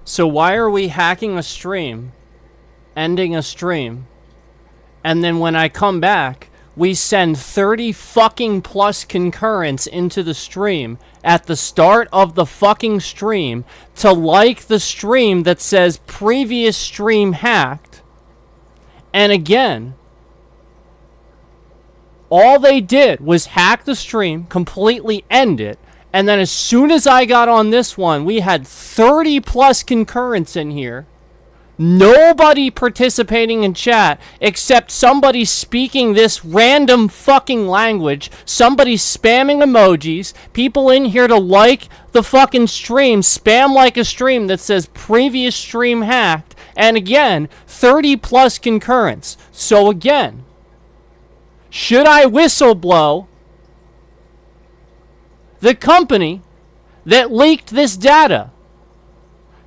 So why are we hacking a stream, ending a stream, and then when I come back, we send 30 fucking plus concurrents into the stream at the start of the fucking stream to like the stream that says previous stream hacked? And again, all they did was hack the stream, completely end it, and then as soon as I got on this one, we had 30 plus concurrents in here. Nobody participating in chat except somebody speaking this random fucking language, somebody spamming emojis, people in here to like the fucking stream, spam like a stream that says previous stream hacked, and again, 30 plus concurrents. So again, should I whistleblow the company that leaked this data?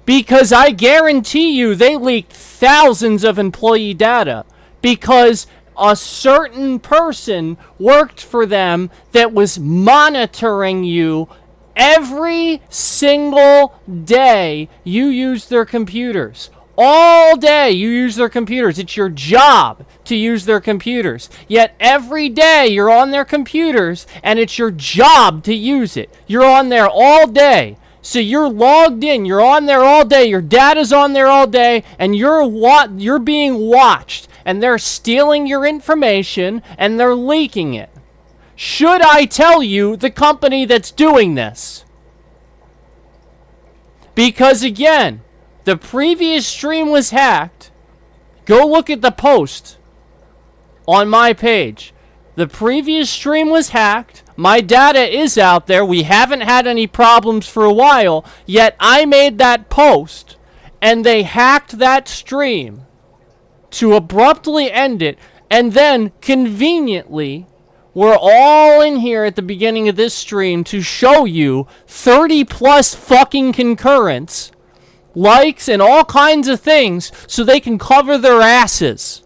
Because I guarantee you they leaked thousands of employee data because a certain person worked for them that was monitoring you every single day you use their computers. All day you use their computers. It's your job to use their computers. Yet every day you're on their computers and it's your job to use it. You're on there all day. So you're logged in, you're on there all day, your data's on there all day, and you're being watched, and they're stealing your information, and they're leaking it. Should I tell you the company that's doing this? Because again, the previous stream was hacked. Go look at the post on my page. The previous stream was hacked. My data is out there. We haven't had any problems for a while, yet I made that post, and they hacked that stream to abruptly end it, and then conveniently, we're all in here at the beginning of this stream to show you 30 plus fucking concurrents, likes, and all kinds of things so they can cover their asses.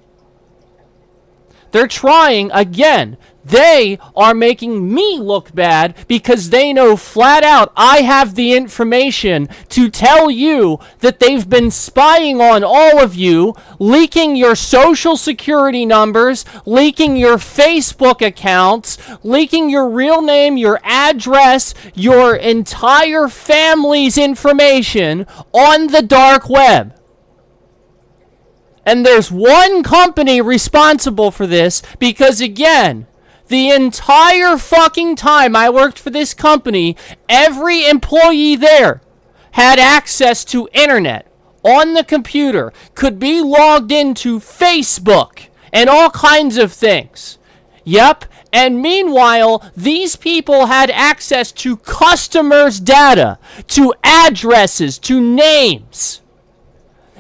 They're trying, again, they are making me look bad because they know flat out I have the information to tell you that they've been spying on all of you, leaking your social security numbers, leaking your Facebook accounts, leaking your real name, your address, your entire family's information on the dark web. And there's one company responsible for this because, again, the entire fucking time I worked for this company, every employee there had access to internet on the computer, could be logged into Facebook and all kinds of things. Yep. And meanwhile, these people had access to customers' data, to addresses, to names.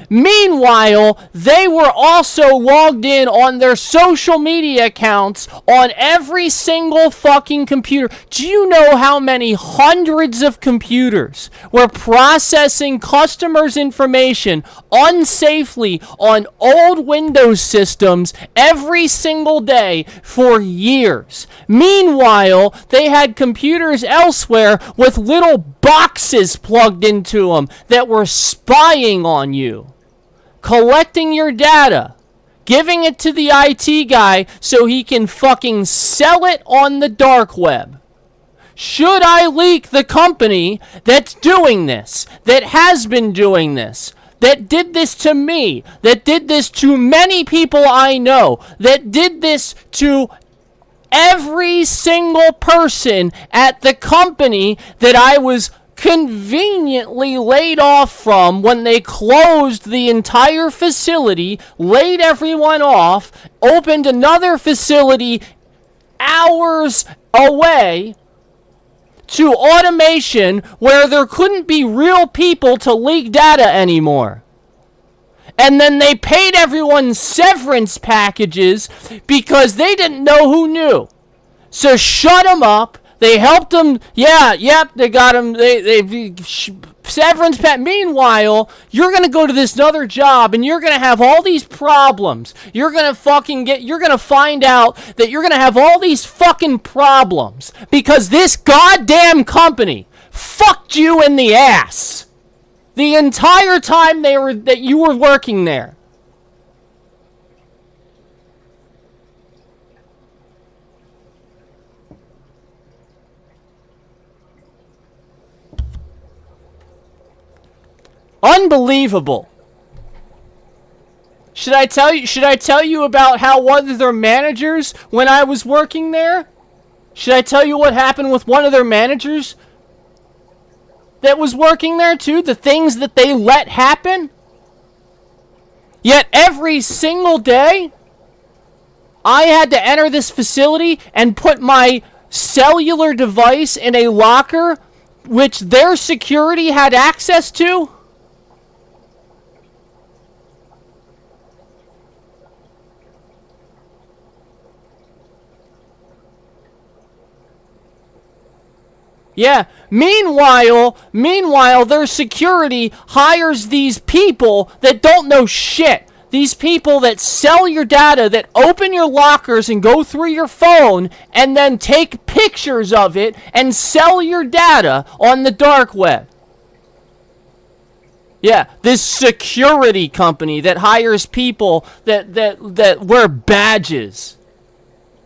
Meanwhile, they were also logged in on their social media accounts on every single fucking computer. Do you know how many hundreds of computers were processing customers' information unsafely on old Windows systems every single day for years? Meanwhile, they had computers elsewhere with little boxes plugged into them that were spying on you, collecting your data, giving it to the IT guy so he can fucking sell it on the dark web. Should I leak the company that's doing this, that has been doing this, that did this to me, that did this to many people I know, that did this to every single person at the company that I was conveniently laid off from when they closed the entire facility, laid everyone off, opened another facility hours away to automation where there couldn't be real people to leak data anymore. And then they paid everyone severance packages because they didn't know who knew. So shut them up. They helped them. They got them. They severance pack. Meanwhile, you're going to go to this other job and you're going to have all these problems. You're going to find out that you're going to have all these fucking problems because this goddamn company fucked you in the ass the entire time that you were working there. Unbelievable. Should I tell you about how one of their managers, when I was working there? Should I tell you what happened with one of their managers that was working there too? The things that they let happen? Yet every single day, I had to enter this facility and put my cellular device in a locker which their security had access to. Yeah, meanwhile, their security hires these people that don't know shit. These people that sell your data, that open your lockers and go through your phone and then take pictures of it and sell your data on the dark web. Yeah, this security company that hires people that wear badges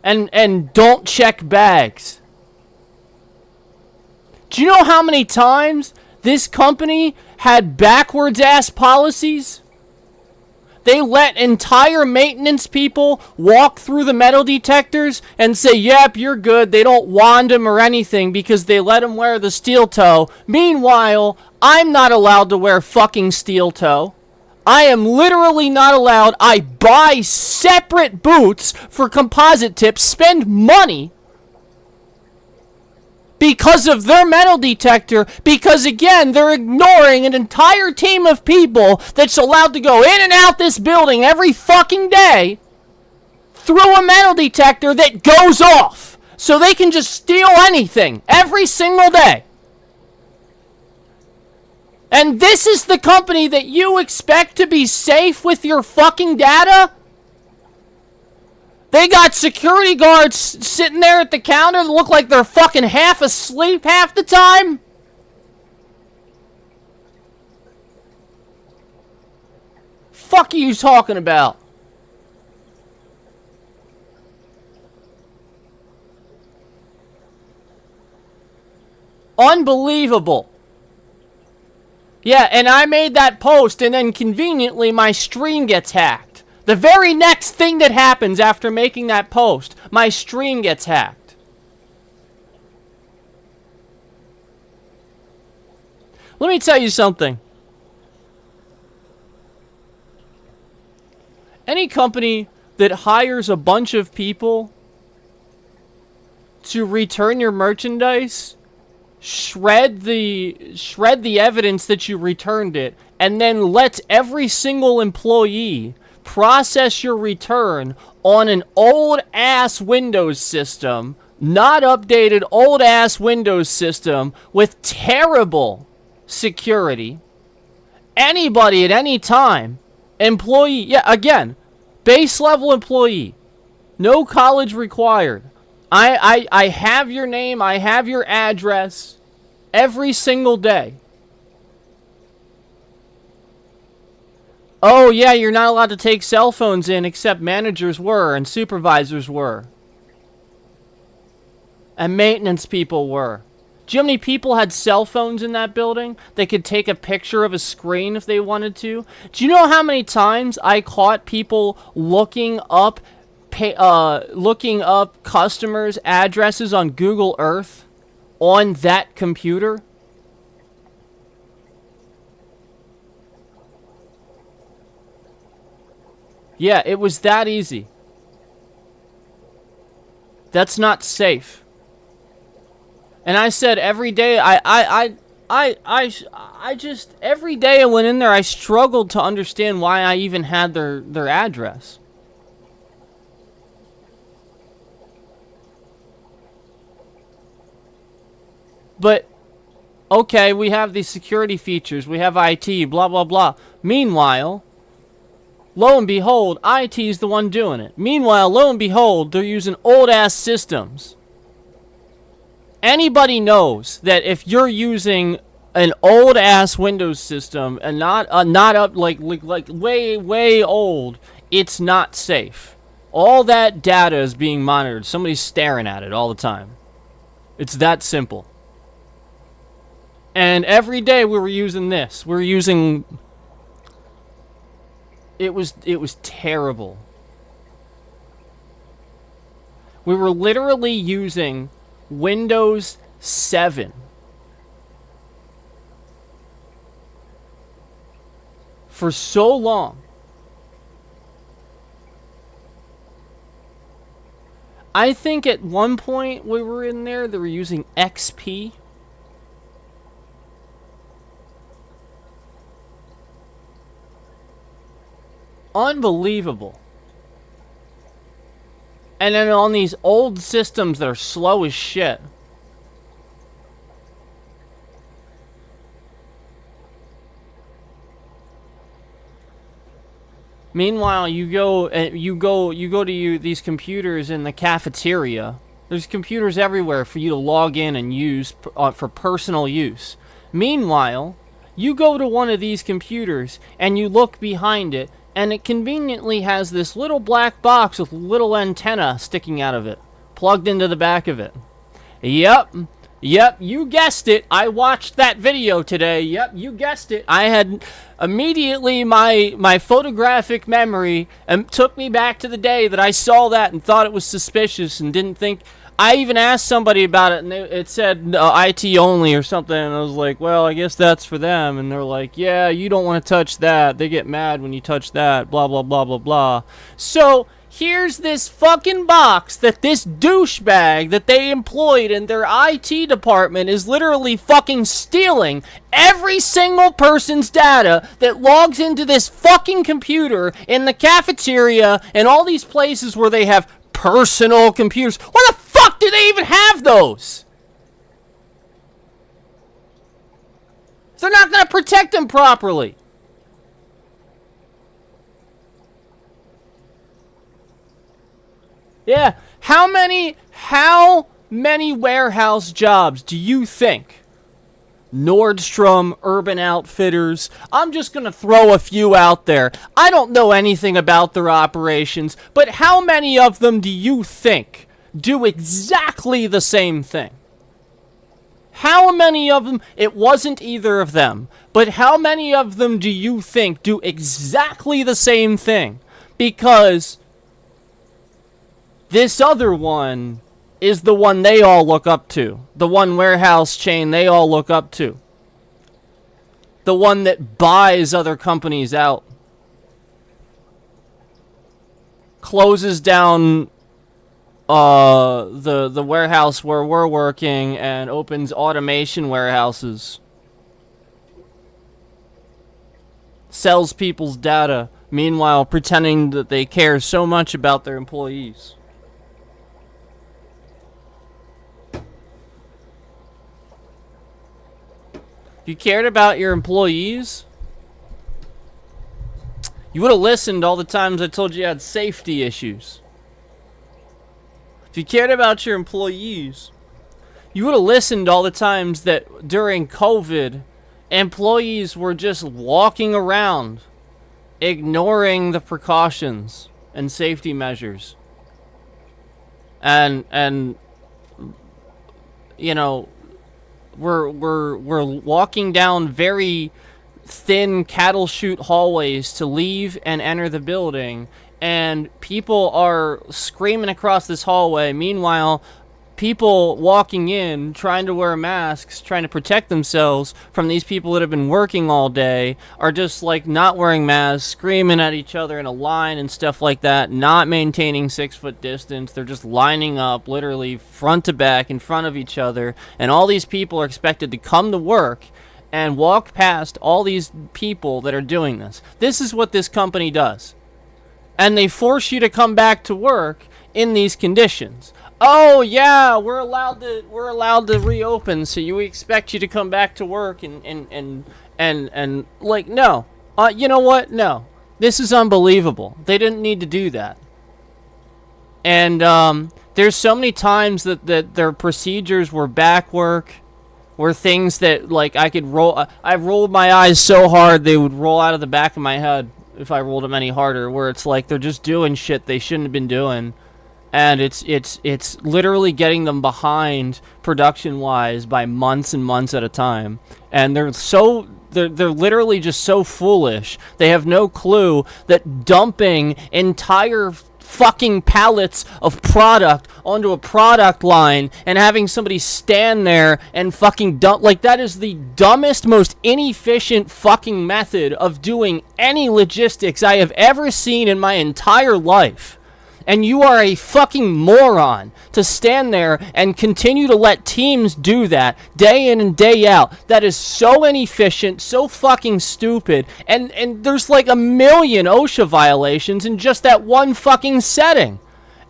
and don't check bags. Do you know how many times this company had backwards ass policies? They let entire maintenance people walk through the metal detectors and say, yep, you're good. They don't wand them or anything because they let them wear the steel toe. Meanwhile, I'm not allowed to wear fucking steel toe. I am literally not allowed. I buy separate boots for composite tips, spend money because of their metal detector, because again, they're ignoring an entire team of people that's allowed to go in and out this building every fucking day through a metal detector that goes off So they can just steal anything every single day. And this is the company that you expect to be safe with your fucking data? They got security guards sitting there at the counter that look like they're fucking half asleep half the time? Fuck are you talking about? Unbelievable. Yeah, and I made that post, and then conveniently my stream gets hacked. The very next thing that happens after making that post, my stream gets hacked. Let me tell you something. Any company that hires a bunch of people to return your merchandise, shred the evidence that you returned it, and then let every single employee process your return on an old-ass Windows system, not updated old-ass Windows system with terrible security. Anybody at any time, employee, yeah, again, base level employee, no college required. I have your name, I have your address every single day. Oh yeah, you're not allowed to take cell phones in except managers were and supervisors were. And maintenance people were. Do you know how many people had cell phones in that building? They could take a picture of a screen if they wanted to. Do you know how many times I caught people looking up customers' addresses on Google Earth on that computer? Yeah, it was that easy. That's not safe. And I said every day, I just, every day I went in there, I struggled to understand why I even had their address. But, okay, we have these security features, we have IT, blah, blah, blah. Meanwhile, lo and behold, IT is the one doing it. Meanwhile, lo and behold, they're using old-ass systems. Anybody knows that if you're using an old-ass Windows system and not up, like way old, it's not safe. All that data is being monitored. Somebody's staring at it all the time. It's that simple. And every day we were using this. We were using... It was terrible. We were literally using Windows 7. For so long. I think at one point we were in there, they were using XP. Unbelievable. And then on these old systems that are slow as shit. Meanwhile, you go to these computers in the cafeteria. There's computers everywhere for you to log in and use for personal use. Meanwhile, you go to one of these computers and you look behind it, and it conveniently has this little black box with little antenna sticking out of it, plugged into the back of it. Yep, you guessed it. I watched that video today. Yep, you guessed it. I had immediately my photographic memory took me back to the day that I saw that and thought it was suspicious and didn't think. I even asked somebody about it, and it said IT only or something, and I was like, well, I guess that's for them. And they're like, yeah, you don't want to touch that. They get mad when you touch that, blah, blah, blah, blah, blah. So here's this fucking box that this douchebag that they employed in their IT department is literally fucking stealing every single person's data that logs into this fucking computer in the cafeteria and all these places where they have personal computers. Why the fuck do they even have those? They're not going to protect them properly. Yeah, how many warehouse jobs do you think Nordstrom, Urban Outfitters, I'm just going to throw a few out there. I don't know anything about their operations, but how many of them do you think do exactly the same thing? How many of them, it wasn't either of them, but how many of them do you think do exactly the same thing? Because this other one is the one they all look up to. The one warehouse chain they all look up to. The one that buys other companies out. Closes down the warehouse where we're working and opens automation warehouses. Sells people's data, meanwhile pretending that they care so much about their employees. If you cared about your employees, you would have listened all the times I told you you had safety issues. If you cared about your employees, you would have listened all the times that during COVID, employees were just walking around, ignoring the precautions and safety measures. And you know, we're walking down very thin cattle chute hallways to leave and enter the building, and people are screaming across this hallway. Meanwhile, people walking in, trying to wear masks, trying to protect themselves from these people that have been working all day, are just like not wearing masks, screaming at each other in a line and stuff like that, not maintaining 6 foot distance. They're just lining up literally front to back in front of each other, and all these people are expected to come to work and walk past all these people that are doing this. This is what this company does. And they force you to come back to work in these conditions. Oh yeah, we're allowed to reopen, so we expect you to come back to work and like, no. You know what? No. This is unbelievable. They didn't need to do that. And there's so many times that their procedures were back work, were things that like I rolled my eyes so hard they would roll out of the back of my head if I rolled them any harder, where it's like they're just doing shit they shouldn't have been doing. And it's literally getting them behind production-wise by months and months at a time. And they're literally just so foolish. They have no clue that dumping entire fucking pallets of product onto a product line and having somebody stand there and fucking dump, like, that is the dumbest, most inefficient fucking method of doing any logistics I have ever seen in my entire life. And you are a fucking moron to stand there and continue to let teams do that day in and day out. That is so inefficient, so fucking stupid. And there's like a million OSHA violations in just that one fucking setting.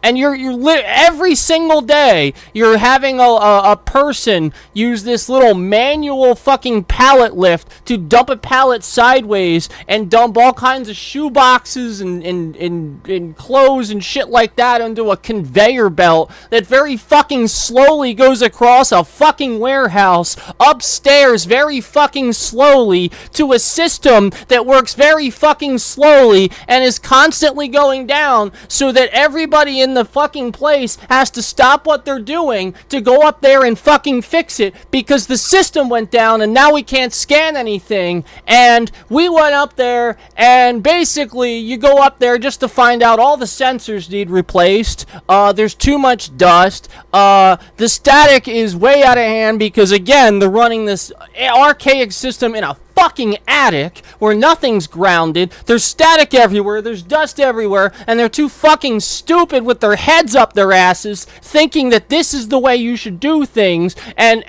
And you're every single day you're having a person use this little manual fucking pallet lift to dump a pallet sideways and dump all kinds of shoe boxes and clothes and shit like that onto a conveyor belt that very fucking slowly goes across a fucking warehouse upstairs very fucking slowly to a system that works very fucking slowly and is constantly going down, so that everybody in the fucking place has to stop what they're doing to go up there and fucking fix it because the system went down and now we can't scan anything. And we went up there and basically you go up there just to find out all the sensors need replaced. There's too much dust. The static is way out of hand because, again, they're running this archaic system in a fucking attic where nothing's grounded. There's static everywhere. There's dust everywhere. And they're too fucking stupid with their heads up their asses thinking that this is the way you should do things and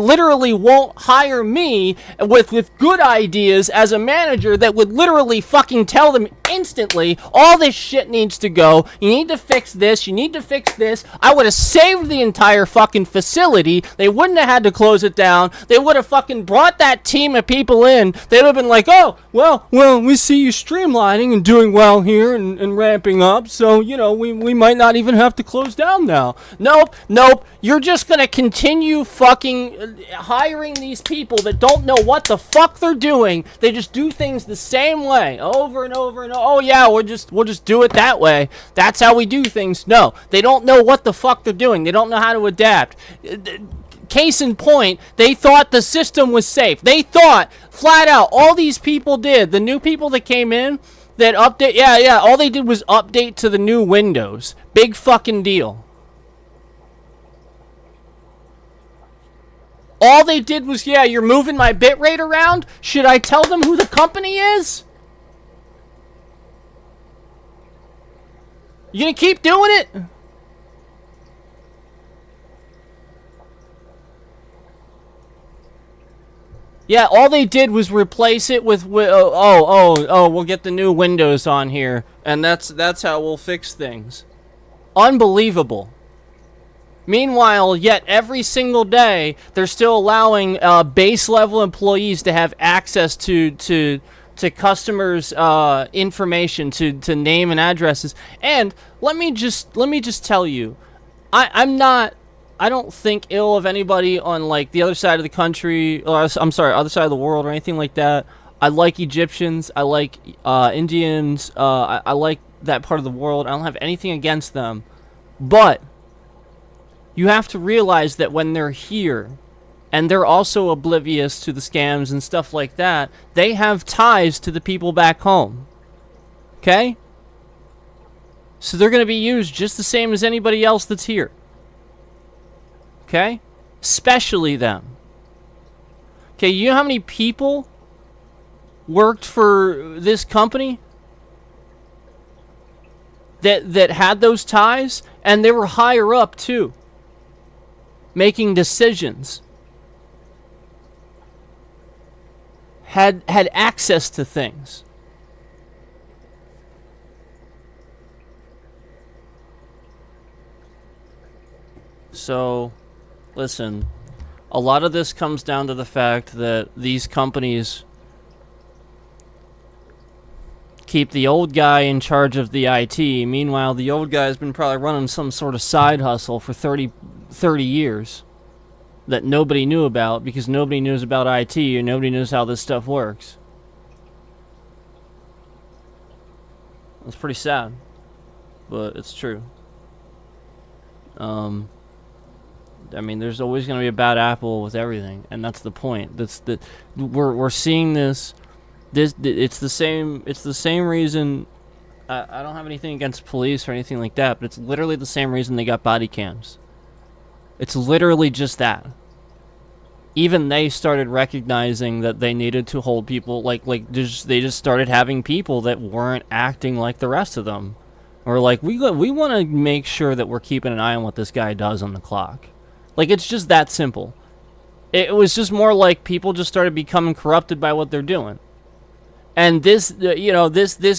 literally won't hire me with good ideas as a manager that would literally fucking tell them instantly, all this shit needs to go. You need to fix this. You need to fix this. I would have saved the entire fucking facility. They wouldn't have had to close it down. They would have fucking brought that team of people in. They'd have been like, oh, well, we see you streamlining and doing well here and ramping up. So, you know, we might not even have to close down now. Nope. You're just going to continue fucking hiring these people that don't know what the fuck they're doing. They just do things the same way over and over and over. Oh yeah, we'll just do it that way. That's how we do things. No, they don't know what the fuck they're doing. They don't know how to adapt. Case in point, they thought the system was safe. They thought, flat out, all these people did, the new people that came in, that update, yeah, all they did was update to the new Windows. Big fucking deal. All they did was, yeah, you're moving my bitrate around? Should I tell them who the company is? You gonna keep doing it? Yeah, all they did was replace it with we'll get the new Windows on here, and that's how we'll fix things. Unbelievable. Meanwhile, yet every single day they're still allowing base level employees to have access to customers' information, to name and addresses. And let me just tell you, I don't think ill of anybody on like the other side of the country, or I'm sorry, other side of the world or anything like that. I like Egyptians, I like Indians, I like that part of the world. I don't have anything against them, but you have to realize that when they're here, and they're also oblivious to the scams and stuff like that, they have ties to the people back home. Okay? So they're going to be used just the same as anybody else that's here. Okay? Especially them. Okay, you know how many people worked for this company that had those ties? And they were higher up too, making decisions. Had access to things. So, listen, a lot of this comes down to the fact that these companies keep the old guy in charge of the IT. Meanwhile, the old guy's been probably running some sort of side hustle for 30 years that nobody knew about because nobody knows about IT and nobody knows how this stuff works. It's pretty sad, but it's true. I mean, there's always going to be a bad apple with everything, and that's the point. We're seeing this. It's the same. It's the same reason. I don't have anything against police or anything like that, but it's literally the same reason they got body cams. It's literally just that. Even they started recognizing that they needed to hold people they just started having people that weren't acting like the rest of them, or like we want to make sure that we're keeping an eye on what this guy does on the clock. Like, it's just that simple. It was just more like people just started becoming corrupted by what they're doing. And this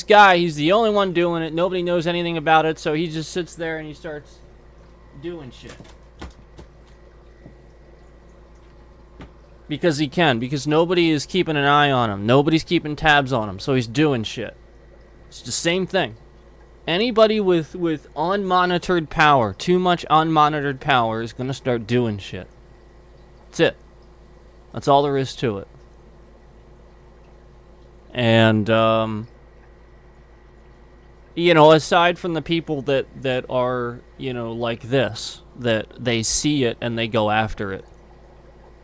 guy, he's the only one doing it. Nobody knows anything about it, so he just sits there and he starts doing shit. Because he can. Because nobody is keeping an eye on him. Nobody's keeping tabs on him, so he's doing shit. It's the same thing. Anybody with unmonitored power, too much unmonitored power, is going to start doing shit. That's it. That's all there is to it. And, aside from the people that are, like this, that they see it and they go after it.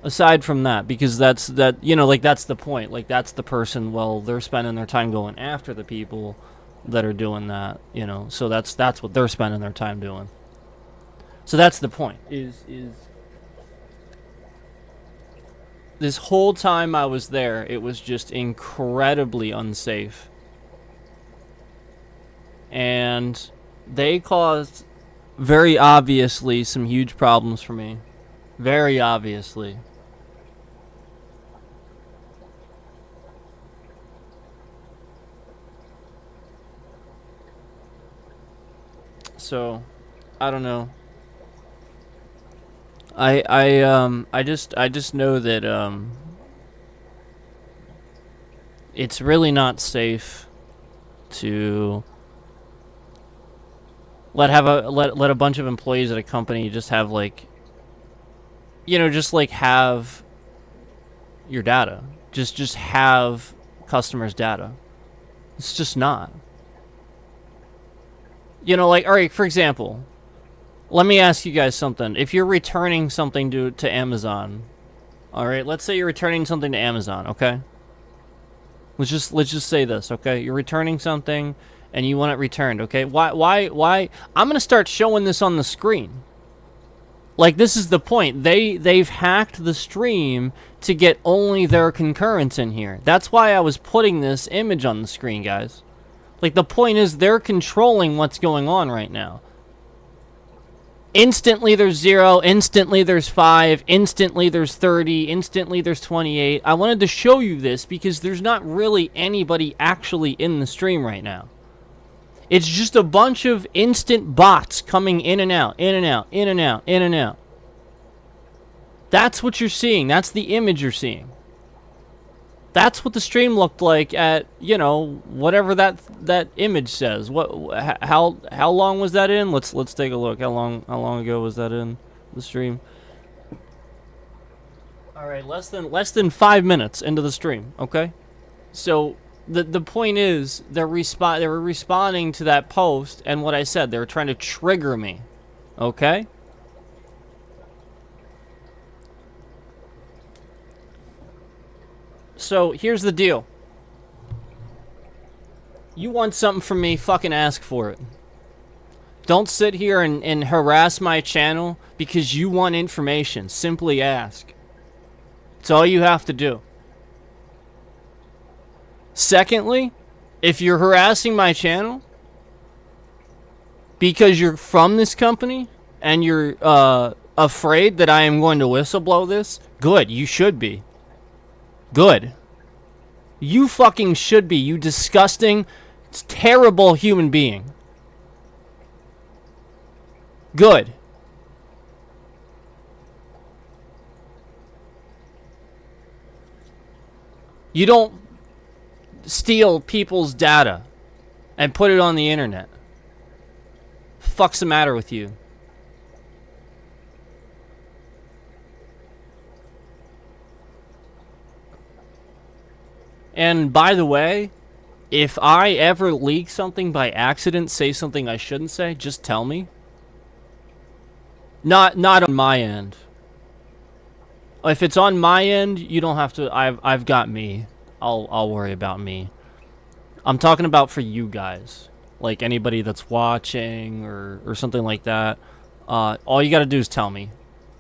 Aside from that, because that's the point. Like, that's the person, well, they're spending their time going after the people that are doing that, so that's what they're spending their time doing. So that's the point, is this whole time I was there, it was just incredibly unsafe. And they caused, very obviously, some huge problems for me. Very obviously. So, I don't know. I just know that it's really not safe to let a bunch of employees at a company just have, like, you know, just like have your data. Just have customers' data. It's just not. You know, like, all right, for example, let me ask you guys something. If you're returning something to Amazon, all right, let's say you're returning something to Amazon, okay? Let's just say this, okay? You're returning something and you want it returned, okay? Why? I'm gonna start showing this on the screen. Like, this is the point. They've hacked the stream to get only their concurrents in here. That's why I was putting this image on the screen, guys. Like, the point is they're controlling what's going on right now. Instantly there's 0, instantly there's 5, instantly there's 30, instantly there's 28. I wanted to show you this because there's not really anybody actually in the stream right now. It's just a bunch of instant bots coming in and out, in and out, in and out, in and out. That's what you're seeing. That's the image you're seeing. That's what the stream looked like at, you know, whatever that image says. How long was that in? Let's take a look. How long ago was that in the stream? All right, less than 5 minutes into the stream. Okay, so the point is they were responding to that post and what I said. They were trying to trigger me. Okay. So, here's the deal. You want something from me, fucking ask for it. Don't sit here and harass my channel because you want information. Simply ask. It's all you have to do. Secondly, if you're harassing my channel because you're from this company and you're afraid that I am going to whistleblow this, good, you should be. Good. You fucking should be, you disgusting, terrible human being. Good. You don't steal people's data and put it on the internet. Fuck's the matter with you? And by the way, if I ever leak something by accident, say something I shouldn't say, just tell me. Not on my end. If it's on my end, you don't have to. I've got me. I'll worry about me. I'm talking about for you guys, like anybody that's watching or something like that. All you gotta do is tell me,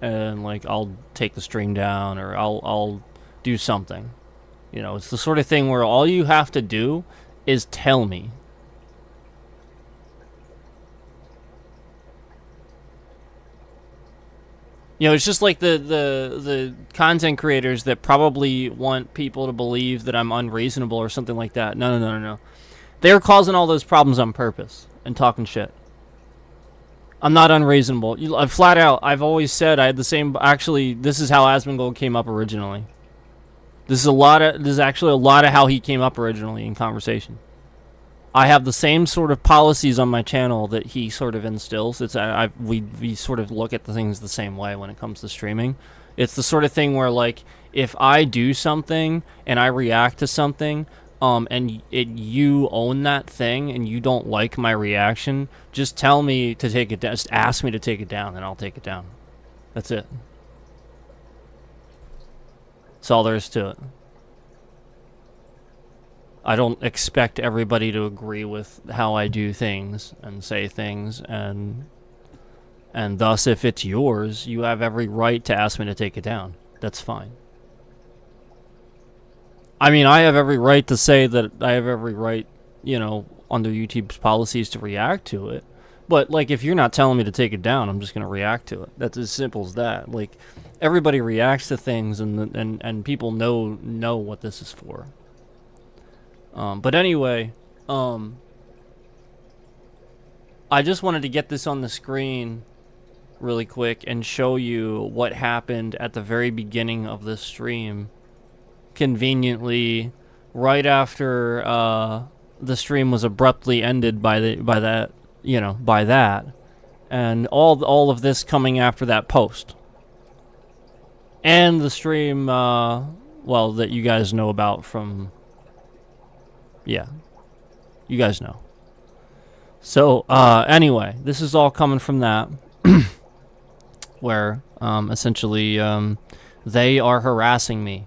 and like I'll take the stream down or I'll do something. You know, it's the sort of thing where all you have to do is tell me. You know, it's just like the content creators that probably want people to believe that I'm unreasonable or something like that. No. They're causing all those problems on purpose and talking shit. I'm not unreasonable. Flat out, I've always said I had the same... Actually, this is how Asmongold came up originally. This is actually a lot of how he came up originally in conversation. I have the same sort of policies on my channel that he sort of instills. We sort of look at the things the same way when it comes to streaming. It's the sort of thing where, like, if I do something and I react to something, and you own that thing and you don't like my reaction, just tell me to take it down. Just ask me to take it down, and I'll take it down. That's it. That's all there is to it. I don't expect everybody to agree with how I do things and say things, and thus, if it's yours, you have every right to ask me to take it down. That's fine. I mean, I have every right to say that I have every right, under YouTube's policies to react to it. But, like, if you're not telling me to take it down, I'm just going to react to it. That's as simple as that. Like, everybody reacts to things, and people know what this is for. But anyway, I just wanted to get this on the screen really quick and show you what happened at the very beginning of this stream. Conveniently, right after the stream was abruptly ended by that, and all of this coming after that post, and the stream, that you guys know about from, you guys know. So anyway, this is all coming from that, where essentially they are harassing me.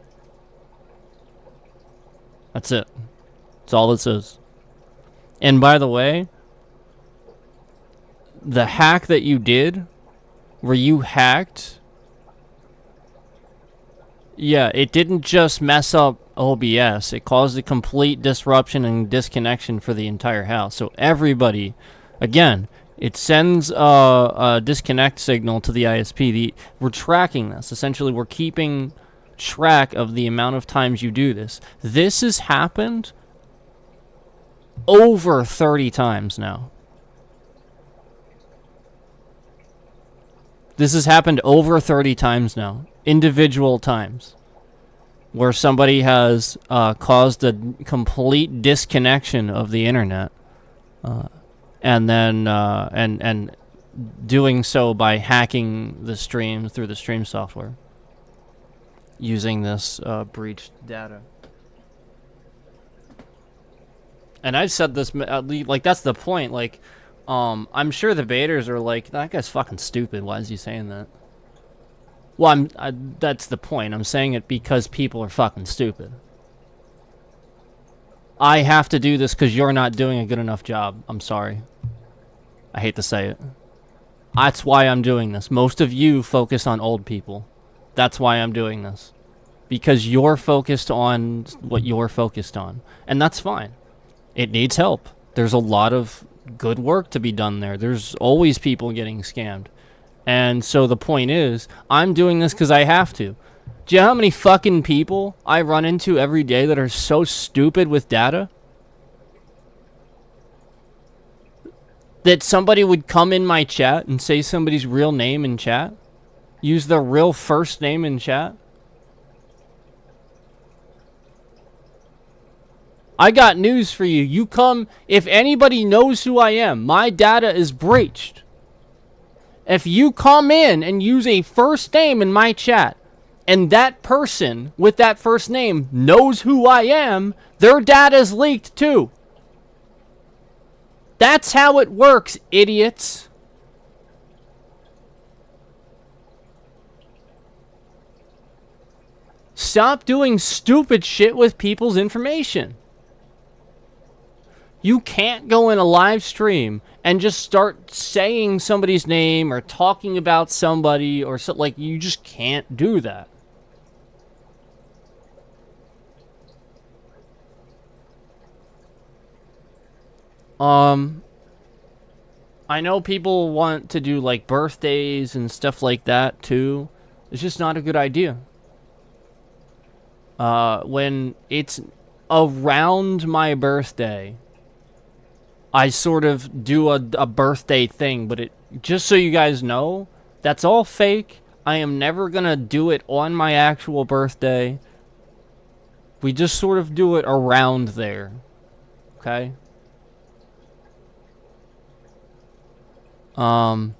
That's it. That's all this is. And by the way, the hack that you did, where you hacked, it didn't just mess up OBS. It caused a complete disruption and disconnection for the entire house. So everybody, again, it sends a disconnect signal to the ISP. We're tracking this. Essentially, we're keeping track of the amount of times you do this. This has happened over 30 times now. This has happened over 30 times now. Individual times. Where somebody has caused a complete disconnection of the internet. And then and doing so by hacking the stream through the stream software. Using this breached data. And I've said this, like, that's the point. Like, I'm sure the baiters are like, that guy's fucking stupid. Why is he saying that? Well, that's the point. I'm saying it because people are fucking stupid. I have to do this because you're not doing a good enough job. I'm sorry. I hate to say it. That's why I'm doing this. Most of you focus on old people. That's why I'm doing this. Because you're focused on what you're focused on. And that's fine. It needs help. There's a lot of good work to be done there. There's always people getting scammed. And so the point is, I'm doing this because I have to. Do you know how many fucking people I run into every day that are so stupid with data? That somebody would come in my chat and say somebody's real name in chat? Use their real first name in chat? I got news for you. You come, if anybody knows who I am, my data is breached. If you come in and use a first name in my chat, and that person with that first name knows who I am, their data is leaked too. That's how it works, idiots. Stop doing stupid shit with people's information. You can't go in a live stream and just start saying somebody's name or talking about somebody or so, like, you just can't do that. I know people want to do like birthdays and stuff like that too. It's just not a good idea. When it's around my birthday, I sort of do a birthday thing, but just so you guys know, that's all fake. I am never gonna do it on my actual birthday. We just sort of do it around there. Okay? And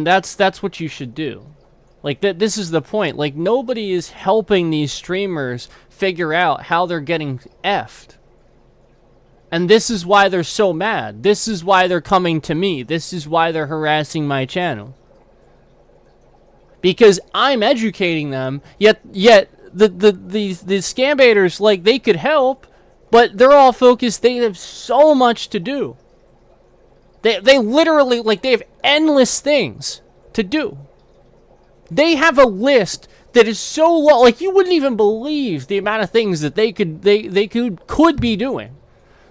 that's what you should do. Like, this is the point. Like, nobody is helping these streamers figure out how they're getting effed. And this is why they're so mad. This is why they're coming to me. This is why they're harassing my channel. Because I'm educating them, yet the scam baiters, like, they could help, but they're all focused. They have so much to do. They literally, like, they have endless things to do. They have a list that is so low. Like, you wouldn't even believe the amount of things that they could be doing.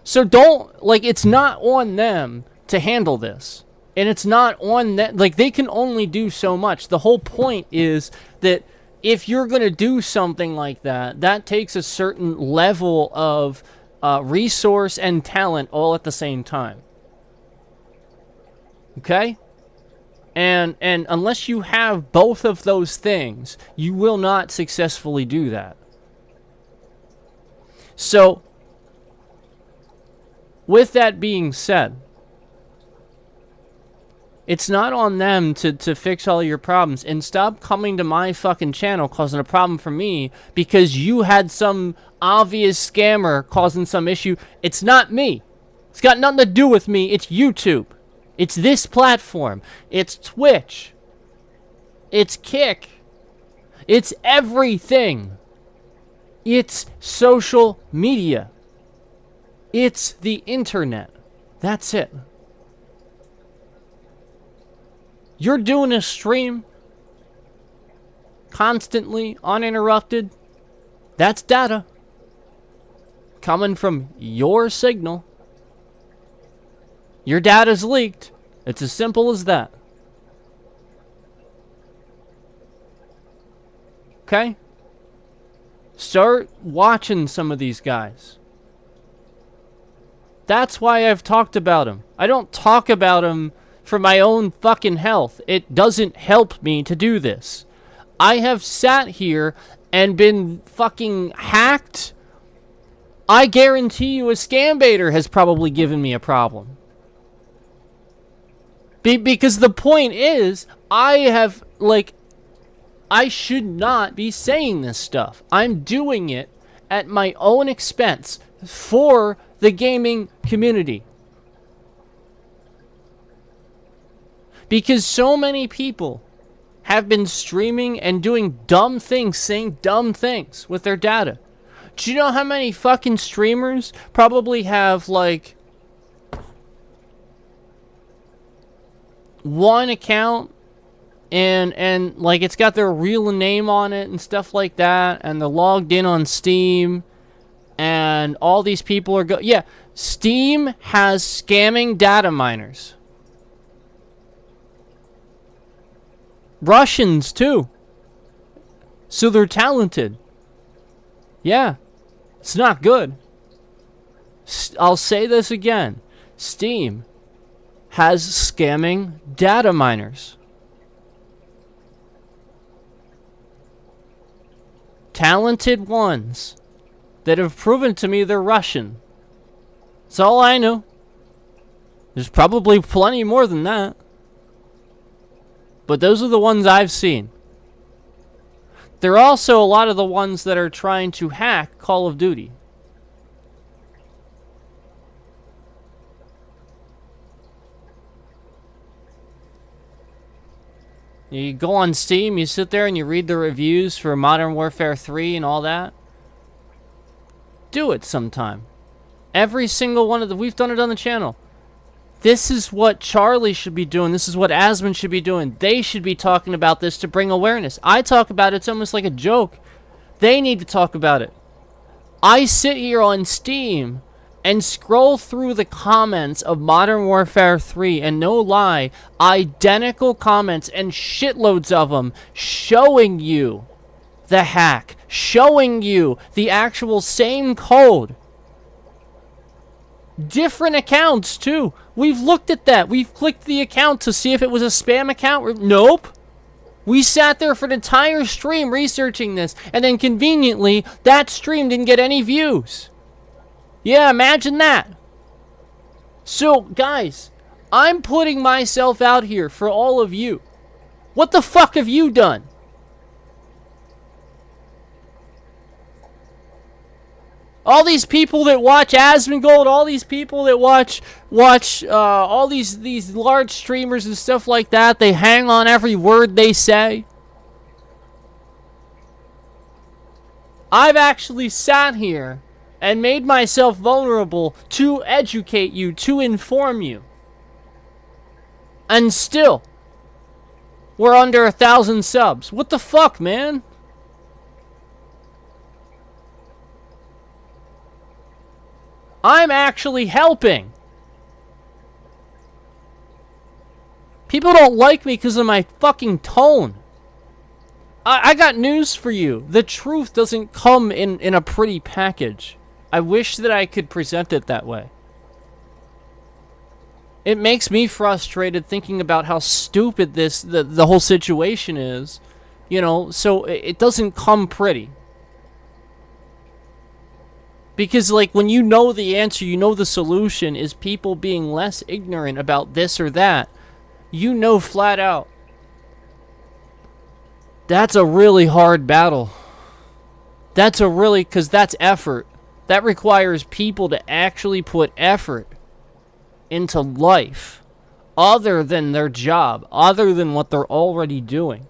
So don't, like, it's not on them to handle this. And it's not on that, like, they can only do so much. The whole point is that if you're going to do something like that, that takes a certain level of resource and talent all at the same time. Okay? And unless you have both of those things, you will not successfully do that. So, with that being said, it's not on them to fix all your problems, and stop coming to my fucking channel causing a problem for me because you had some obvious scammer causing some issue. It's not me. It's got nothing to do with me. It's YouTube. It's this platform. It's Twitch. It's Kick. It's everything. It's social media. It's the internet. That's it. You're doing a stream constantly, uninterrupted. That's data coming from your signal. Your data's leaked. It's as simple as that. Okay? Start watching some of these guys. That's why I've talked about them. I don't talk about them for my own fucking health. It doesn't help me to do this. I have sat here and been fucking hacked. I guarantee you a scam baiter has probably given me a problem. Because the point is, I should not be saying this stuff. I'm doing it at my own expense for the gaming community. Because so many people have been streaming and doing dumb things, saying dumb things with their data. Do you know how many fucking streamers probably have, like, one account and like it's got their real name on it and stuff like that, and they're logged in on Steam, and all these people are yeah, Steam has scamming data miners. Russians too. So they're talented. Yeah. It's not good. I'll say this again. Steam has scamming data miners. Talented ones that have proven to me they're Russian. That's all I know. There's probably plenty more than that. But those are the ones I've seen. There are also a lot of the ones that are trying to hack Call of Duty. You go on Steam, you sit there and you read the reviews for Modern Warfare 3 and all that. Do it sometime. Every single one of the... We've done it on the channel. This is what Charlie should be doing. This is what Asmon should be doing. They should be talking about this to bring awareness. I talk about it. It's almost like a joke. They need to talk about it. I sit here on Steam and scroll through the comments of Modern Warfare 3, and no lie, identical comments and shitloads of them showing you the hack, showing you the actual same code. Different accounts, too. We've looked at that. We've clicked the account to see if it was a spam account. Nope. We sat there for an entire stream researching this, and then conveniently, that stream didn't get any views. Yeah, imagine that. So, guys, I'm putting myself out here for all of you. What the fuck have you done? All these people that watch Asmongold, all these people that watch all these large streamers and stuff like that, they hang on every word they say. I've actually sat here and made myself vulnerable to educate you, to inform you. And still, we're under 1,000 subs. What the fuck, man? I'm actually helping. People don't like me because of my fucking tone. I got news for you. The truth doesn't come in a pretty package. I wish that I could present it that way. It makes me frustrated thinking about how stupid the whole situation is. You know, so it doesn't come pretty. Because, like, when you know the answer, you know the solution is people being less ignorant about this or that, you know flat out, that's a really hard battle. Because that's effort. That requires people to actually put effort into life, other than their job, other than what they're already doing.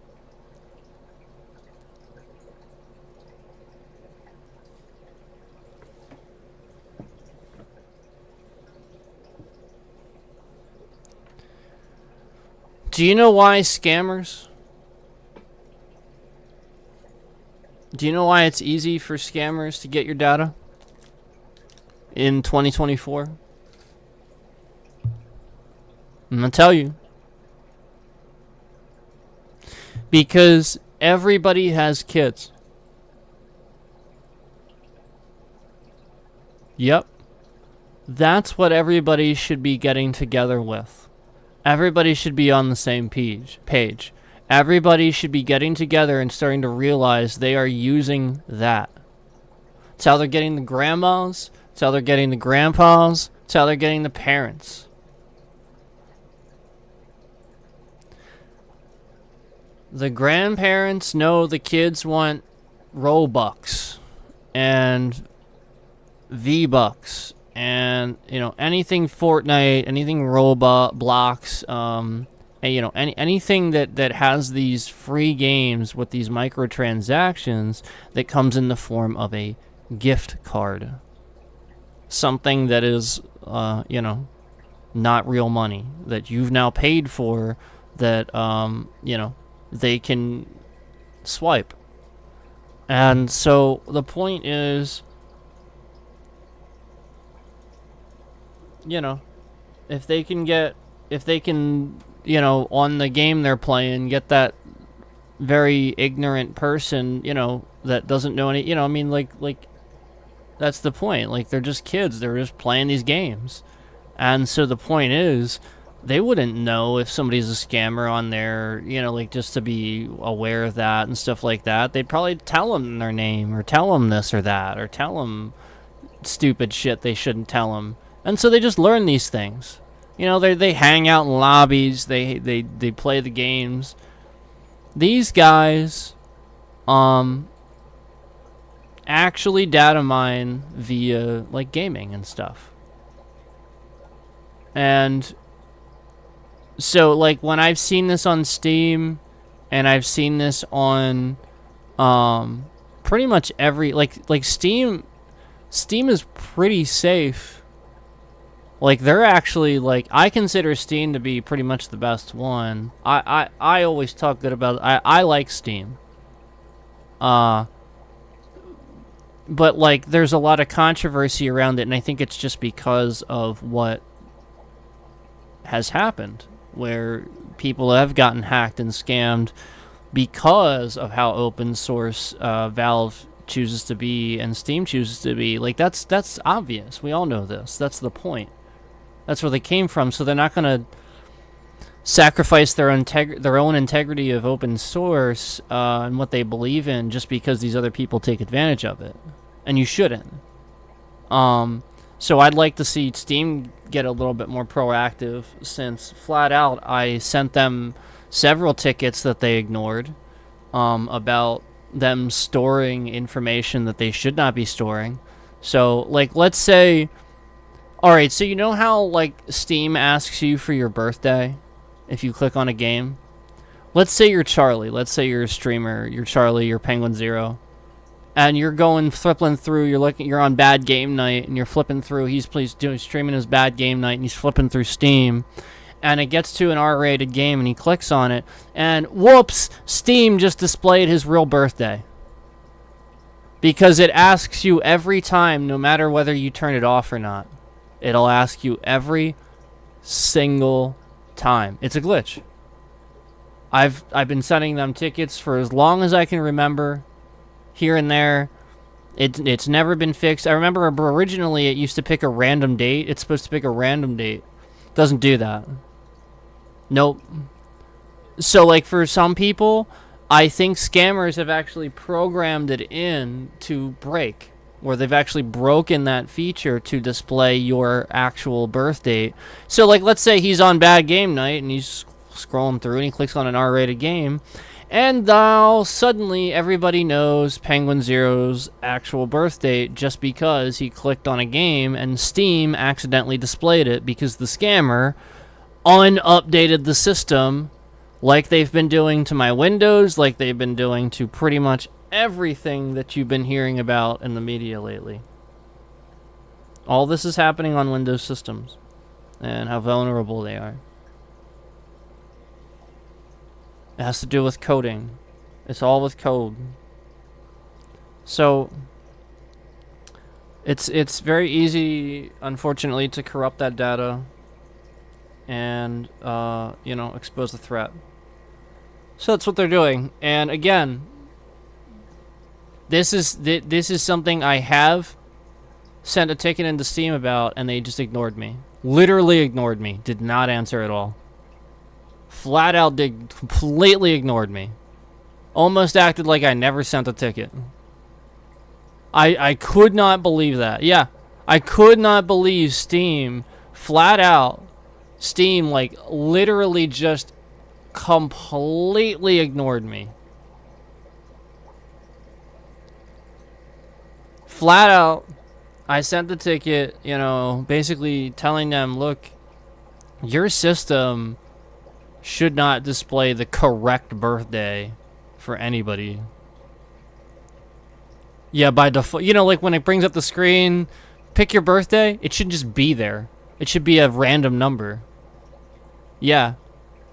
Do you know why scammers? Do you know why it's easy for scammers to get your data in 2024? I'm gonna tell you. Because everybody has kids. Yep. That's what everybody should be getting together with. Everybody should be on the same page. Everybody should be getting together and starting to realize they are using that. It's how they're getting the grandmas. It's how they're getting the grandpas. It's how they're getting the parents. The grandparents know the kids want Robux and V-Bucks and, you know, anything Fortnite, anything Roblox, and, you know, anything that has these free games with these microtransactions that comes in the form of a gift card. Something that is, you know, not real money that you've now paid for that, you know, they can swipe. And so the point is, you know, if they can, you know, on the game they're playing, get that very ignorant person, you know, that doesn't know any, you know, I mean, like, that's the point. Like, they're just kids. They're just playing these games. And so the point is, they wouldn't know if somebody's a scammer on there, you know, like, just to be aware of that and stuff like that. They'd probably tell them their name or tell them this or that or tell them stupid shit they shouldn't tell them. And so they just learn these things. You know, they hang out in lobbies. They play the games. These guys actually data mine via, like, gaming and stuff. And so, like, when I've seen this on Steam, and I've seen this on pretty much every, like Steam is pretty safe. Like, they're actually, like, I consider Steam to be pretty much the best one. I always talk good about it. I like Steam. But, like, there's a lot of controversy around it, and I think it's just because of what has happened, where people have gotten hacked and scammed because of how open source Valve chooses to be and Steam chooses to be. Like, that's obvious. We all know this. That's the point. That's where they came from, so they're not going to sacrifice their own integrity of open source and what they believe in just because these other people take advantage of it. And you shouldn't. So I'd like to see Steam get a little bit more proactive, since flat out I sent them several tickets that they ignored about them storing information that they should not be storing. So, like, let's say, alright, so you know how, like, Steam asks you for your birthday if you click on a game? Let's say you're Charlie. Let's say you're a streamer. You're Charlie, you're Penguin Zero. And you're flipping through, you're on Bad Game Night, and you're flipping through, he's streaming his Bad Game Night, and he's flipping through Steam, and it gets to an R-rated game, and he clicks on it, and whoops, Steam just displayed his real birthday. Because it asks you every time, no matter whether you turn it off or not. It'll ask you every single time. It's a glitch. I've been sending them tickets for as long as I can remember, here and there. It's never been fixed. I remember originally it used to pick a random date. It's supposed to pick a random date. Doesn't do that. Nope. So, like, for some people, I think scammers have actually programmed it in to break, where they've actually broken that feature to display your actual birth date. So, like, let's say he's on bad game night and he's scrolling through and he clicks on an R-rated game, and now suddenly everybody knows Penguin Zero's actual birth date just because he clicked on a game and Steam accidentally displayed it because the scammer unupdated the system, like they've been doing to my Windows, like they've been doing to pretty much everything that you've been hearing about in the media lately. All this is happening on Windows systems and how vulnerable they are. It has to do with coding. It's all with code. So it's very easy, unfortunately, to corrupt that data and expose the threat. So that's what they're doing. And again, this is something I have sent a ticket into Steam about, and they just ignored me. Literally ignored me. Did not answer at all. Flat out completely ignored me. Almost acted like I never sent a ticket. I could not believe that. Yeah, I could not believe Steam, flat out, Steam, like, literally just completely ignored me. Flat out, I sent the ticket, basically telling them, look, your system should not display the correct birthday for anybody. Yeah, by default, like when it brings up the screen, pick your birthday, it shouldn't just be there. It should be a random number. Yeah.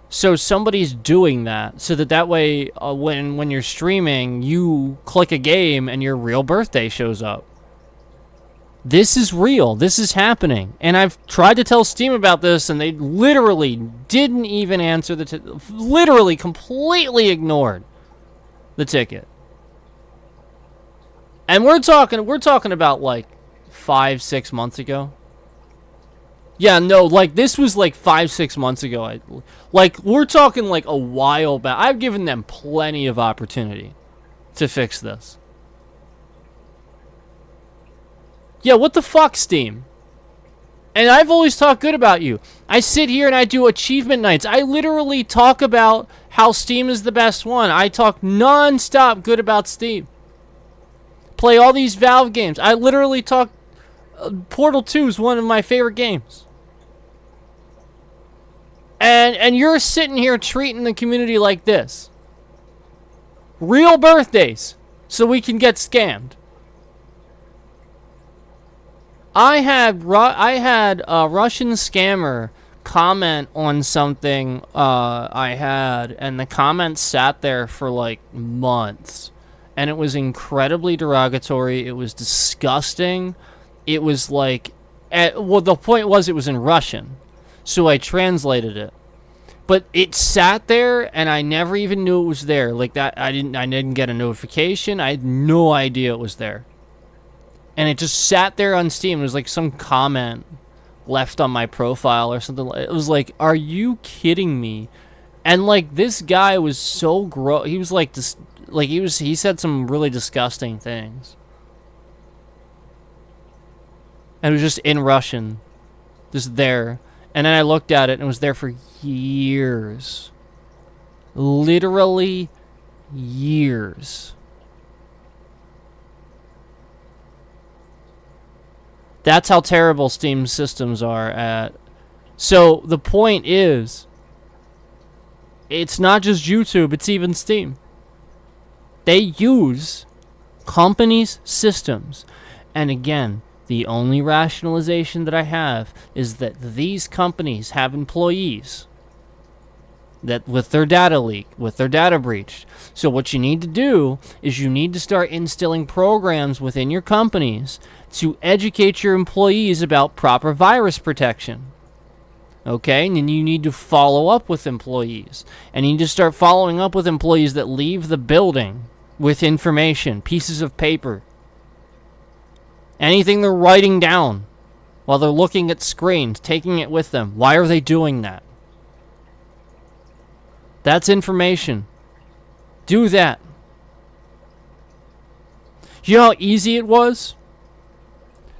So somebody's doing that so that way when you're streaming, you click a game and your real birthday shows up. This is real. This is happening. And I've tried to tell Steam about this, and they literally didn't even answer literally completely ignored the ticket. And we're talking about like 5-6 months ago. Yeah, no, like this was like 5-6 months ago. We're talking like a while back. I've given them plenty of opportunity to fix this. Yeah, what the fuck, Steam? And I've always talked good about you. I sit here and I do achievement nights. I literally talk about how Steam is the best one. I talk non-stop good about Steam. Play all these Valve games. I literally talk... Portal 2 is one of my favorite games. And you're sitting here treating the community like this. Real birthdays. So we can get scammed. I had a Russian scammer comment on something I had, and the comment sat there for like months, and it was incredibly derogatory. It was disgusting. It was like, the point was it was in Russian, so I translated it, but it sat there, and I never even knew it was there. Like that, I didn't get a notification. I had no idea it was there. And it just sat there on Steam. It was like some comment left on my profile or something. It was like, are you kidding me? And like this guy was so gross. He was like this. Like he said some really disgusting things. And it was just in Russian, just there. And then I looked at it and it was there for years, literally years. That's how terrible Steam systems are at. So the point is, it's not just YouTube, it's even Steam. They use companies' systems. And again, the only rationalization that I have is that these companies have employees. that with their data leak, with their data breach. So what you need to do is you need to start instilling programs within your companies to educate your employees about proper virus protection. Okay, and then you need to follow up with employees. And you need to start following up with employees that leave the building with information, pieces of paper, anything they're writing down while they're looking at screens, taking it with them. Why are they doing that? That's information. Do that. You know how easy it was?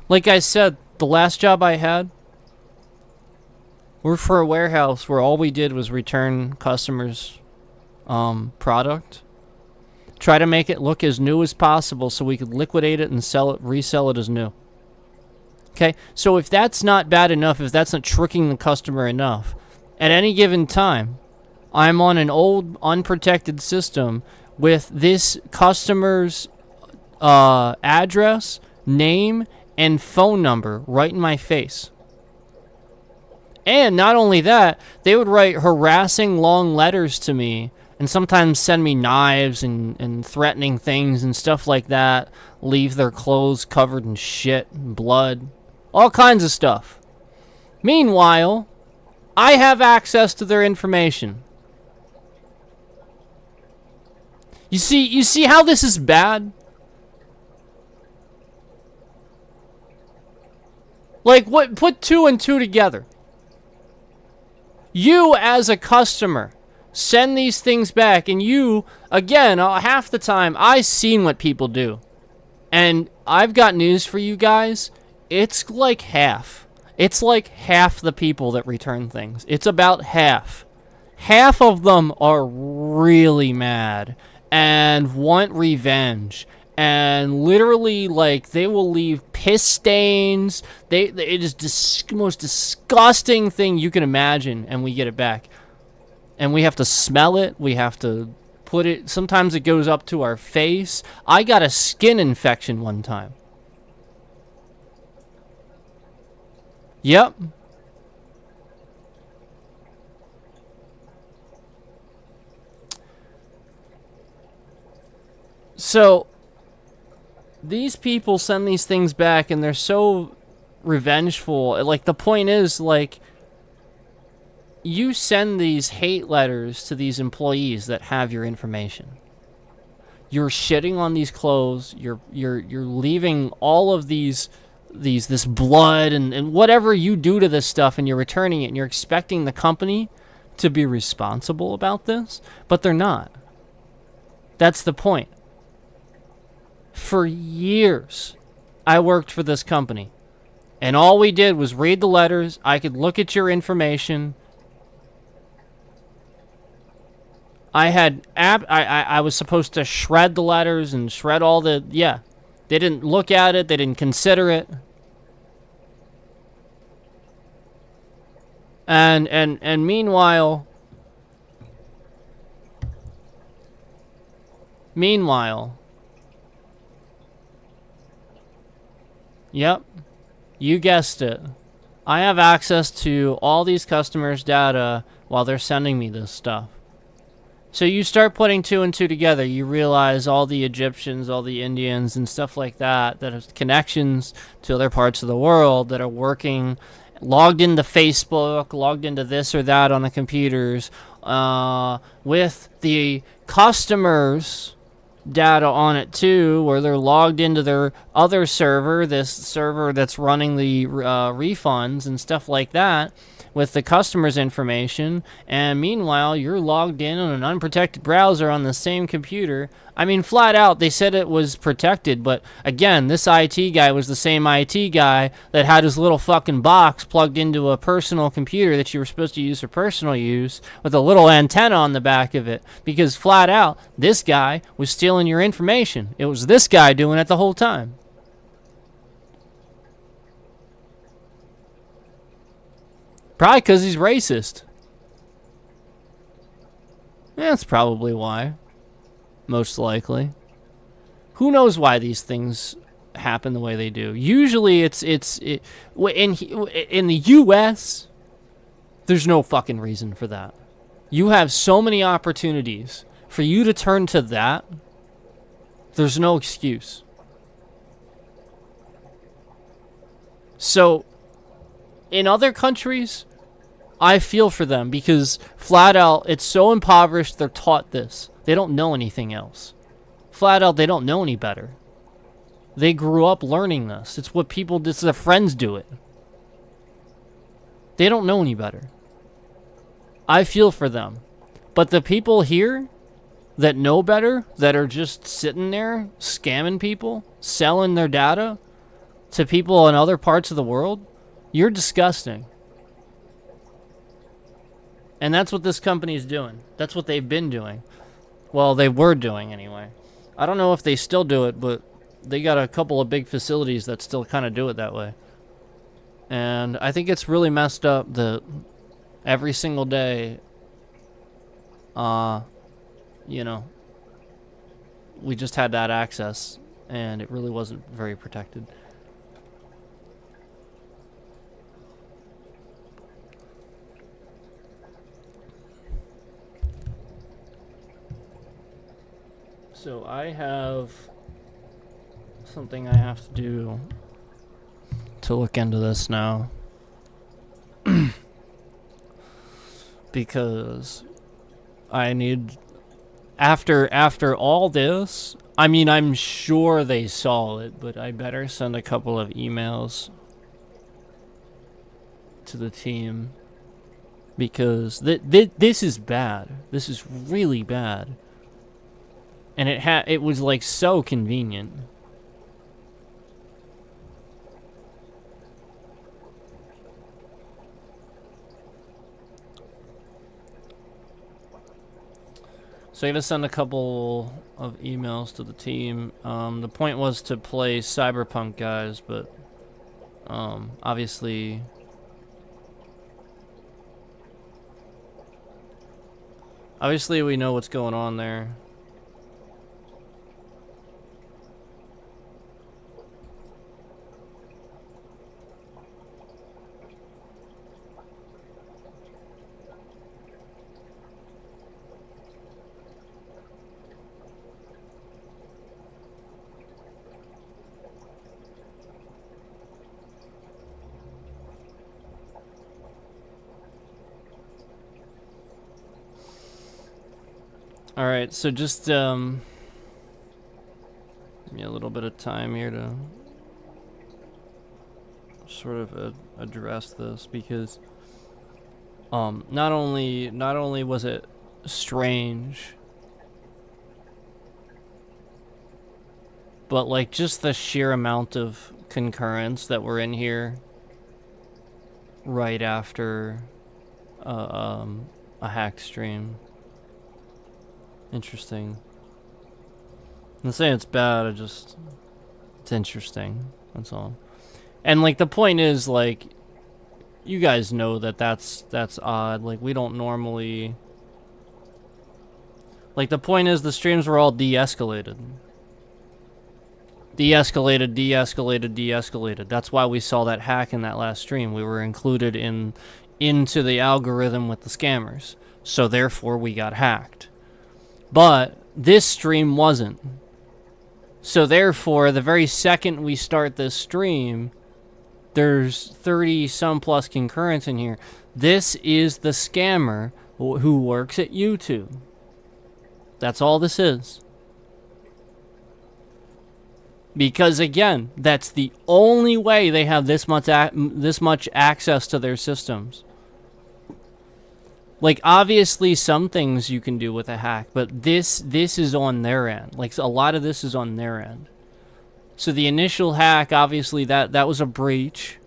Like I said, the last job I had, we're for a warehouse where all we did was return customers' product. Try to make it look as new as possible so we could liquidate it and sell it, resell it as new. Okay, so if that's not bad enough, if that's not tricking the customer enough, at any given time, I'm on an old unprotected system with this customer's address, name, and phone number right in my face. And not only that, they would write harassing long letters to me and sometimes send me knives and threatening things and stuff like that. Leave their clothes covered in shit and blood. All kinds of stuff. Meanwhile, I have access to their information. You see how this is bad? Like, what? Put two and two together. You, as a customer, send these things back, and you, again, half the time, I've seen what people do. And I've got news for you guys. It's like half. It's like half the people that return things. It's about half. Half of them are really mad and want revenge. And literally, like, they will leave piss stains. It is the most disgusting thing you can imagine, and we get it back. And we have to smell it. We have to put it... Sometimes it goes up to our face. I got a skin infection one time. Yep. So... these people send these things back, and they're so revengeful. Like, the point is, like, you send these hate letters to these employees that have your information. You're shitting on these clothes. You're leaving all of this blood and whatever you do to this stuff, and you're returning it, and you're expecting the company to be responsible about this, but they're not. That's the point. For years, I worked for this company, and all we did was read the letters. I could look at your information. I was supposed to shred the letters and shred all the... Yeah. They didn't look at it. They didn't consider it. And meanwhile... Yep, you guessed it. I have access to all these customers' data while they're sending me this stuff. So you start putting two and two together. You realize all the Egyptians, all the Indians, and stuff like that have connections to other parts of the world that are working, logged into Facebook, logged into this or that on the computers, with the customers' data on it too, where they're logged into their other server, this server that's running the refunds and stuff like that, with the customer's information. And meanwhile, you're logged in on an unprotected browser on the same computer. I mean, flat out, they said it was protected, but again, this IT guy was the same IT guy that had his little fucking box plugged into a personal computer that you were supposed to use for personal use with a little antenna on the back of it, because flat out, this guy was stealing your information. It was this guy doing it the whole time. Probably because he's racist. That's probably why. Most likely. Who knows why these things happen the way they do? Usually in the U.S., there's no fucking reason for that. You have so many opportunities. For you to turn to that, there's no excuse. So, in other countries, I feel for them because flat out, it's so impoverished, they're taught this. They don't know anything else. Flat out, they don't know any better. They grew up learning this. It's what people, their friends do it. They don't know any better. I feel for them. But the people here that know better, that are just sitting there scamming people, selling their data to people in other parts of the world, you're disgusting. And that's what this company is doing. That's what they've been doing. Well, they were doing anyway. I don't know if they still do it, but they got a couple of big facilities that still kind of do it that way. And I think it's really messed up that every single day, you know, we just had that access, and it really wasn't very protected. So I have something I have to do to look into this now. Because I need, after all this, I mean, I'm sure they saw it, but I better send a couple of emails to the team because this is bad. This is really bad. And it was like so convenient. So I'm going to send a couple of emails to the team. The point was to play Cyberpunk, guys, but obviously we know what's going on there. Alright, so just give me a little bit of time here to sort of address this, because not only was it strange, but like just the sheer amount of concurrence that were in here right after a hacked stream. Interesting. I'm not saying it's bad, it's interesting. That's all. And like the point is, like, you guys know that that's odd. Like, we don't normally, like, the point is the streams were all de-escalated. De-escalated, de-escalated, de-escalated. That's why we saw that hack in that last stream. We were included into the algorithm with the scammers. So therefore we got hacked. But this stream wasn't. So therefore, the very second we start this stream, there's 30 some plus concurrents in here. This is the scammer who works at YouTube. That's all this is. Because again, that's the only way they have this much access to their systems. Like, obviously, some things you can do with a hack, but this is on their end. Like, a lot of this is on their end. So the initial hack, obviously, that was a breach,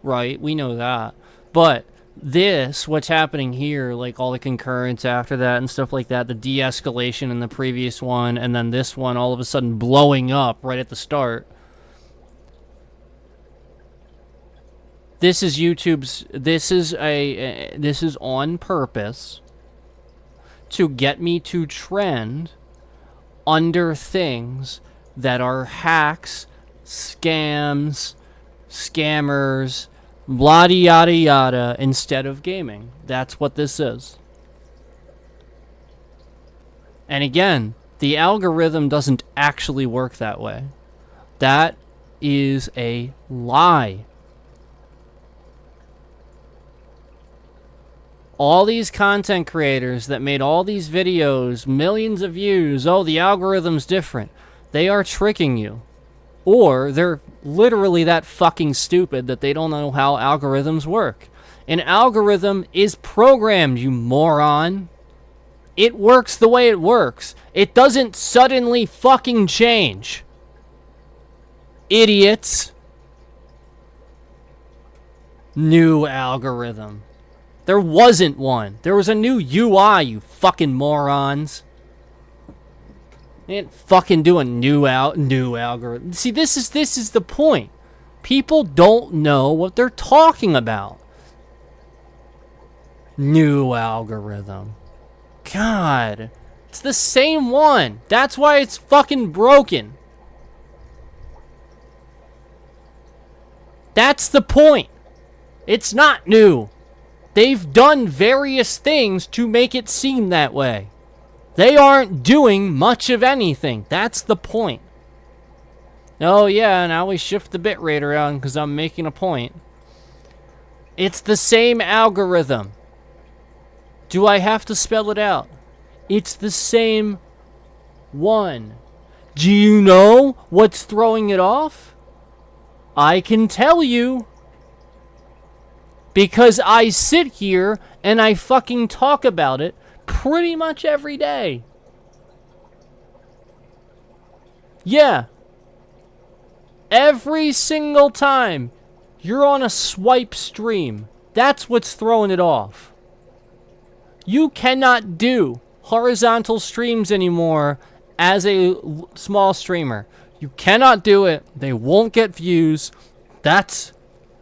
right? We know that. But this, what's happening here, like all the concurrence after that and stuff like that, the de-escalation in the previous one, and then this one all of a sudden blowing up right at the start. This is YouTube's, this is on purpose to get me to trend under things that are hacks, scams, scammers, blah yada yada, instead of gaming. That's what this is. And again, the algorithm doesn't actually work that way. That is a lie. All these content creators that made all these videos, millions of views, oh, the algorithm's different. They are tricking you. Or they're literally that fucking stupid that they don't know how algorithms work. An algorithm is programmed, you moron. It works the way it works. It doesn't suddenly fucking change. Idiots. New algorithm. There wasn't one. There was a new UI, you fucking morons. They didn't fucking do a new algorithm. See, this is the point. People don't know what they're talking about. New algorithm. God. It's the same one. That's why it's fucking broken. That's the point. It's not new. They've done various things to make it seem that way. They aren't doing much of anything. That's the point. Oh yeah, now we shift the bitrate around because I'm making a point. It's the same algorithm. Do I have to spell it out? It's the same one. Do you know what's throwing it off? I can tell you. Because I sit here and I fucking talk about it pretty much every day. Yeah. Every single time you're on a swipe stream, that's what's throwing it off. You cannot do horizontal streams anymore as a small streamer. You cannot do it. They won't get views. That's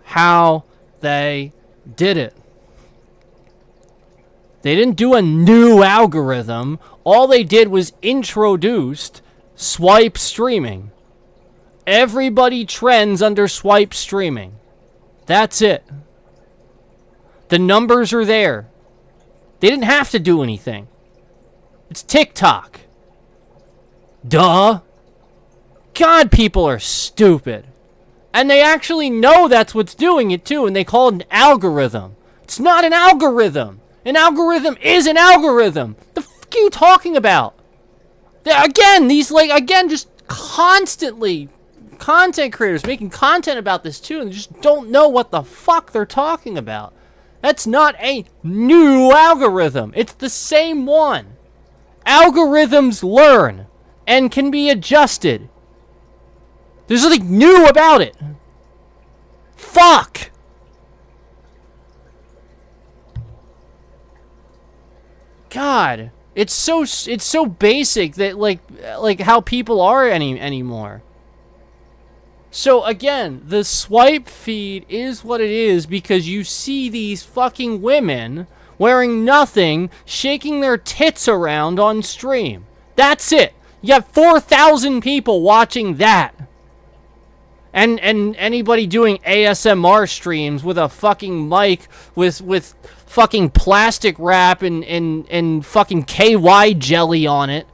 how they did it. They didn't do a new algorithm. All they did was introduced swipe streaming. Everybody trends under swipe streaming. That's it. The numbers are there. They didn't have to do anything. It's TikTok. Duh. God, people are stupid. And they actually know that's what's doing it too, and they call it an algorithm. It's not an algorithm. An algorithm is an algorithm. The fuck are you talking about? Again, just constantly content creators making content about this too, and they just don't know what the fuck they're talking about. That's not a new algorithm. It's the same one. Algorithms learn and can be adjusted. There's nothing new about it. Fuck. God, it's so basic that like how people are anymore. So again, the swipe feed is what it is because you see these fucking women wearing nothing, shaking their tits around on stream. That's it. You have 4,000 people watching that. And anybody doing ASMR streams with a fucking mic with fucking plastic wrap and fucking KY jelly on it.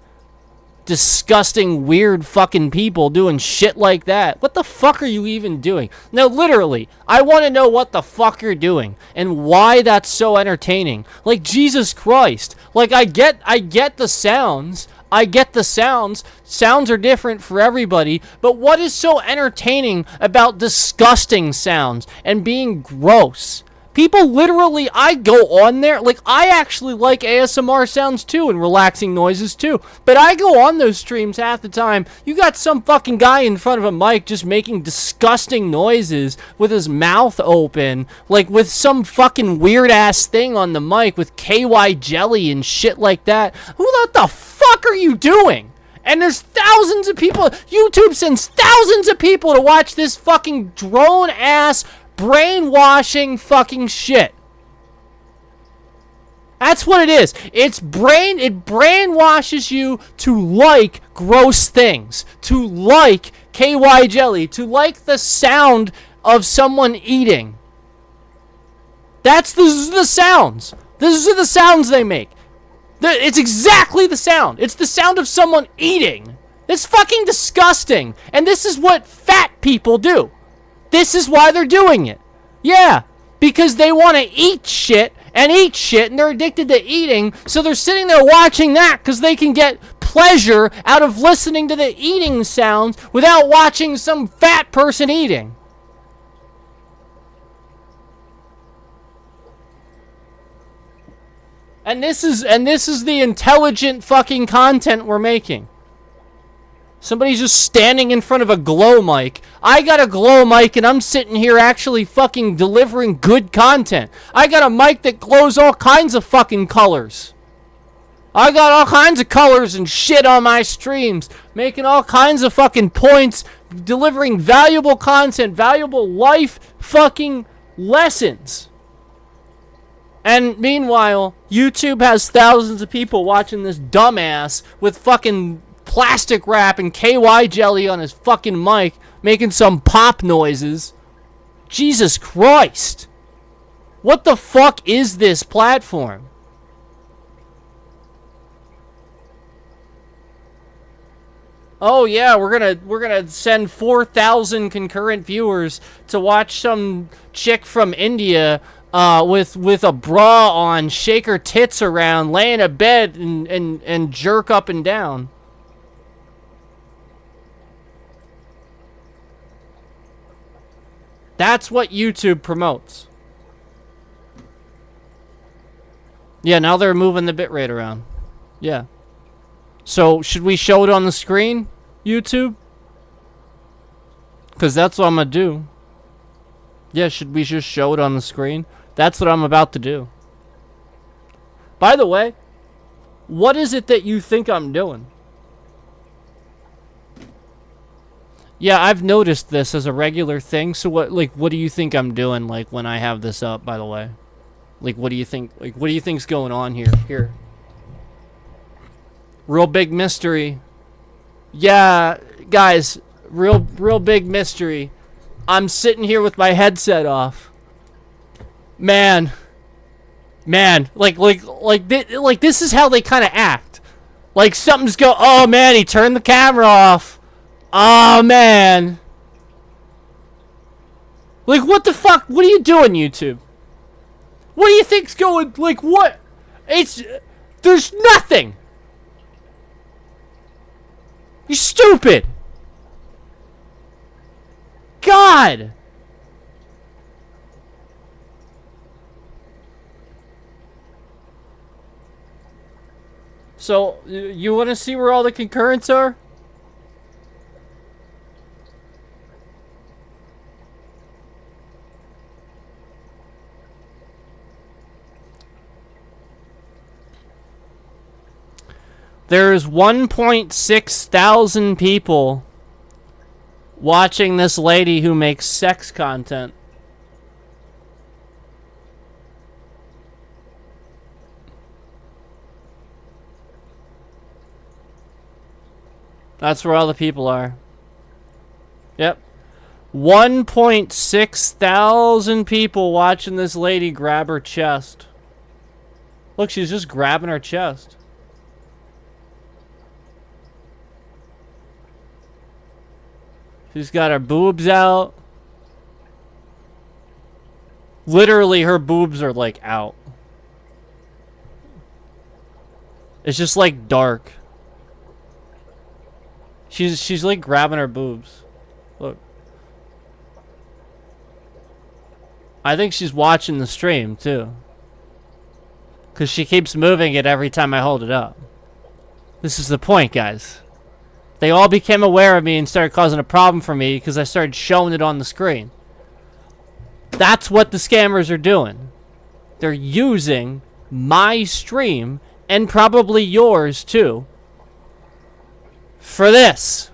Disgusting, weird fucking people doing shit like that. What the fuck are you even doing? No, literally, I want to know what the fuck you're doing and why that's so entertaining. Like, Jesus Christ. Like, I get the sounds. I get the sounds. Sounds are different for everybody. But what is so entertaining about disgusting sounds and being gross? People literally, I go on there, like, I actually like ASMR sounds too and relaxing noises too, but I go on those streams half the time. You got some fucking guy in front of a mic just making disgusting noises with his mouth open, like with some fucking weird ass thing on the mic with KY jelly and shit like that. What the fuck are you doing? And there's thousands of people, YouTube sends thousands of people to watch this fucking drone ass brainwashing fucking shit. That's what it is. It brainwashes you to like gross things, to like KY jelly, to like the sound of someone eating. This is the sounds. This is the sounds they make. It's exactly the sound. It's the sound of someone eating. It's fucking disgusting. And this is what fat people do. This is why they're doing it. Yeah, because they want to eat shit, and they're addicted to eating, so they're sitting there watching that because they can get pleasure out of listening to the eating sounds without watching some fat person eating. And this is the intelligent fucking content we're making. Somebody's just standing in front of a glow mic. I got a glow mic and I'm sitting here actually fucking delivering good content. I got a mic that glows all kinds of fucking colors. I got all kinds of colors and shit on my streams, making all kinds of fucking points, delivering valuable content, valuable life fucking lessons. And meanwhile, YouTube has thousands of people watching this dumbass with fucking plastic wrap and KY jelly on his fucking mic, making some pop noises. Jesus Christ. What the fuck is this platform? Oh yeah, we're gonna send 4,000 concurrent viewers to watch some chick from India with a bra on, shake her tits around, lay in a bed and jerk up and down. That's what YouTube promotes. Yeah, now they're moving the bitrate around. Yeah. So, should we show it on the screen, YouTube? Because that's what I'm going to do. Yeah, should we just show it on the screen? That's what I'm about to do. By the way, what is it that you think I'm doing? Yeah, I've noticed this as a regular thing. So what do you think I'm doing, like, when I have this up, by the way? Like, what do you think, what do you think's going on here? Here. Real big mystery. Yeah, guys, real big mystery. I'm sitting here with my headset off. Man, like this is how they kind of act. Like something's oh man, he turned the camera off. Oh man. Like what the fuck? What are you doing, YouTube? What do you think's going, like what? There's nothing. You're stupid. God. So, you want to see where all the concurrents are? There's 1.6 thousand people watching this lady who makes sex content. That's where all the people are. Yep. 1.6 thousand people watching this lady grab her chest. Look, she's just grabbing her chest. She's got her boobs out. Literally, her boobs are, like, out. It's just, like, dark. She's like grabbing her boobs. Look. I think she's watching the stream too. Cause she keeps moving it every time I hold it up. This is the point, guys. They all became aware of me and started causing a problem for me because I started showing it on the screen. That's what the scammers are doing. They're using my stream and probably yours too for this.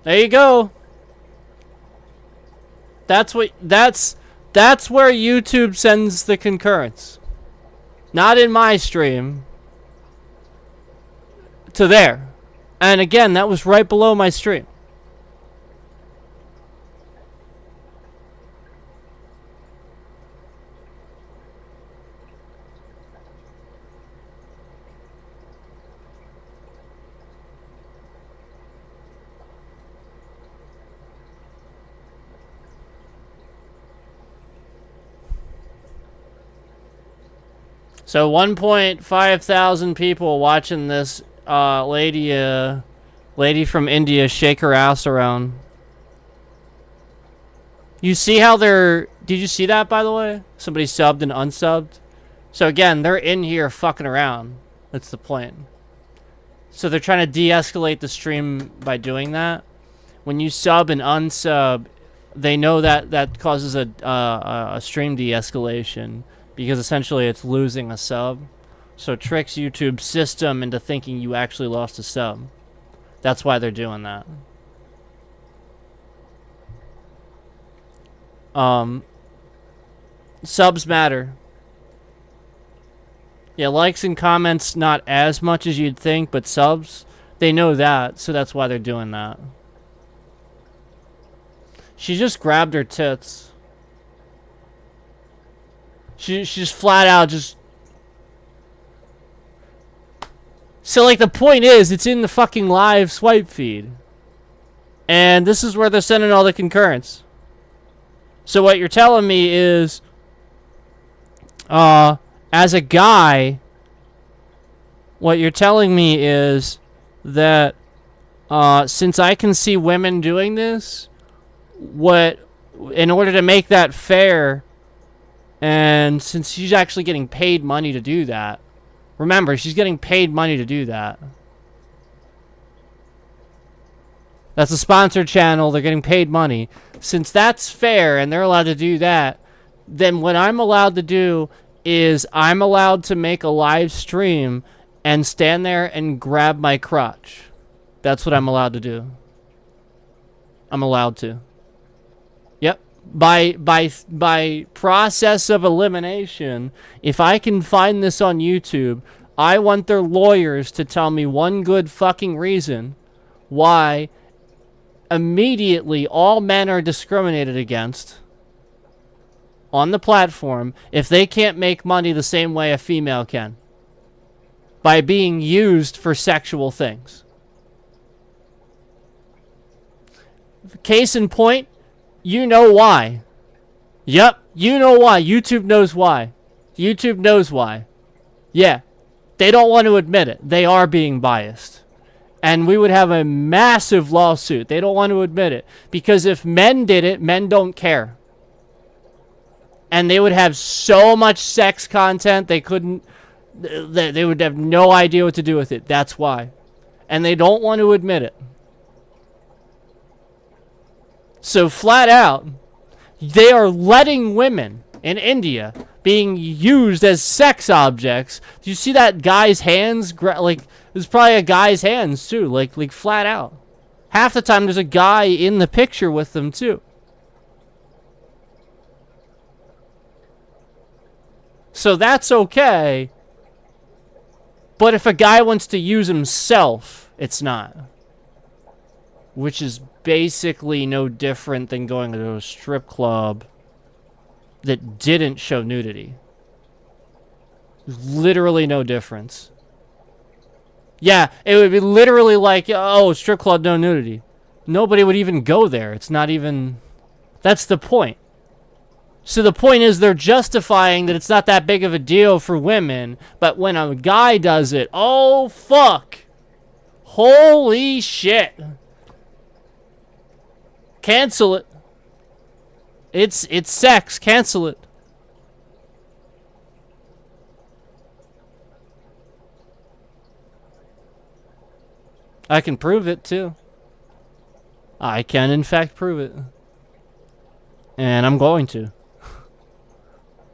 There you go. That's where YouTube sends the concurrence. Not in my stream. To there. And again, that was right below my stream. So 1.5 thousand people watching this lady from India shake her ass around. You see how they're... Did you see that, by the way? Somebody subbed and unsubbed. So again, they're in here fucking around. That's the point. So they're trying to de-escalate the stream by doing that. When you sub and unsub, they know that that causes a stream de-escalation. Because essentially it's losing a sub. So it tricks YouTube's system into thinking you actually lost a sub. That's why they're doing that. Subs matter. Yeah, likes and comments not as much as you'd think, but subs, they know that, so that's why they're doing that. She just grabbed her tits. She just flat out just... So, like, the point is, it's in the fucking live swipe feed. And this is where they're sending all the concurrence. So what you're telling me is... as a guy... What you're telling me is that... since I can see women doing this... In order to make that fair... And since she's actually getting paid money to do that... Remember, she's getting paid money to do that. That's a sponsored channel. They're getting paid money. Since that's fair and they're allowed to do that, then what I'm allowed to do is I'm allowed to make a live stream and stand there and grab my crotch. That's what I'm allowed to do. I'm allowed to. Yep. By process of elimination, if I can find this on YouTube, I want their lawyers to tell me one good fucking reason why immediately all men are discriminated against on the platform if they can't make money the same way a female can. By being used for sexual things. Case in point, you know why. Yep, you know why. YouTube knows why. YouTube knows why. Yeah, they don't want to admit it. They are being biased. And we would have a massive lawsuit. They don't want to admit it. Because if men did it, men don't care. And they would have so much sex content, they couldn't... They would have no idea what to do with it. That's why. And they don't want to admit it. So flat out, they are letting women in India being used as sex objects. Do you see that guy's hands? Like, there's probably a guy's hands too. Like flat out. Half the time there's a guy in the picture with them too. So that's okay. But if a guy wants to use himself, it's not. Which is basically no different than going to a strip club that didn't show nudity. There's literally no difference. Yeah, it would be literally like, oh, strip club, no nudity. Nobody would even go there. It's not even... That's the point. So the point is they're justifying that it's not that big of a deal for women, but when a guy does it, oh, fuck. Holy shit. Cancel it. It's sex. Cancel it. I can prove it too. I can in fact prove it. And I'm going to.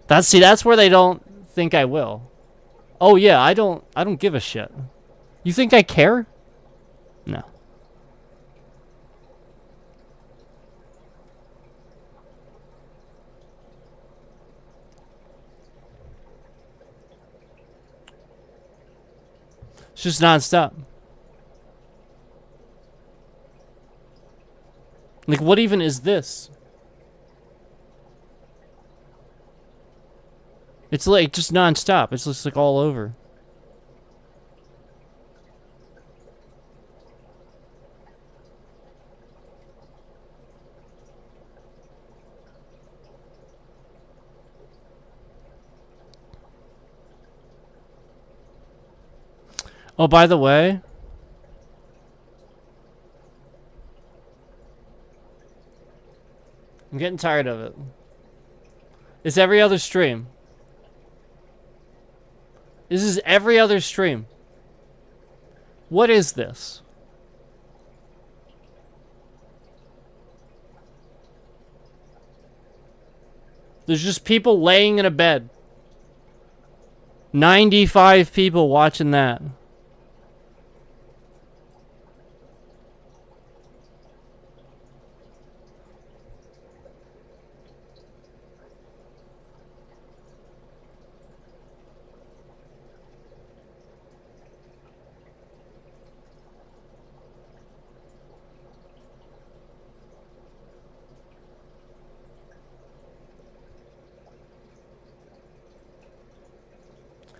That's where they don't think I will. Oh yeah, I don't give a shit. You think I care? No. It's just nonstop. Like, what even is this? It's like just nonstop. It's just like all over. Oh, by the way, I'm getting tired of it. It's every other stream. This is every other stream. What is this? There's just people laying in a bed. 95 people watching that.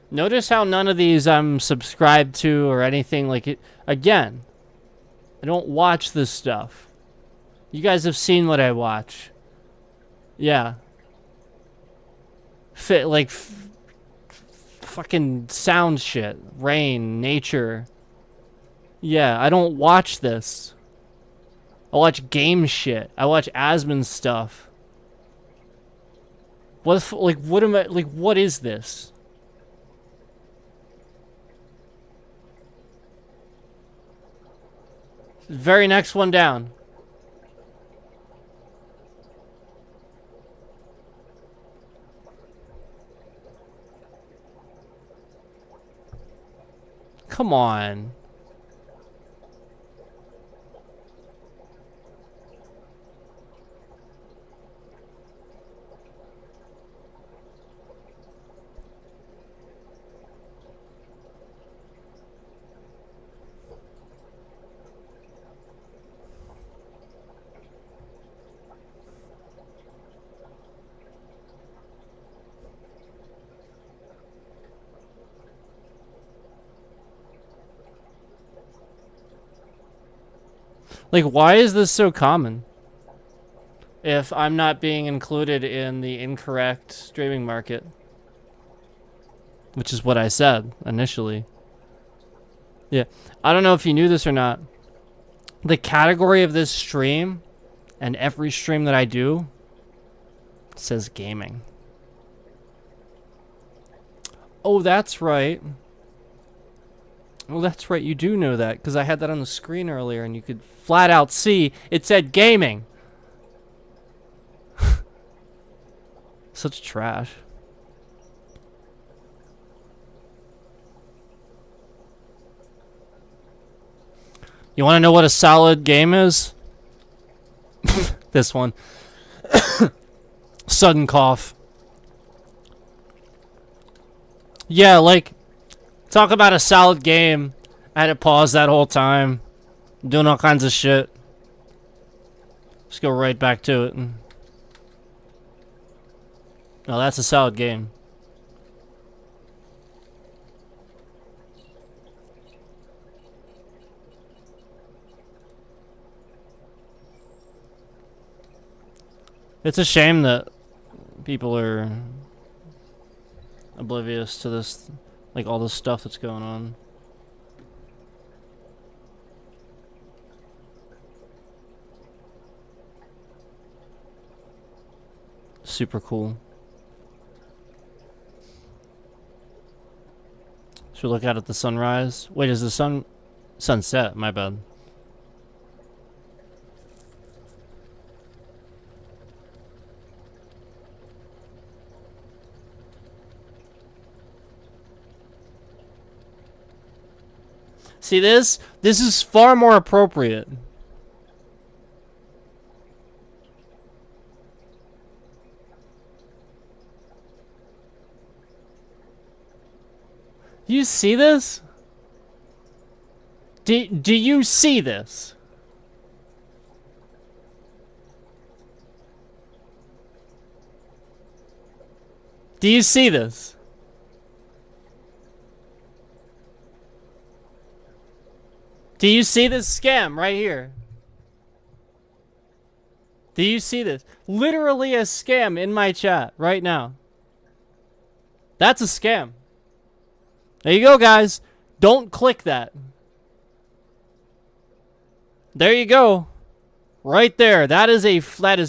Notice how none of these I'm subscribed to or anything like it. Again, I don't watch this stuff. You guys have seen what I watch. Yeah. Fucking sound shit. Rain, nature. Yeah, I don't watch this. I watch game shit. I watch Asmon stuff. What is this? Very next one down. Come on. Like, why is this so common? If I'm not being included in the incorrect streaming market. Which is what I said initially. Yeah. I don't know if you knew this or not. The category of this stream, and every stream that I do, says gaming. Oh, that's right. Well, that's right. You do know that, because I had that on the screen earlier, and you could flat out see it said gaming. Such trash. You want to know what a solid game is? This one. Sudden cough. Yeah, like, talk about a solid game. I had to pause that whole time. Doing all kinds of shit. Just go right back to it. Oh, that's a solid game. It's a shame that people are oblivious to this, like all this stuff that's going on. Super cool. Should we look out at the sunrise? Wait, is the sunset? My bad. See this? This is far more appropriate. You see this? Do you see this? Do you see this? Do you see this scam right here? Do you see this? Literally a scam in my chat right now. That's a scam. There you go, guys. Don't click that. There you go. Right there. That is flat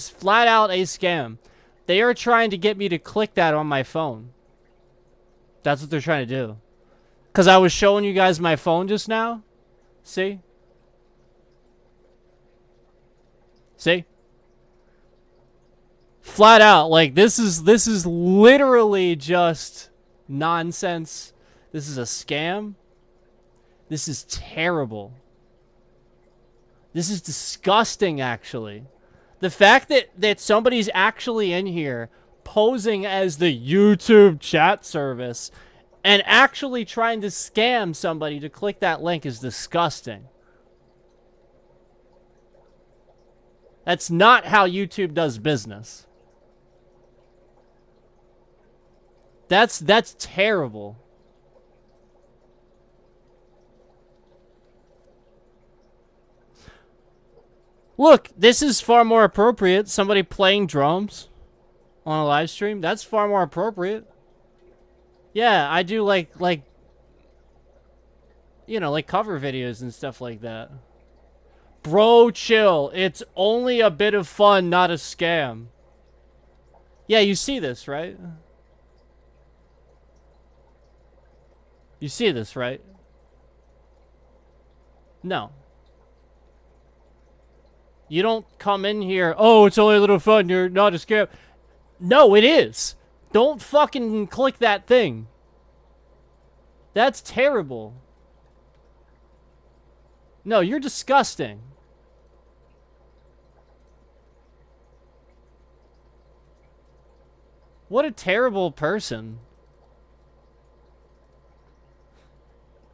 out a scam. They are trying to get me to click that on my phone. That's what they're trying to do. Because I was showing you guys my phone just now. See? See? Flat out, like, this is literally just nonsense. This is a scam. This is terrible. This is disgusting, actually. The fact that somebody's actually in here posing as the YouTube chat service and actually trying to scam somebody to click that link is disgusting. That's not how YouTube does business. That's terrible. Look, this is far more appropriate. Somebody playing drums on a live stream. That's far more appropriate. Yeah, I do like you know, like cover videos and stuff like that. Bro, chill. It's only a bit of fun, not a scam. Yeah, you see this, right? You see this, right? No. You don't come in here, oh, it's only a little fun, you're not a scam. No, it is. Don't fucking click that thing. That's terrible. No, you're disgusting. What a terrible person.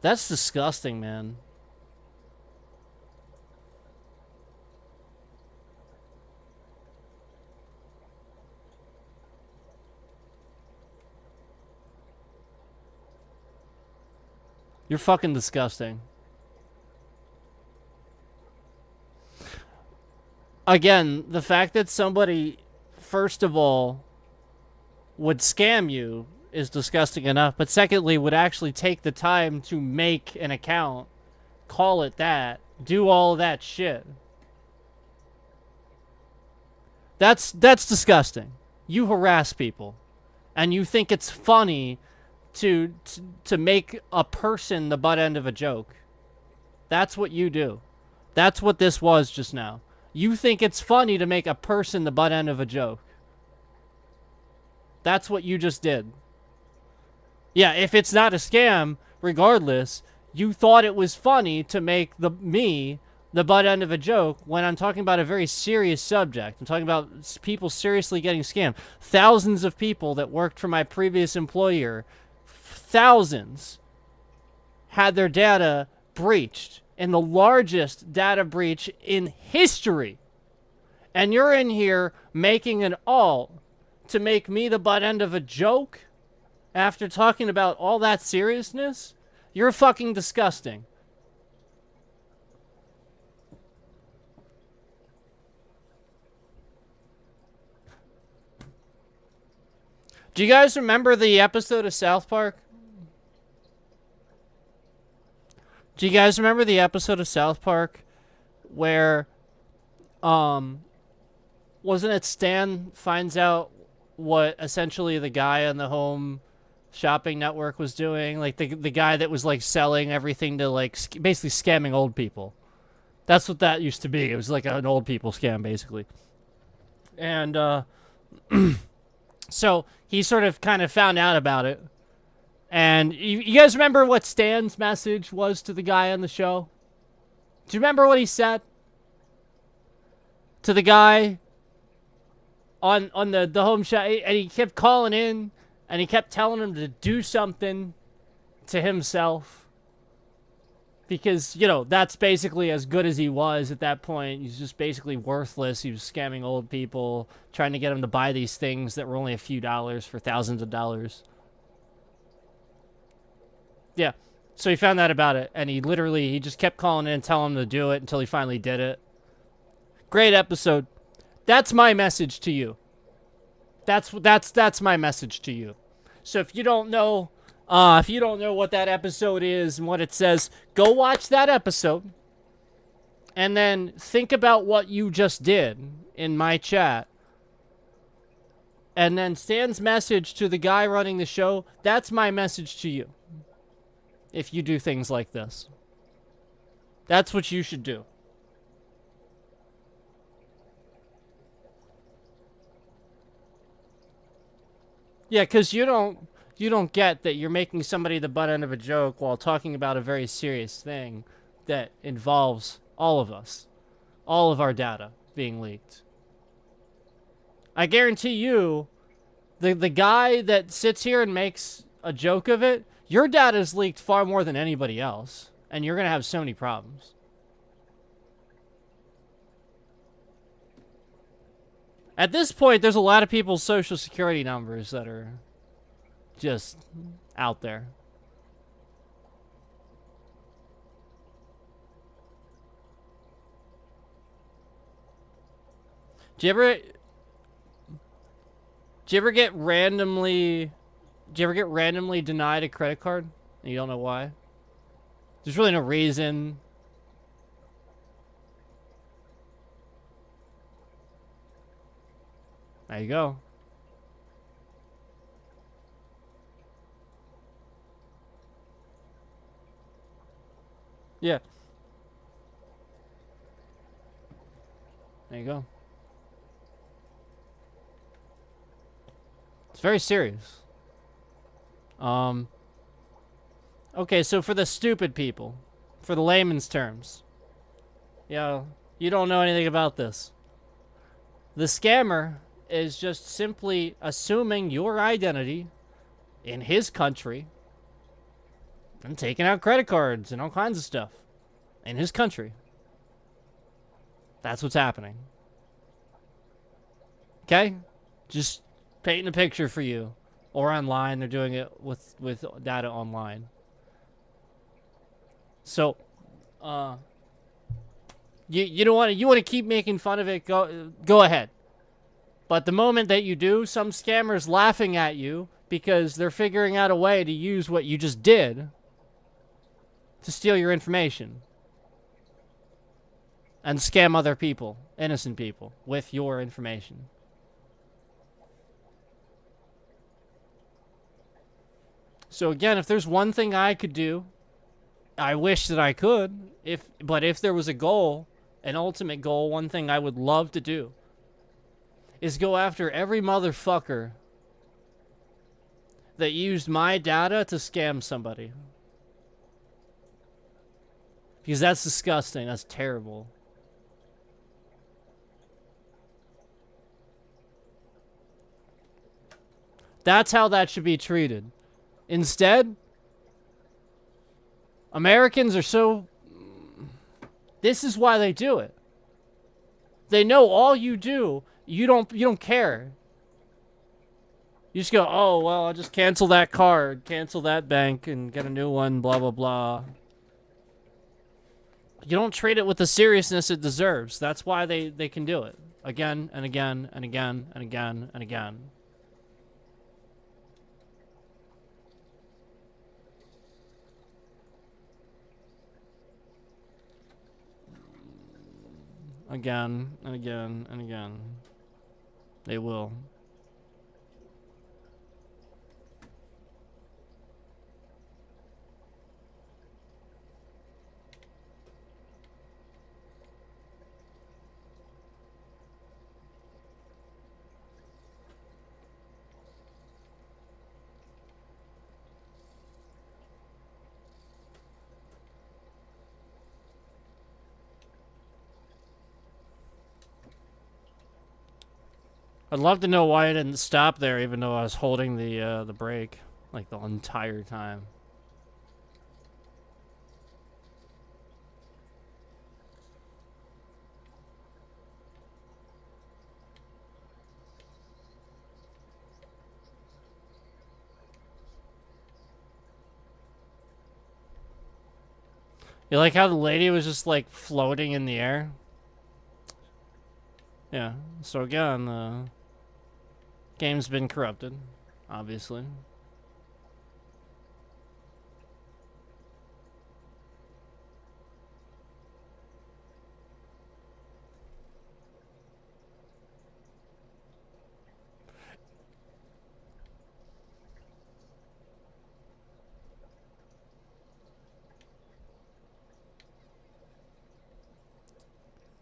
That's disgusting, man. You're fucking disgusting. Again, the fact that somebody, first of all, would scam you is disgusting enough, but secondly, would actually take the time to make an account, call it that, do all that shit. That's disgusting. You harass people, and you think it's funny to make a person the butt end of a joke. That's what you do. That's what this was just now. You think it's funny to make a person the butt end of a joke. That's what you just did. Yeah, if it's not a scam, regardless, you thought it was funny to make me the butt end of a joke when I'm talking about a very serious subject. I'm talking about people seriously getting scammed. Thousands of people that worked for my previous employer, thousands, had their data breached in the largest data breach in history. And you're in here making an alt to make me the butt end of a joke after talking about all that seriousness? You're fucking disgusting. Do you guys remember the episode of South Park? Do you guys remember the episode of South Park where, wasn't it Stan finds out what essentially the guy on the Home Shopping Network was doing? Like the guy that was like selling everything to like basically scamming old people. That's what that used to be. It was like an old people scam basically. And so he sort of kind of found out about it. And you guys remember what Stan's message was to the guy on the show? Do you remember what he said to the guy on the home show? And he kept calling in, and he kept telling him to do something to himself. Because, you know, that's basically as good as he was at that point. He's just basically worthless. He was scamming old people, trying to get them to buy these things that were only a few dollars for thousands of dollars. Yeah. So he found out about it, and he just kept calling in and telling him to do it until he finally did it. Great episode. That's my message to you. That's my message to you. So if you don't know what that episode is and what it says, go watch that episode. And then think about what you just did in my chat. And then Stan's message to the guy running the show, that's my message to you. If you do things like this. That's what you should do. Yeah, because you don't get that you're making somebody the butt end of a joke while talking about a very serious thing that involves all of us. All of our data being leaked. I guarantee you, the guy that sits here and makes a joke of it, your data is leaked far more than anybody else. And you're going to have so many problems. At this point, there's a lot of people's social security numbers that are just out there. Do you ever get randomly denied a credit card and you don't know why? There's really no reason. There you go. Yeah. There you go. It's very serious. Okay, so for the stupid people, for the layman's terms, you don't know anything about this. The scammer is just simply assuming your identity in his country and taking out credit cards and all kinds of stuff in his country. That's what's happening. Okay? Just painting a picture for you. Or online, they're doing it with data online. So, you don't want to keep making fun of it, go ahead. But the moment that you do, some scammers laughing at you because they're figuring out a way to use what you just did to steal your information and scam other people, innocent people, with your information. So again, if there's one thing I could do, I wish that I could, but if there was a goal, an ultimate goal, one thing I would love to do is go after every motherfucker that used my data to scam somebody. Because that's disgusting. That's terrible. That's how that should be treated. Instead, Americans are so... This is why they do it. They know all you do, you don't care. You just go, oh, well, I'll just cancel that card, cancel that bank, and get a new one, blah, blah, blah. You don't treat it with the seriousness it deserves. That's why they can do it. Again, and again, and again, and again, and again. Again, and again, and again. They will. I'd love to know why I didn't stop there, even though I was holding the brake like the entire time. You like how the lady was just like floating in the air? Yeah. So again, the game's been corrupted, obviously.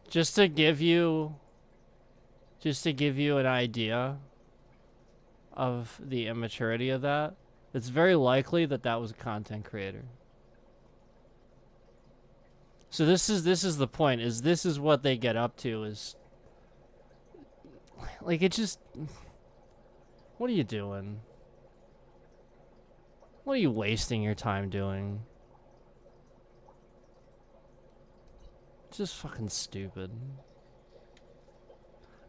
Just to give you an idea of the immaturity of that, it's very likely that that was a content creator. So this is the point, is this is what they get up to, is like, it just, what are you doing? What are you wasting your time doing? It's just fucking stupid.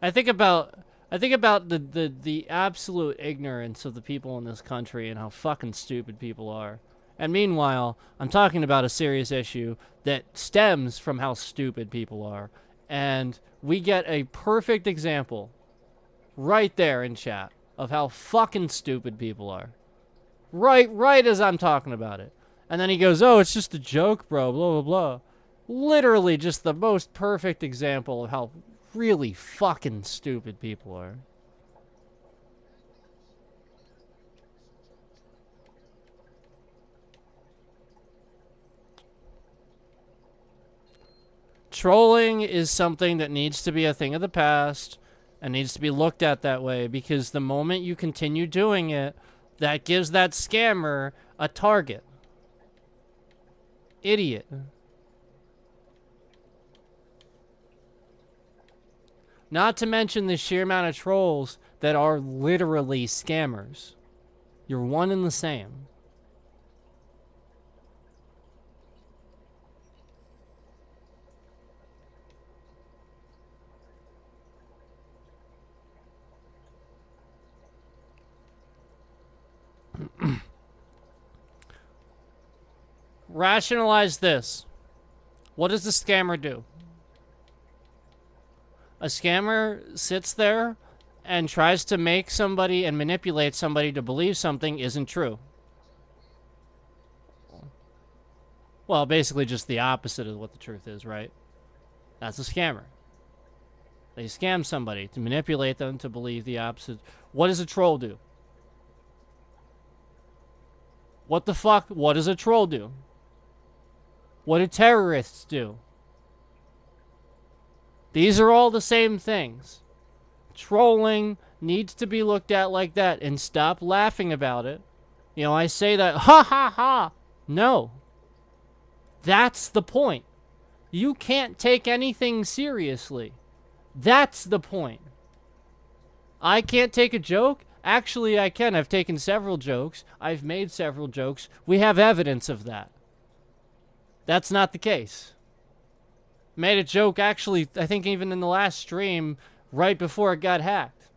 I think about the absolute ignorance of the people in this country and how fucking stupid people are. And meanwhile, I'm talking about a serious issue that stems from how stupid people are. And we get a perfect example right there in chat of how fucking stupid people are. Right as I'm talking about it. And then he goes, "Oh, it's just a joke, bro, blah, blah, blah." Literally just the most perfect example of how really fucking stupid people are. Trolling is something that needs to be a thing of the past and needs to be looked at that way, because the moment you continue doing it, that gives that scammer a target. Idiot. Not to mention the sheer amount of trolls that are literally scammers. You're one and the same. Rationalize this. What does the scammer do? A scammer sits there and tries to make somebody and manipulate somebody to believe something isn't true. Well, basically just the opposite of what the truth is, right? That's a scammer. They scam somebody to manipulate them to believe the opposite. What does a troll do? What the fuck? What does a troll do? What do terrorists do? These are all the same things. Trolling needs to be looked at like that, and stop laughing about it. You know, I say that, ha ha ha. No. That's the point. You can't take anything seriously. That's the point. I can't take a joke? Actually, I can. I've taken several jokes. I've made several jokes. We have evidence of that. That's not the case. Made a joke, actually, I think even in the last stream, right before it got hacked.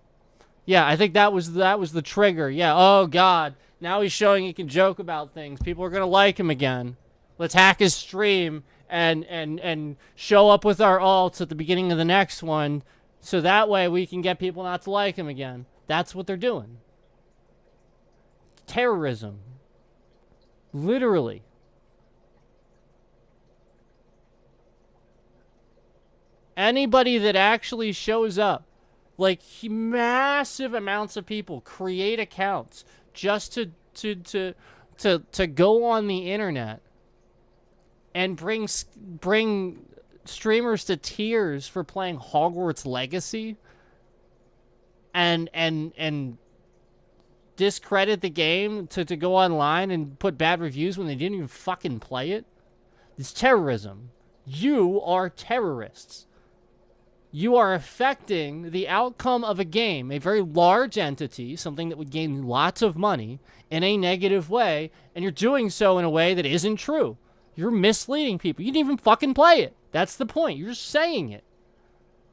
Yeah, I think that was the trigger. Yeah, oh God. Now he's showing he can joke about things. People are going to like him again. Let's hack his stream and show up with our alts at the beginning of the next one, so that way we can get people not to like him again. That's what they're doing. Terrorism. Literally. Anybody that actually shows up, like massive amounts of people create accounts just to go on the internet and bring streamers to tears for playing Hogwarts Legacy and discredit the game to go online and put bad reviews when they didn't even fucking play it. It's terrorism. You are terrorists. You are affecting the outcome of a game, a very large entity, something that would gain lots of money, in a negative way, and you're doing so in a way that isn't true. You're misleading people. You didn't even fucking play it. That's the point. You're just saying it.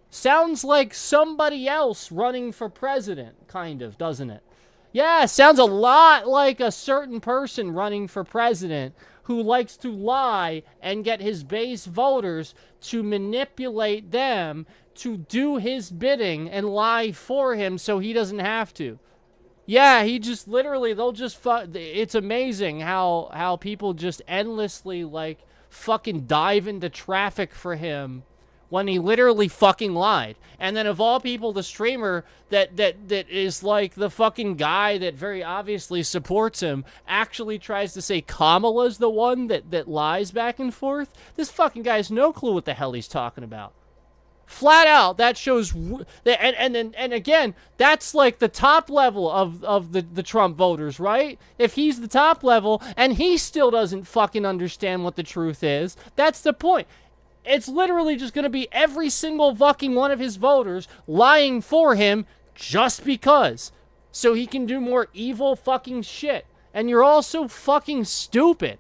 Sounds like somebody else running for president, kind of, doesn't it? Yeah, sounds a lot like a certain person running for president who likes to lie and get his base voters to manipulate them to do his bidding and lie for him so he doesn't have to. Yeah, he just literally, they'll just it's amazing how people just endlessly, like, fucking dive into traffic for him when he literally fucking lied. And then of all people, the streamer that is like the fucking guy that very obviously supports him actually tries to say Kamala's the one that lies back and forth. This fucking guy has no clue what the hell he's talking about. Flat out, that shows, and again, that's like the top level of the Trump voters, right? If he's the top level and he still doesn't fucking understand what the truth is, that's the point. It's literally just going to be every single fucking one of his voters lying for him just because, so he can do more evil fucking shit. And you're all so fucking stupid.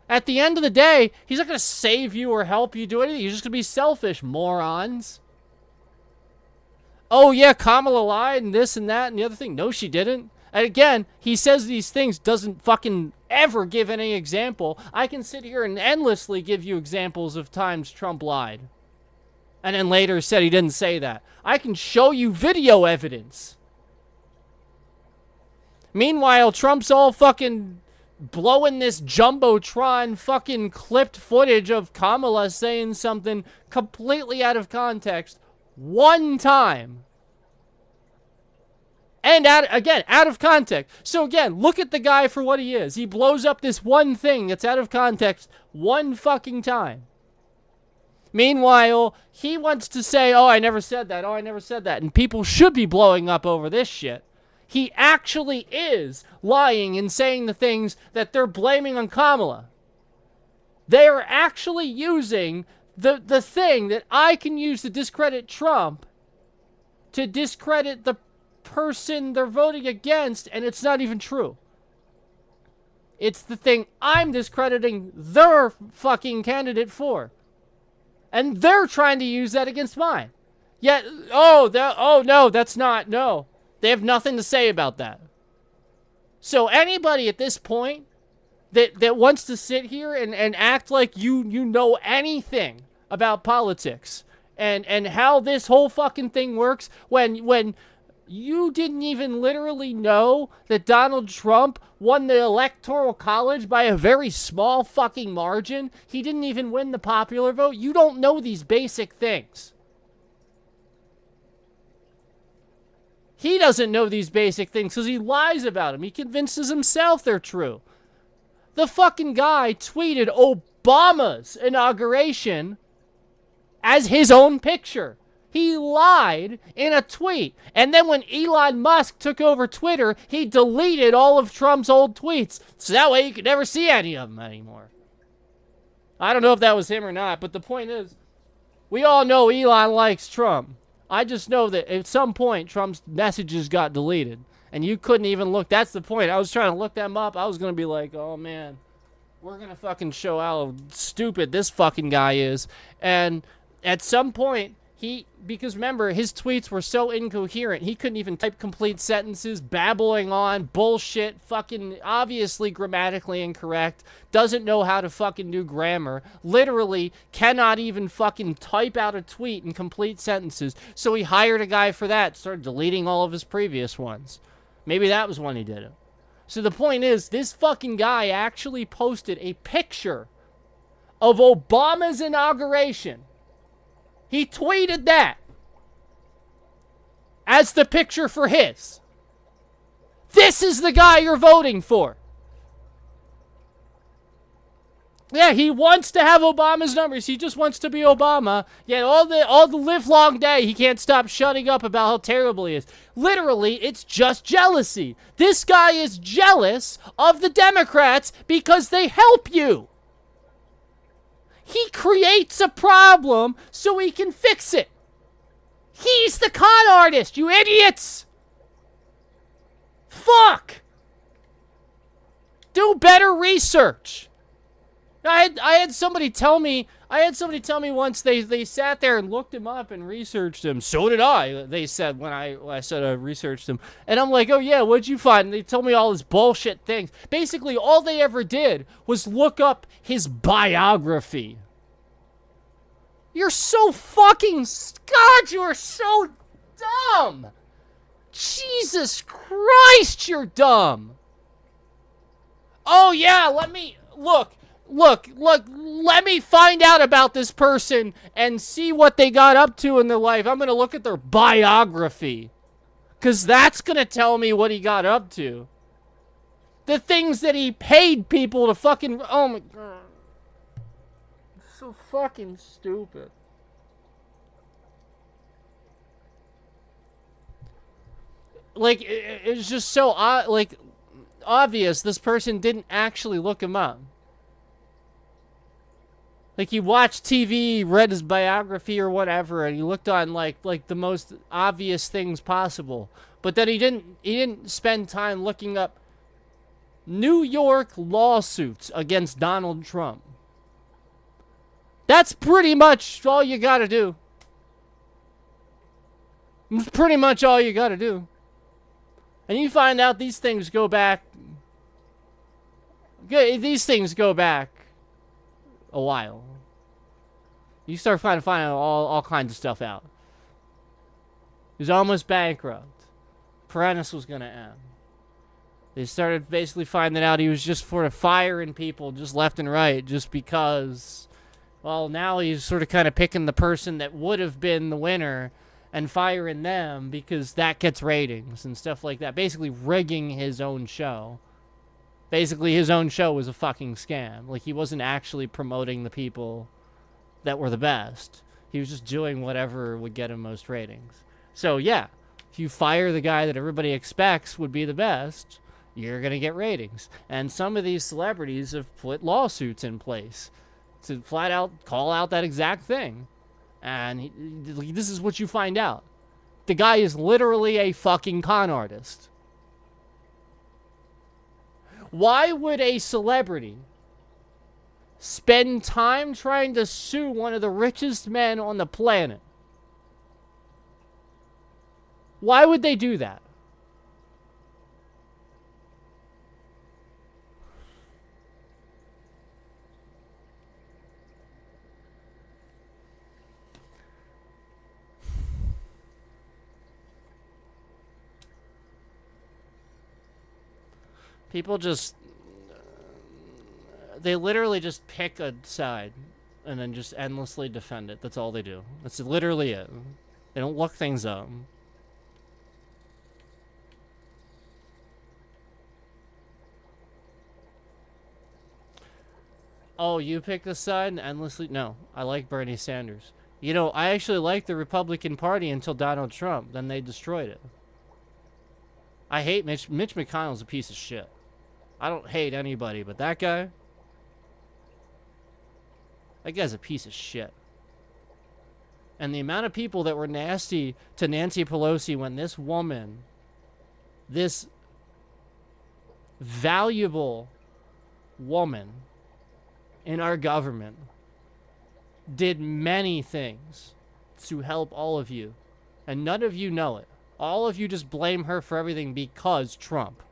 At the end of the day, he's not going to save you or help you do anything. He's just going to be selfish, morons. Oh, yeah, Kamala lied and this and that and the other thing. No, she didn't. And again, he says these things, doesn't fucking ever give any example. I can sit here and endlessly give you examples of times Trump lied. And then later said he didn't say that. I can show you video evidence. Meanwhile, Trump's all fucking blowing this Jumbotron fucking clipped footage of Kamala saying something completely out of context one time. And out of context. So again, look at the guy for what he is. He blows up this one thing that's out of context one fucking time. Meanwhile, he wants to say, oh, I never said that. Oh, I never said that. And people should be blowing up over this shit. He actually is lying and saying the things that they're blaming on Kamala. They are actually using the thing that I can use to discredit Trump to discredit the person they're voting against, and it's not even true. It's the thing I'm discrediting their fucking candidate for. And they're trying to use that against mine. Yet, no, that's not, no. They have nothing to say about that. So anybody at this point that wants to sit here and act like you know anything about politics and how this whole fucking thing works when you didn't even literally know that Donald Trump won the Electoral College by a very small fucking margin. He didn't even win the popular vote. You don't know these basic things. He doesn't know these basic things because he lies about them. He convinces himself they're true. The fucking guy tweeted Obama's inauguration as his own picture. He lied in a tweet. And then when Elon Musk took over Twitter, he deleted all of Trump's old tweets. So that way you could never see any of them anymore. I don't know if that was him or not, but the point is, we all know Elon likes Trump. I just know that at some point, Trump's messages got deleted. And you couldn't even look. That's the point. I was trying to look them up. I was going to be like, oh, man. We're going to fucking show how stupid this fucking guy is. And at some point, because remember, his tweets were so incoherent, he couldn't even type complete sentences, babbling on, bullshit, fucking obviously grammatically incorrect, doesn't know how to fucking do grammar, literally cannot even fucking type out a tweet in complete sentences. So he hired a guy for that, started deleting all of his previous ones. Maybe that was when he did it. So the point is, this fucking guy actually posted a picture of Obama's inauguration. He tweeted that as the picture for his. This is the guy you're voting for. Yeah, he wants to have Obama's numbers. He just wants to be Obama. Yet all the livelong day, he can't stop shutting up about how terrible he is. Literally, it's just jealousy. This guy is jealous of the Democrats because they help you. He creates a problem so he can fix it. He's the con artist, you idiots! Fuck! Do better research. I had somebody tell me I had somebody tell me once they sat there and looked him up and researched him. So did I, they said when I said I researched him. And I'm like, oh yeah, what'd you find? And they told me all this bullshit things. Basically, all they ever did was look up his biography. You're so fucking... God, you are so dumb! Jesus Christ, you're dumb! Oh yeah, let me... Look, let me find out about this person and see what they got up to in their life. I'm gonna look at their biography. Because that's gonna tell me what he got up to. The things that he paid people to fucking... Oh my God. So fucking stupid. Like, it's just so, obvious this person didn't actually look him up. Like, he watched TV, read his biography or whatever, and he looked on, like the most obvious things possible. But then he didn't spend time looking up New York lawsuits against Donald Trump. That's pretty much all you gotta do. That's pretty much all you gotta do. And you find out these things go back... These things go back a while. You start finding all kinds of stuff out. He was almost bankrupt. Apprentice was going to end. They started basically finding out he was just sort of firing people just left and right just because... Well, now he's sort of kind of picking the person that would have been the winner and firing them because that gets ratings and stuff like that. Basically rigging his own show. Basically, his own show was a fucking scam. Like, he wasn't actually promoting the people that were the best. He was just doing whatever would get him most ratings. So, yeah, if you fire the guy that everybody expects would be the best, you're going to get ratings. And some of these celebrities have put lawsuits in place to flat out call out that exact thing. And this is what you find out. The guy is literally a fucking con artist. Why would a celebrity spend time trying to sue one of the richest men on the planet? Why would they do that? People just... They literally just pick a side and then just endlessly defend it. That's all they do. That's literally it. They don't look things up. Oh, you pick a side and endlessly... No, I like Bernie Sanders. You know, I actually liked the Republican Party until Donald Trump. Then they destroyed it. I hate Mitch McConnell's a piece of shit. I don't hate anybody, but that guy... That guy's a piece of shit. And the amount of people that were nasty to Nancy Pelosi when this woman, this valuable woman in our government, did many things to help all of you. And none of you know it. All of you just blame her for everything because Trump.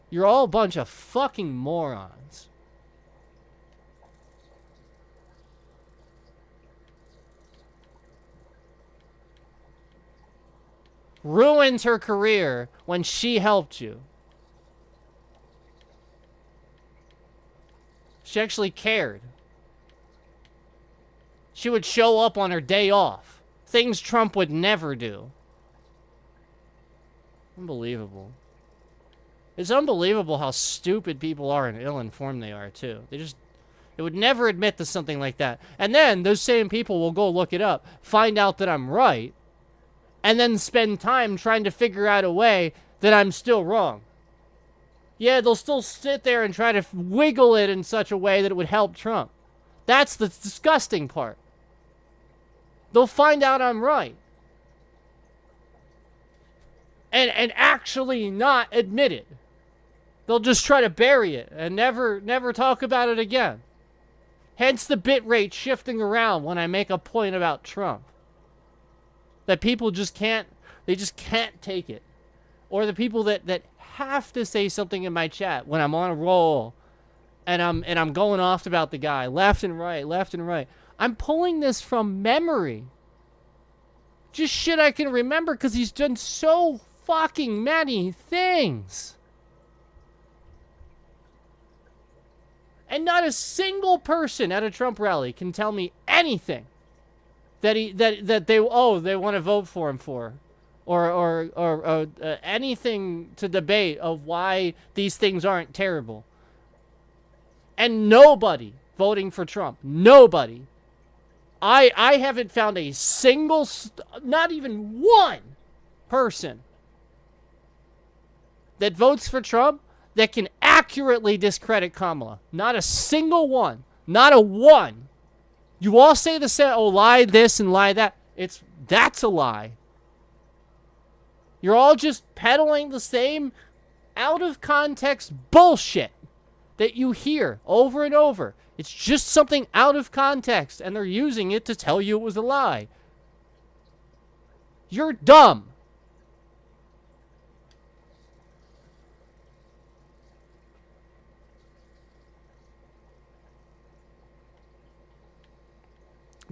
You're all a bunch of fucking morons. Ruined her career when she helped you. She actually cared. She would show up on her day off. Things Trump would never do. Unbelievable. It's unbelievable how stupid people are and ill-informed they are, too. They would never admit to something like that. And then those same people will go look it up, find out that I'm right, and then spend time trying to figure out a way that I'm still wrong. Yeah, they'll still sit there and try to wiggle it in such a way that it would help Trump. That's the disgusting part. They'll find out I'm right. And actually not admit it. They'll just try to bury it and never talk about it again. Hence the bit rate shifting around when I make a point about Trump. That people just can't, they just can't take it. Or the people that have to say something in my chat when I'm on a roll and I'm going off about the guy, left and right, left and right. I'm pulling this from memory. Just shit I can remember because he's done so fucking many things. And not a single person at a Trump rally can tell me anything that they want to vote for him for, or anything to debate of why these things aren't terrible. And nobody voting for Trump, nobody. I haven't found a single, not even one person that votes for Trump that can accurately discredit Kamala. Not a single one. Not a one. You all say the same, oh, lie this and lie that. That's a lie. You're all just peddling the same out of context bullshit that you hear over and over. It's just something out of context, and they're using it to tell you it was a lie. You're dumb.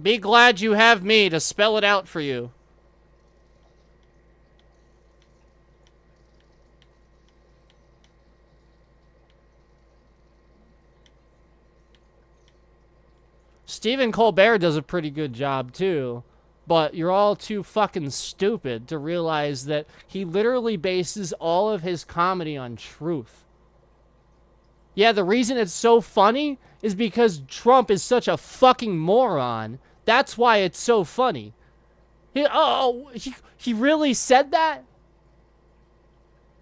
Be glad you have me to spell it out for you. Stephen Colbert does a pretty good job too, but you're all too fucking stupid to realize that he literally bases all of his comedy on truth. Yeah, the reason it's so funny is because Trump is such a fucking moron. That's why it's so funny. He really said that?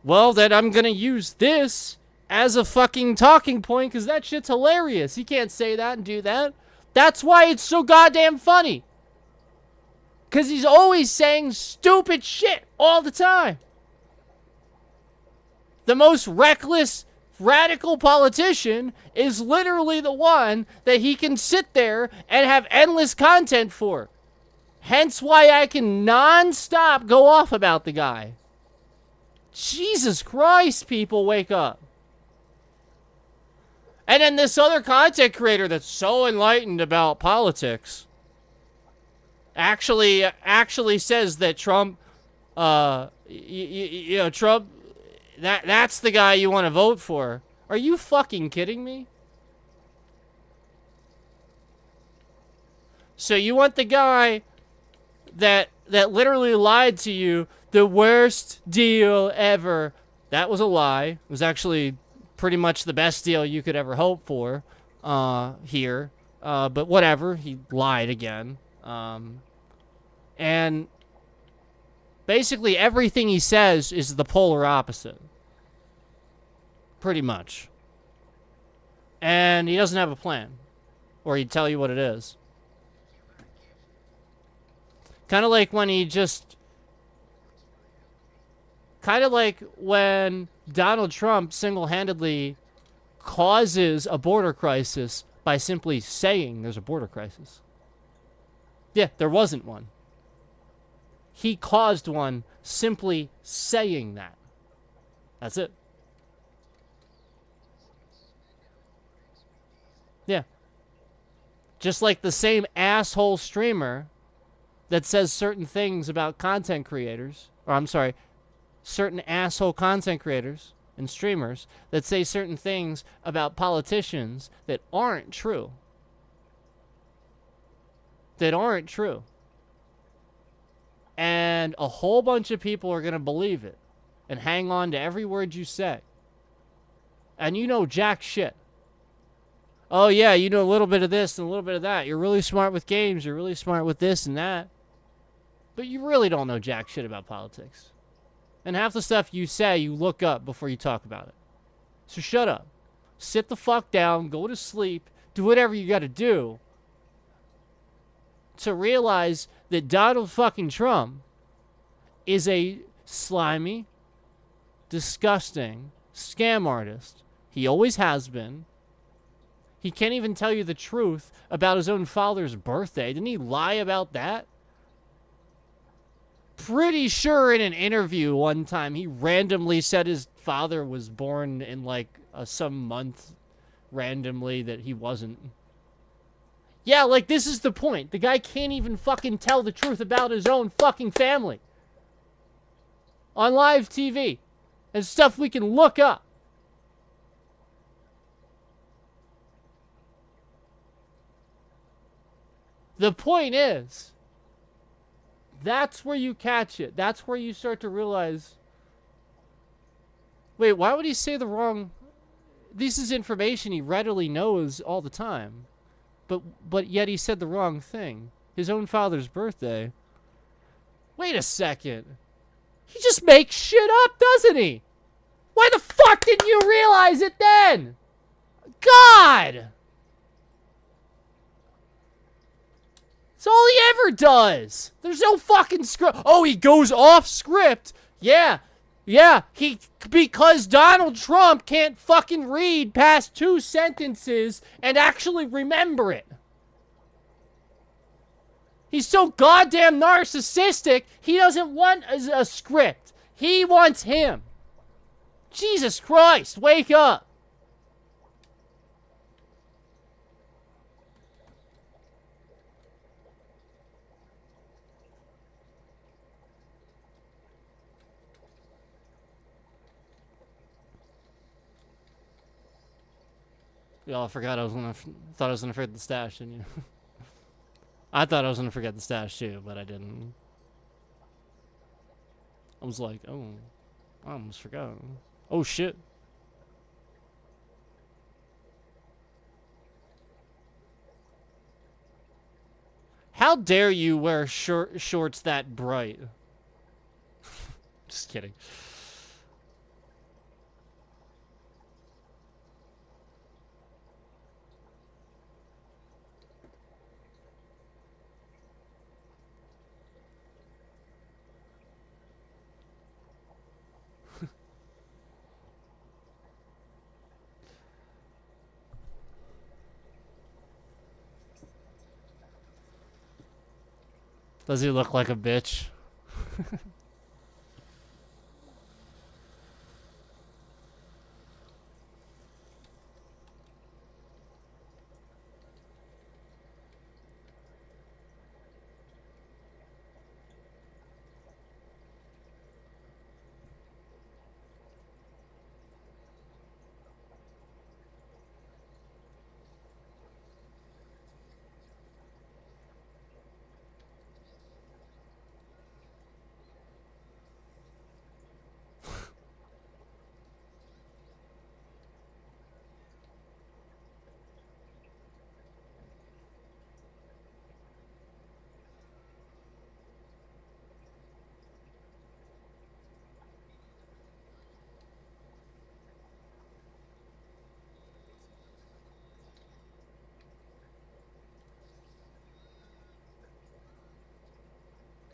Well, then I'm gonna use this as a fucking talking point because that shit's hilarious. He can't say that and do that. That's why it's so goddamn funny. Because he's always saying stupid shit all the time. The most reckless, radical politician is literally the one that he can sit there and have endless content for. Hence why I can non-stop go off about the guy. Jesus Christ, people, wake up. And then this other content creator that's so enlightened about politics actually says that Trump, Trump, that's the guy you want to vote for. Are you fucking kidding me? So you want the guy that literally lied to you, the worst deal ever. That was a lie. It was actually pretty much the best deal you could ever hope for here. But whatever, he lied again. And basically everything he says is the polar opposite. Pretty much. And he doesn't have a plan. Or he'd tell you what it is. Kind of like when Donald Trump single-handedly causes a border crisis by simply saying there's a border crisis. Yeah, there wasn't one. He caused one simply saying that. That's it. Yeah. Just like the same asshole streamer that says certain things about content creators, or I'm sorry, certain asshole content creators and streamers that say certain things about politicians that aren't true. That aren't true. And a whole bunch of people are going to believe it and hang on to every word you say. And you know jack shit. Oh yeah, you know a little bit of this and a little bit of that. You're really smart with games. You're really smart with this and that. But you really don't know jack shit about politics. And half the stuff you say, you look up before you talk about it. So shut up. Sit the fuck down, go to sleep, do whatever you gotta do to realize that Donald fucking Trump is a slimy, disgusting scam artist. He always has been. He can't even tell you the truth about his own father's birthday. Didn't he lie about that? Pretty sure in an interview one time he randomly said his father was born in like some month randomly that he wasn't. Yeah, like this is the point. The guy can't even fucking tell the truth about his own fucking family. On live TV. And stuff we can look up. The point is, that's where you catch it. That's where you start to realize, wait, why would he say the wrong... This is information he readily knows all the time. But yet he said the wrong thing. His own father's birthday. Wait a second. He just makes shit up, doesn't he? Why the fuck didn't you realize it then? God! That's all he ever does. There's no fucking script. Oh, he goes off script. Yeah, because Donald Trump can't fucking read past 2 sentences and actually remember it. He's so goddamn narcissistic, he doesn't want a script. He wants him. Jesus Christ, wake up. Y'all forgot thought I was gonna forget the stash, didn't you? I thought I was gonna forget the stash too, but I didn't. I was like, oh, I almost forgot. Oh shit. How dare you wear shorts that bright? Just kidding. Does he look like a bitch?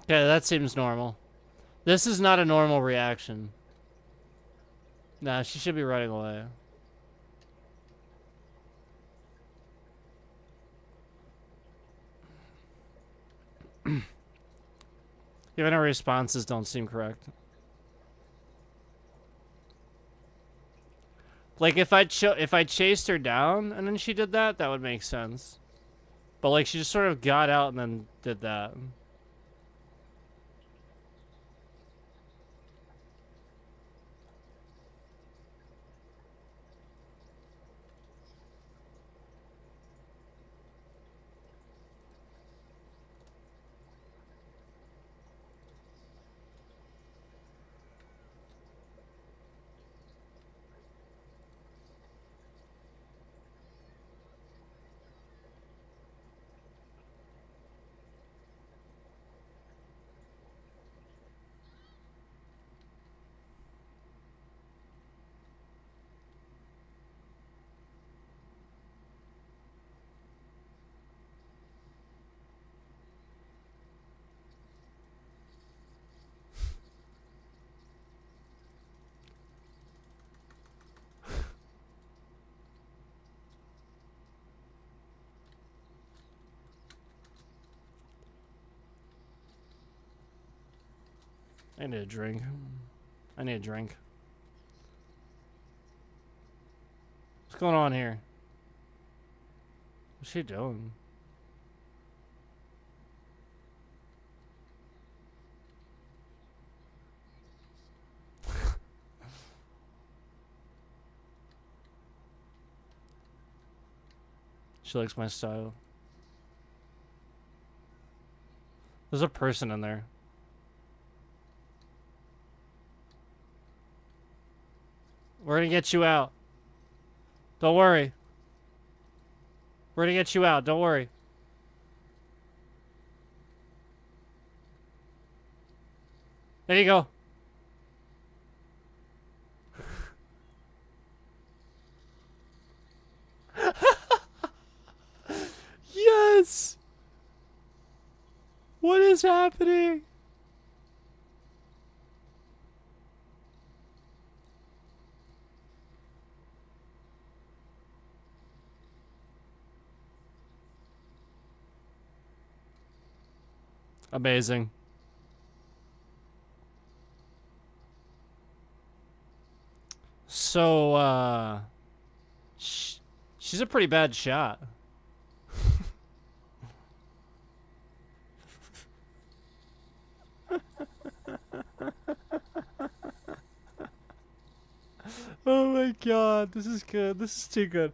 Yeah, that seems normal. This is not a normal reaction. Nah, she should be running away. Even her responses don't seem correct. Like, if I chased her down and then she did that, that would make sense. But, like, she just sort of got out and then did that. I need a drink. I need a drink. What's going on here? What's she doing? She likes my style. There's a person in there. We're gonna get you out. Don't worry. We're gonna get you out. Don't worry. There you go. Yes! What is happening? Amazing. So, she's a pretty bad shot. Oh my god, this is good. This is too good.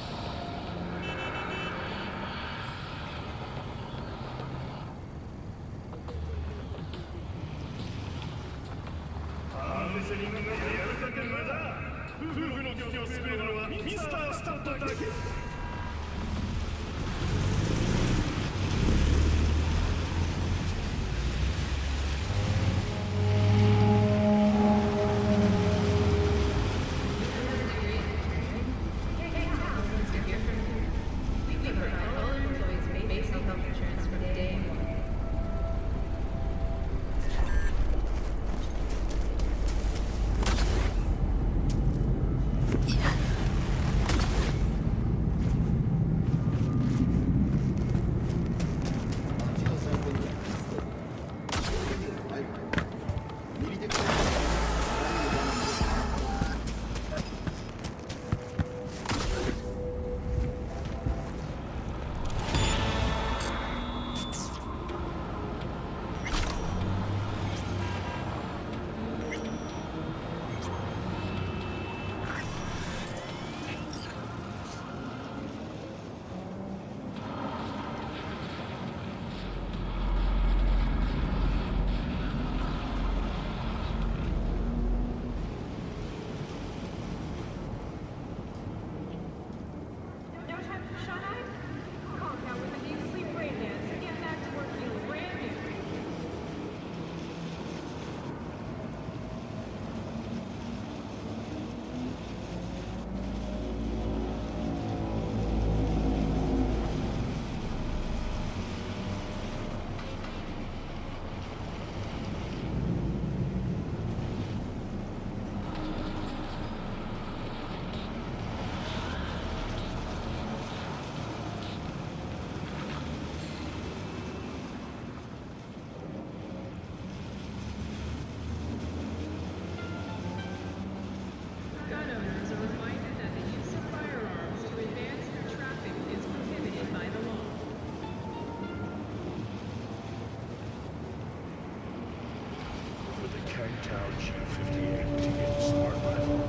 Tau G58 to get smart rifle.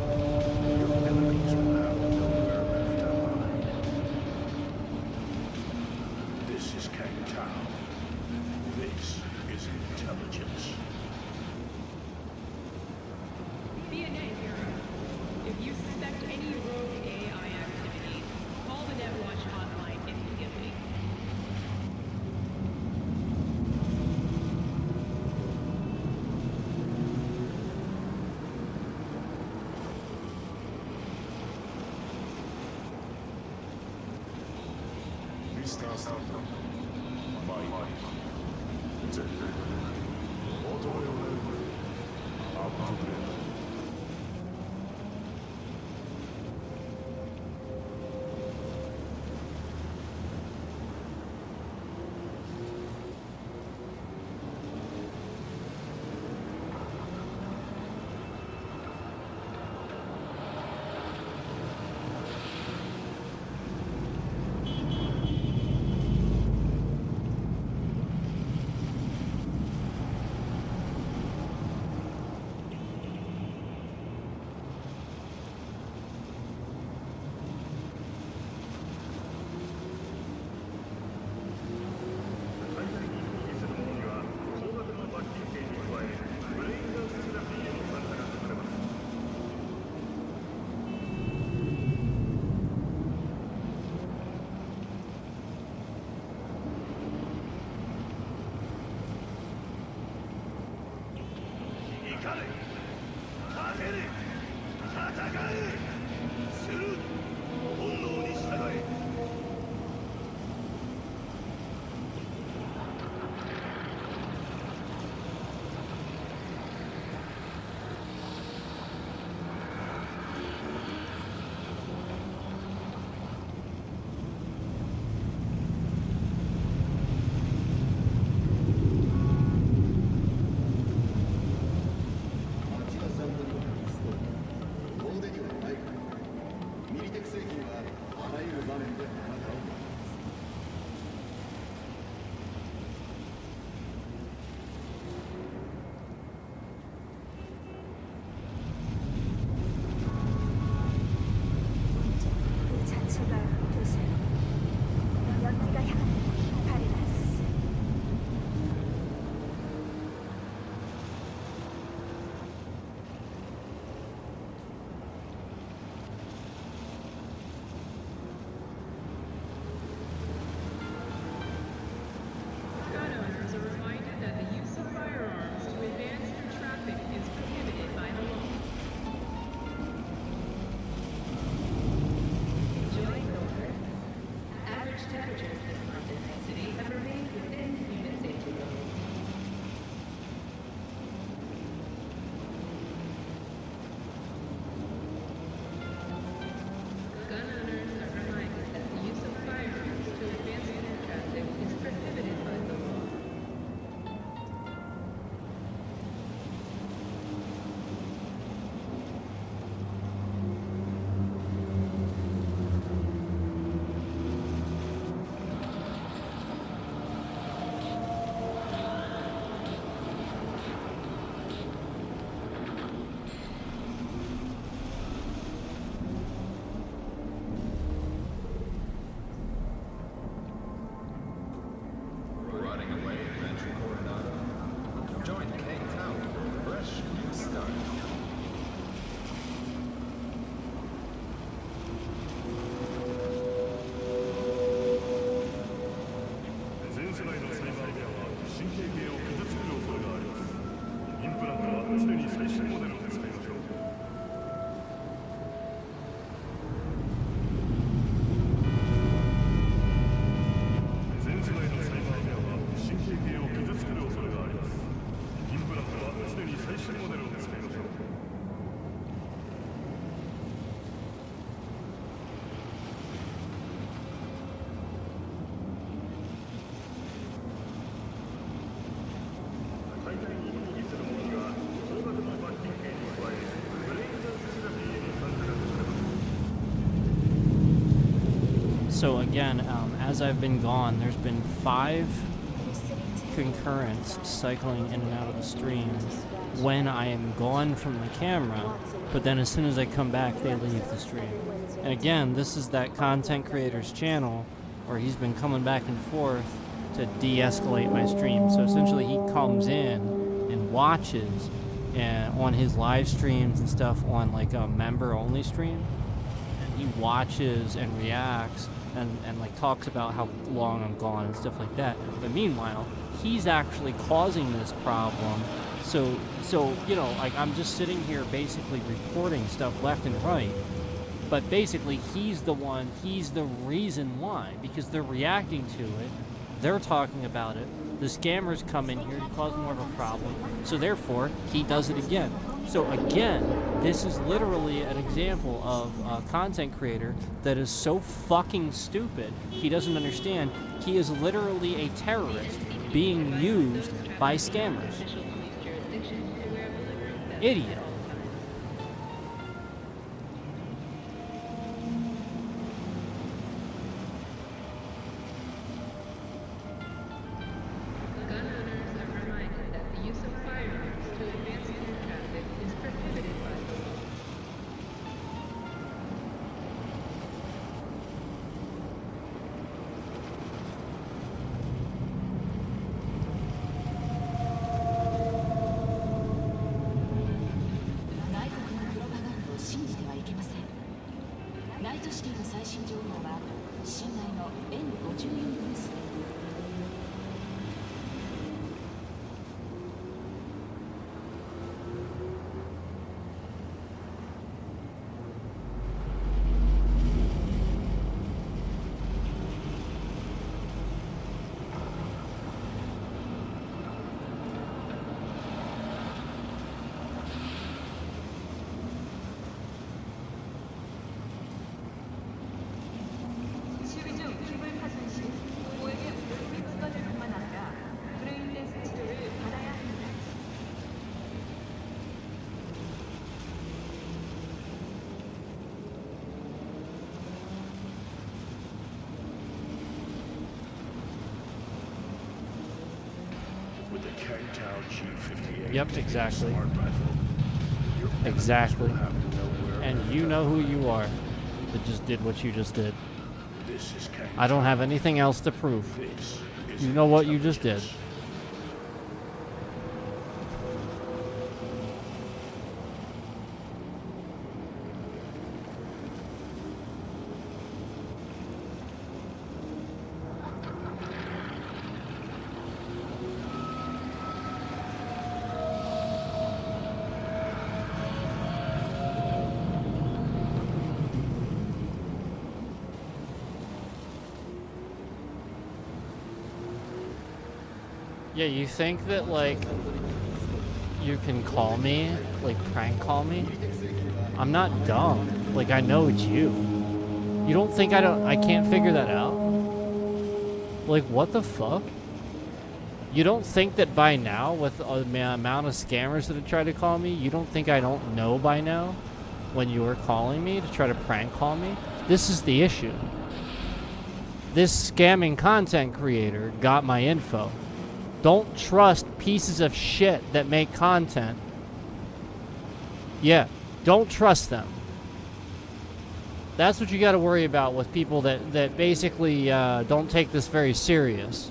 Your enemies will have nowhere left to hide. This is Kang Tao. This is intelligence. BNA Hero. If you suspect any rogue AI activity, call the NetWatch hotline immediately. Mr. Santa. My wife. Zen. Auto Upgrade. 그 자체가 되세요. 연기가 향하는 카리나스. Gun owners are reminded that the use of firearms to advance through traffic is prohibited by the law. Enjoying the weather? Average temperatures this month in the city have remained within human safety levels. Gun owners are reminded that the use of firearms to advance through traffic is prohibited by the law. Running away, Adventure Coronado. Join Kang Tao for a fresh new start. 全世代のサイバーエアは神経系を傷つける恐れがあります。インプラントは常に最新モデルを使いましょう。全世代のサイバーエアは神経系を傷つける恐れがあります。インプラントは常に最新モデルを使いましょう。大会に抗議する者には高額の罰金刑に加えブレインダンスセラピーに参加がされます。 So again, as I've been gone, there's been 5 ペニシリン concurrents cycling in and out of the stream when I am gone from the camera, but then as soon as I come back, they leave the stream. And again, this is that content creator's channel where he's been coming back and forth to de-escalate my stream. So essentially he comes in and watches and on his live streams and stuff on like a member only stream, and he watches and reacts and like talks about how long I'm gone and stuff like that. But meanwhile, he's actually causing this problem. So you know, like I'm just sitting here basically reporting stuff left and right. But basically, he's the reason why, because they're reacting to it, they're talking about it, the scammers come in here to cause more of a problem, so therefore, he does it again. So again, this is literally an example of a content creator that is so fucking stupid, he doesn't understand. He is literally a terrorist being used by scammers. Idiot. Gun owners are reminded that the use of firearms to advance gun traffic is prohibited by the law. 시위 중 기물 파손 시 부모에게 무릎이 끊어질 뿐만 아니라 브레인 댄스 치료를 받아야 합니다. With the Kangtao G58 Yep, exactly. smart rifle, your enemies Exactly. will have to know where And you know who you are that just did what you just did. this is Kangtao. I don't have anything else to prove. This is You know what you just did. intelligence. Yeah, you think that, like, you can call me, like, prank call me? I'm not dumb. Like, I know it's you. You don't think I can't figure that out? Like, what the fuck? You don't think that by now, with the amount of scammers that have tried to call me, you don't think I don't know by now when you were calling me to try to prank call me? This is the issue. This scamming content creator got my info. Don't trust pieces of shit that make content. Yeah, don't trust them. That's what you got to worry about with people that basically don't take this very serious.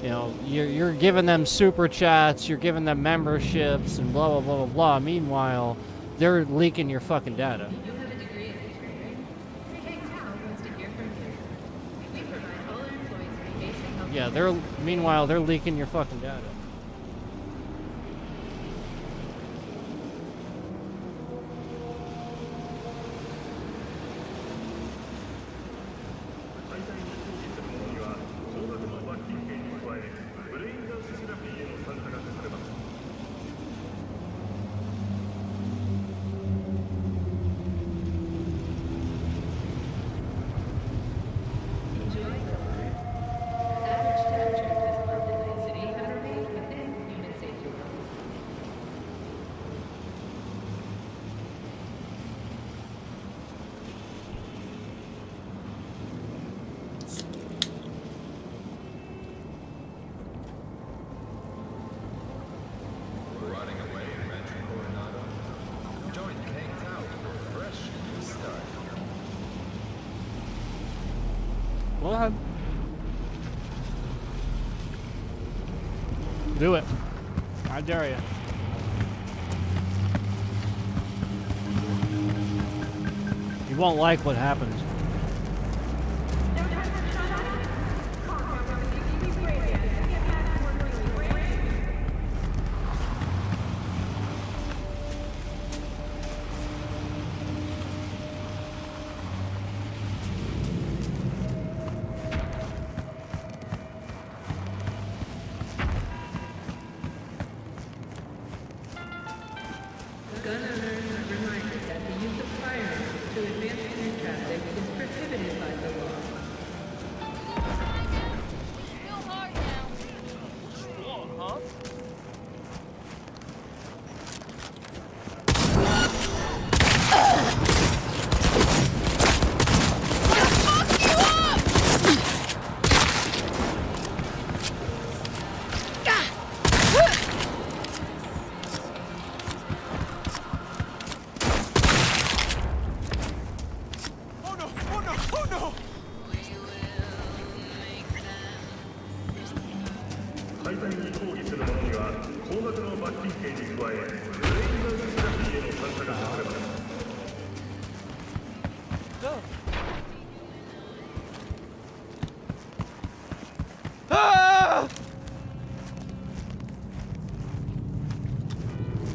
You know, you're giving them super chats, you're giving them memberships, and blah, blah, blah, blah, blah. Meanwhile, they're leaking your fucking data. You have a degree in engineering, right? Kangtao wants to hear from you. We provide all our employees with basic health. Yeah, meanwhile, they're leaking your fucking data. Enjoy. Average temperatures this month in Night City have remained ahead. Do it. I dare you. You won't like what happens. Gun owners are reminded that the use of firearms to advance through traffic is prohibited by the law.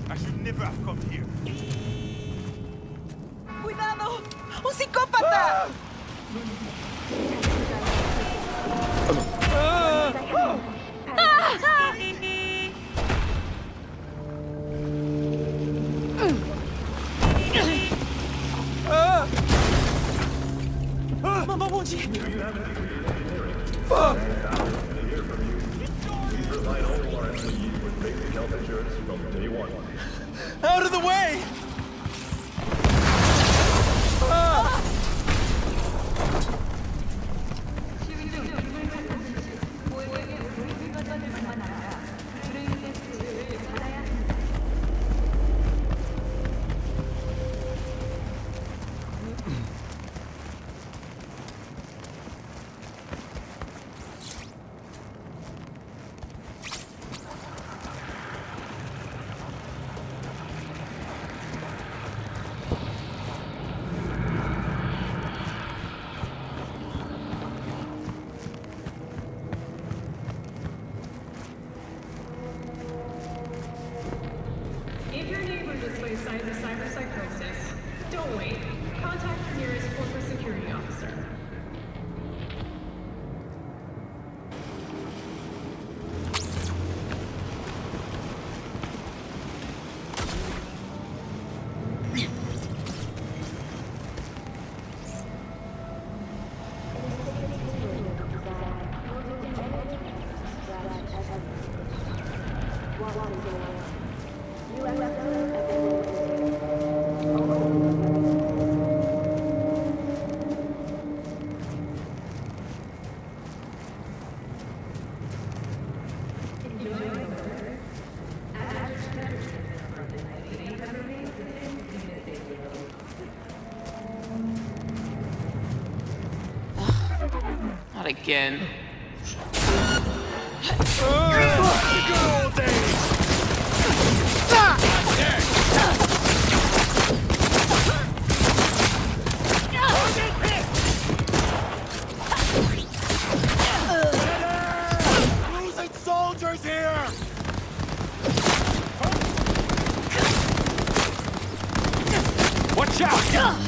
I should never have come here. ¡Cuidado! ¡Un psicópata! Mamá Moji! Fuck! Out of the way! If your neighbor displays signs of cyberpsychosis, don't wait. Contact your nearest corporate security officer. Not again. Losing soldiers here! Watch out!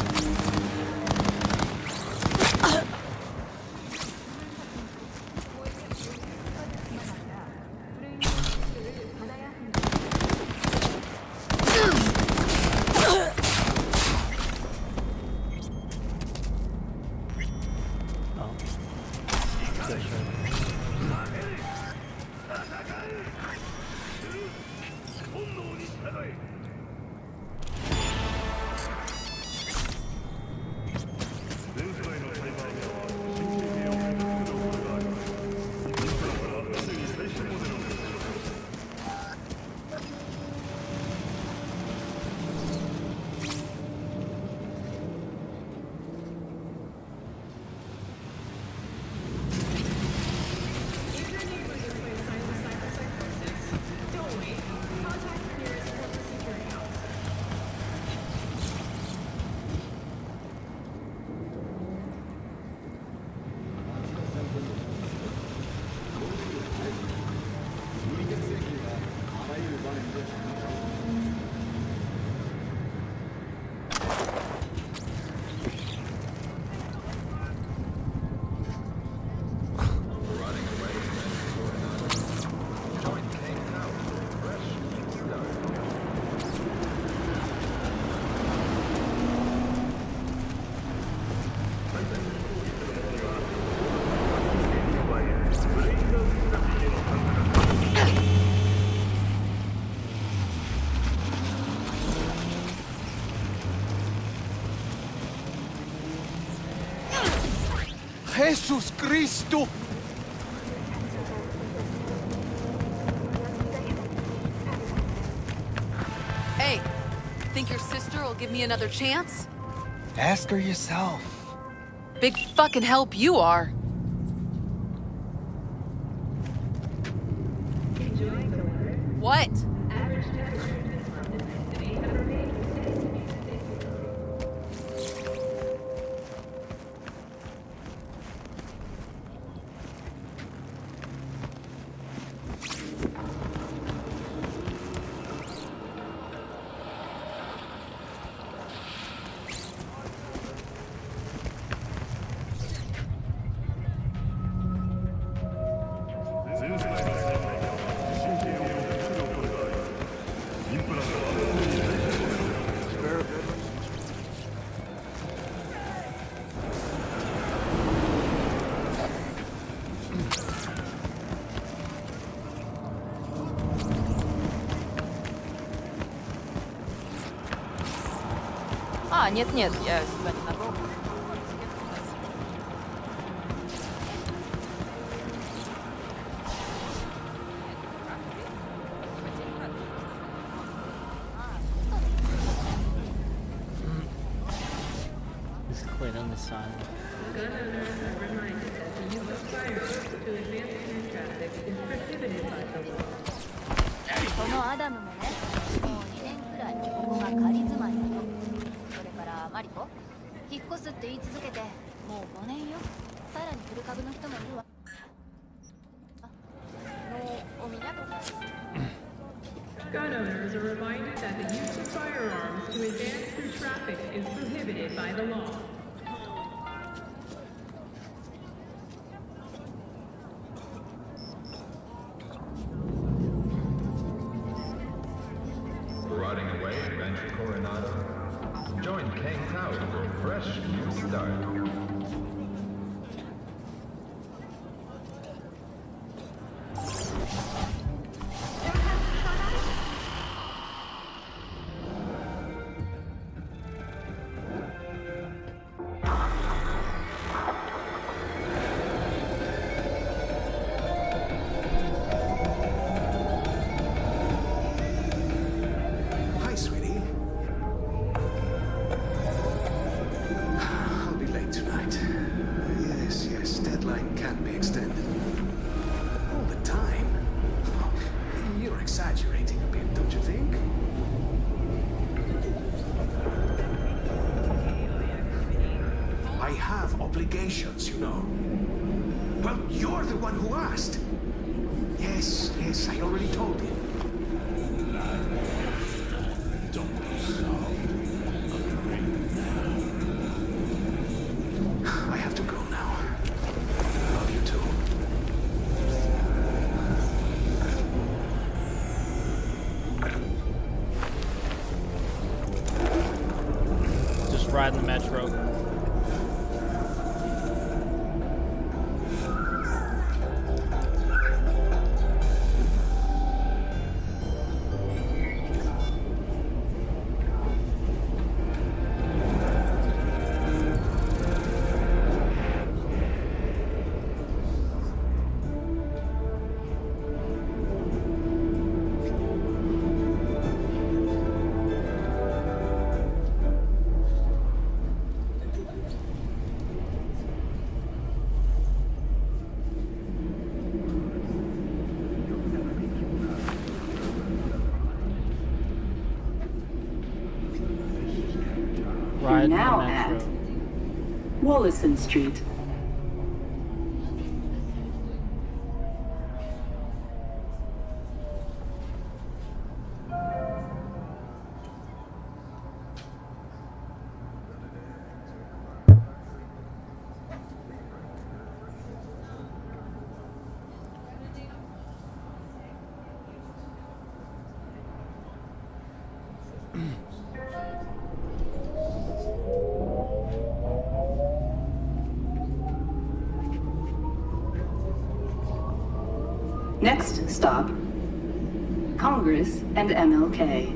Jesus Cristo! Hey, think your sister will give me another chance? Ask her yourself. Big fucking help you are. What? А, нет-нет, я сюда ненадолго. Just quit on the side.このアダムもね、もう2年くらいここが仮住まいなの。それからマリコ、引っ越すって言い続けてもう5年よ。さらにフル株の人もいるわ。のおみなとか。 Gun owners are reminded that the use of firearms to advance through traffic is prohibited by the law. Rotting away at Rancho Coronado. Join Kang Tao for a fresh new start. Hi, sweetie. I'll be late tonight. Yes, deadline can be extended. All the time? You're exaggerating a bit, don't you think? I have obligations, you know. Well, you're the one who asked. Yes, I already told you. I have to go now. Love you too. Just riding the metro. Riding the Now metro. at Wallison Street. Next stop, Congress and MLK.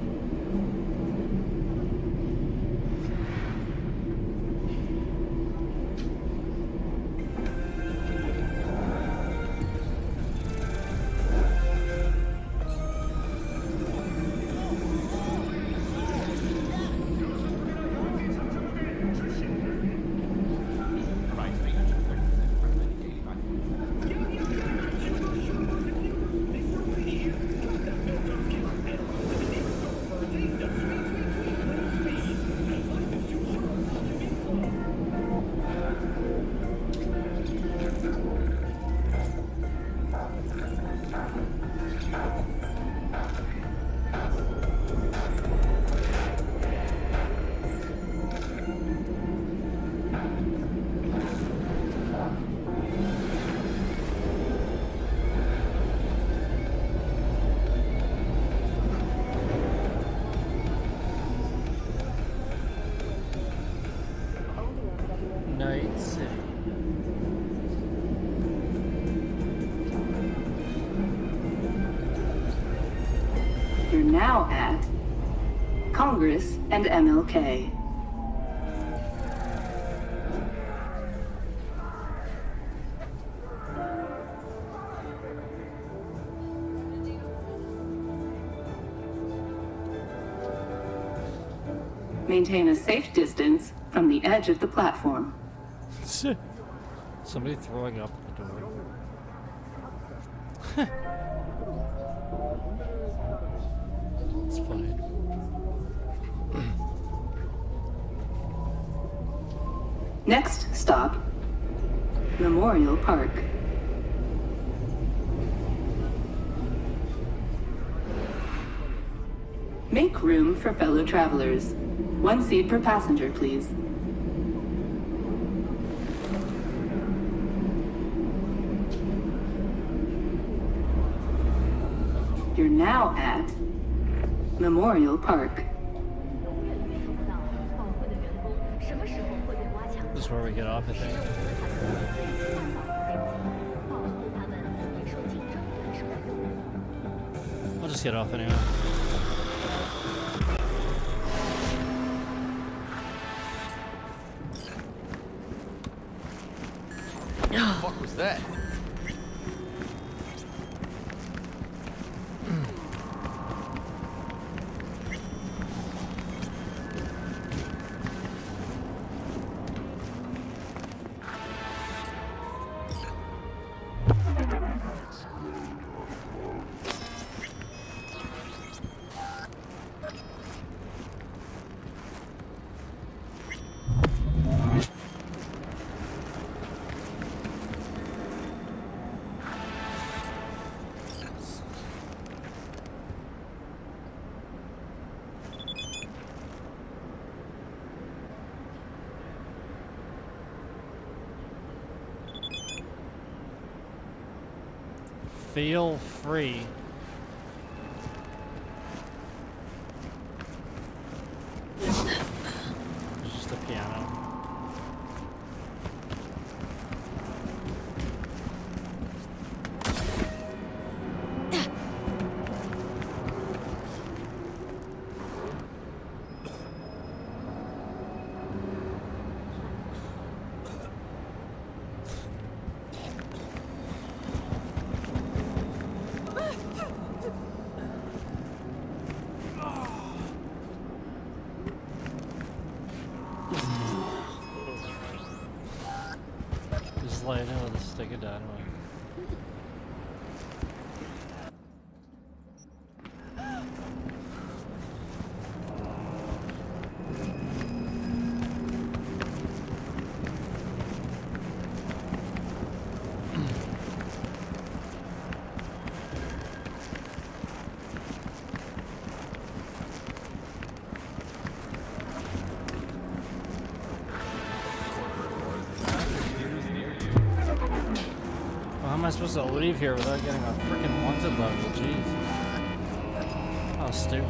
You're now at Congress and MLK. Maintain a safe distance from the edge of the platform. Somebody throwing up at the door. It's fine. Next stop, Memorial Park. Make room for fellow travelers. 1 seat per passenger, please. You're now at Memorial Park. This is where we get off, I think. I'll just get off anyway. What the fuck was that? Feel free. It's just a piano. Just lay down with a stick of dynamite. How am I supposed to leave here without getting a freaking wanted level? Jeez. How stupid.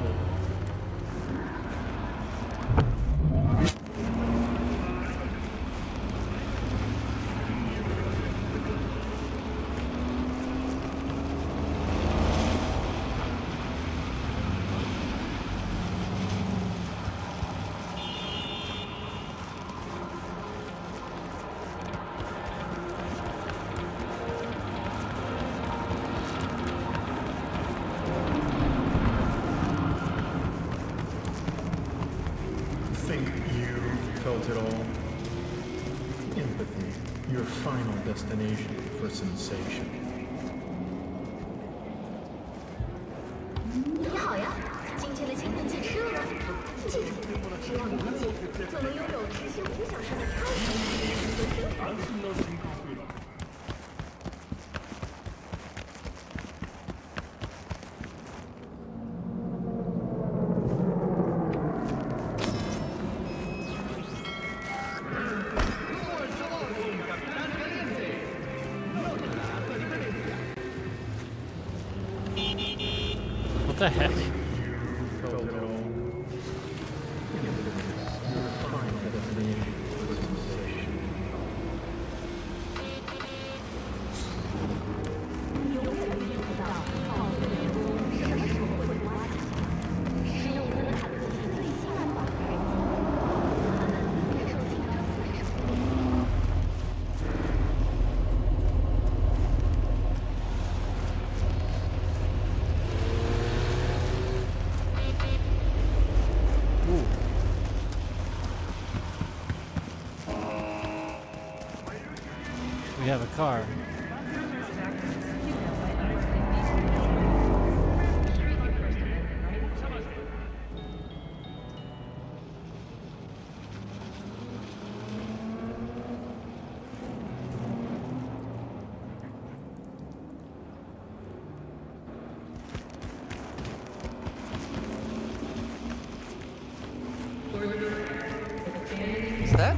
Think you felt it all? Empathy, your final destination for sensation. 你好呀，今天的兴奋剂吃了吗？记住，只要你一起，就能拥有持续5小时的超长时间。 What the heck? Felt it all? Empathy, your final destination for sensation. have a car. What's that?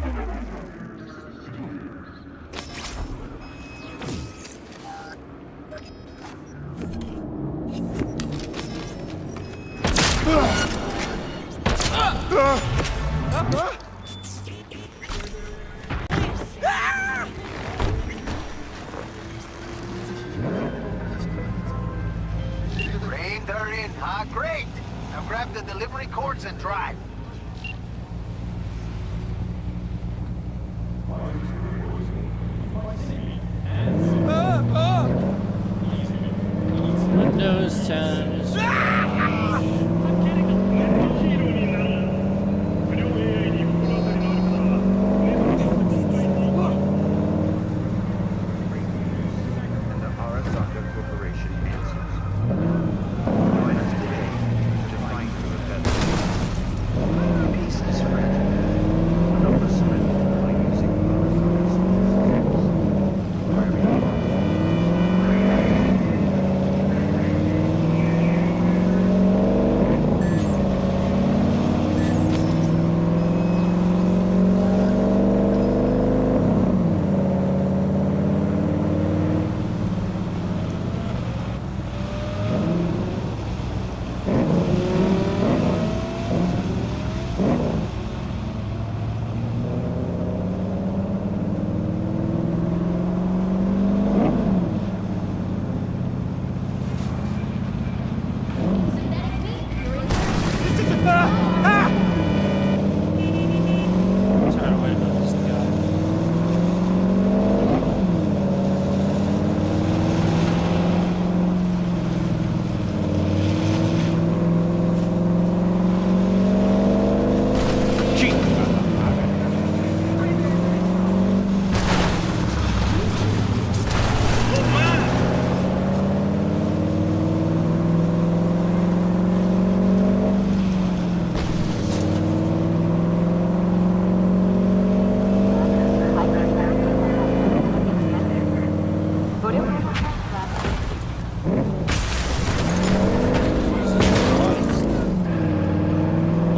Rain, they're in, huh? Great! Now grab the delivery cords and drive. Windows 10 is... And the Arasaka Corporation answers. Join us today to fight for a better peace is fragile. Help us surrender by using Arasaka's tools. Wherever you are. I'm trying to wait about this guy.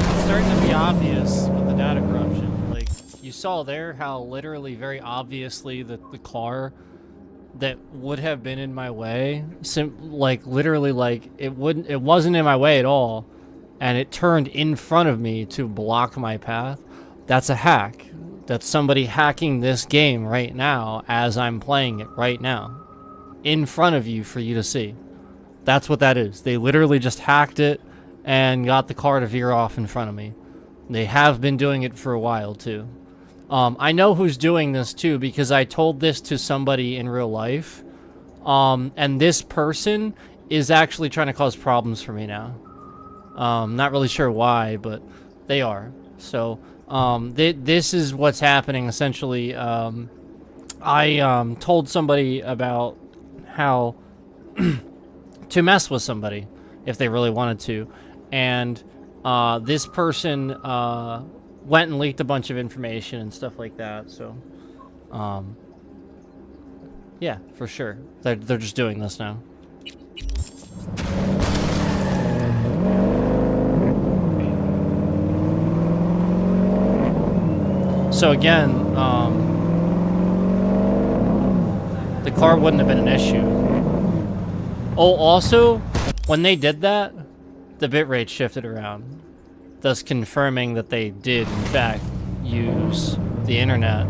It's starting to be obvious with the data corruption. Like, you saw there how literally very obviously the car that would have been in my way, literally like it wasn't in my way at all, and it turned in front of me to block my path. That's a hack. That's somebody hacking this game right now as I'm playing it right now. In front of you for you to see. That's what that is. They literally just hacked it and got the car to veer off in front of me. They have been doing it for a while too. I know who's doing this too because I told this to somebody in real life. And this person is actually trying to cause problems for me now. Not really sure why, but they are. So this is what's happening essentially. I told somebody about how to mess with somebody if they really wanted to, and this person went and leaked a bunch of information and stuff like that. So yeah, for sure they're just doing this now. So again, the car wouldn't have been an issue. Oh, also, when they did that, the bitrate shifted around, thus confirming that they did, in fact, use the internet,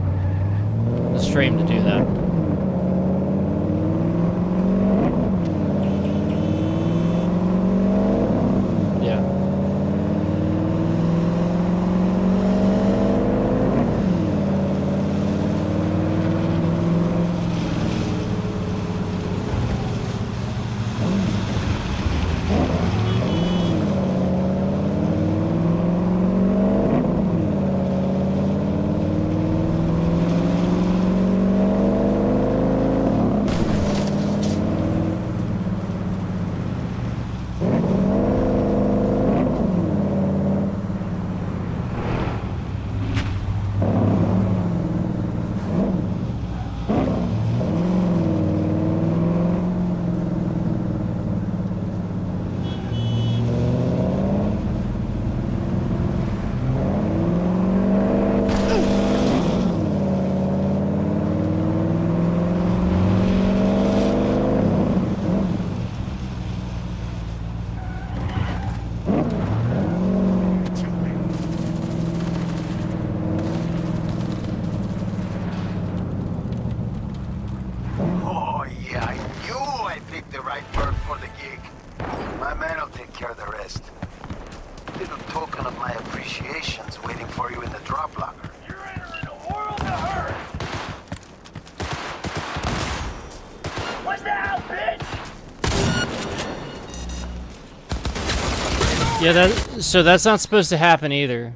the stream, to do that. Yeah. My man will take care of the rest. Little token of my appreciation's waiting for you in the drop locker. You're entering a world of hurt! What's the hell, bitch? Yeah, so that's not supposed to happen either.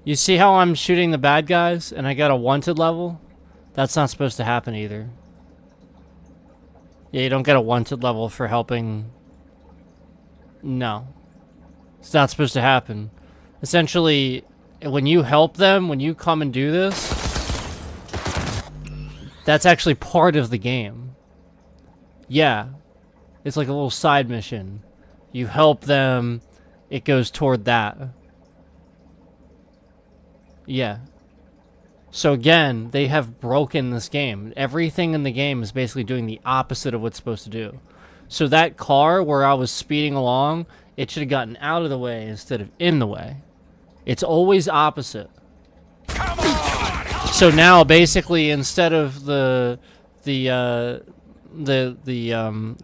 You see how I'm shooting the bad guys and I got a wanted level? That's not supposed to happen either. Yeah, you don't get a wanted level for helping. No. It's not supposed to happen. Essentially, when you help them, when you come and do this, that's actually part of the game. Yeah. It's like a little side mission. You help them, it goes toward that. Yeah. So again, they have broken this game. Everything in the game is basically doing the opposite of what's supposed to do. So that car where I was speeding along, it should have gotten out of the way instead of in the way. It's always opposite. So now basically instead of the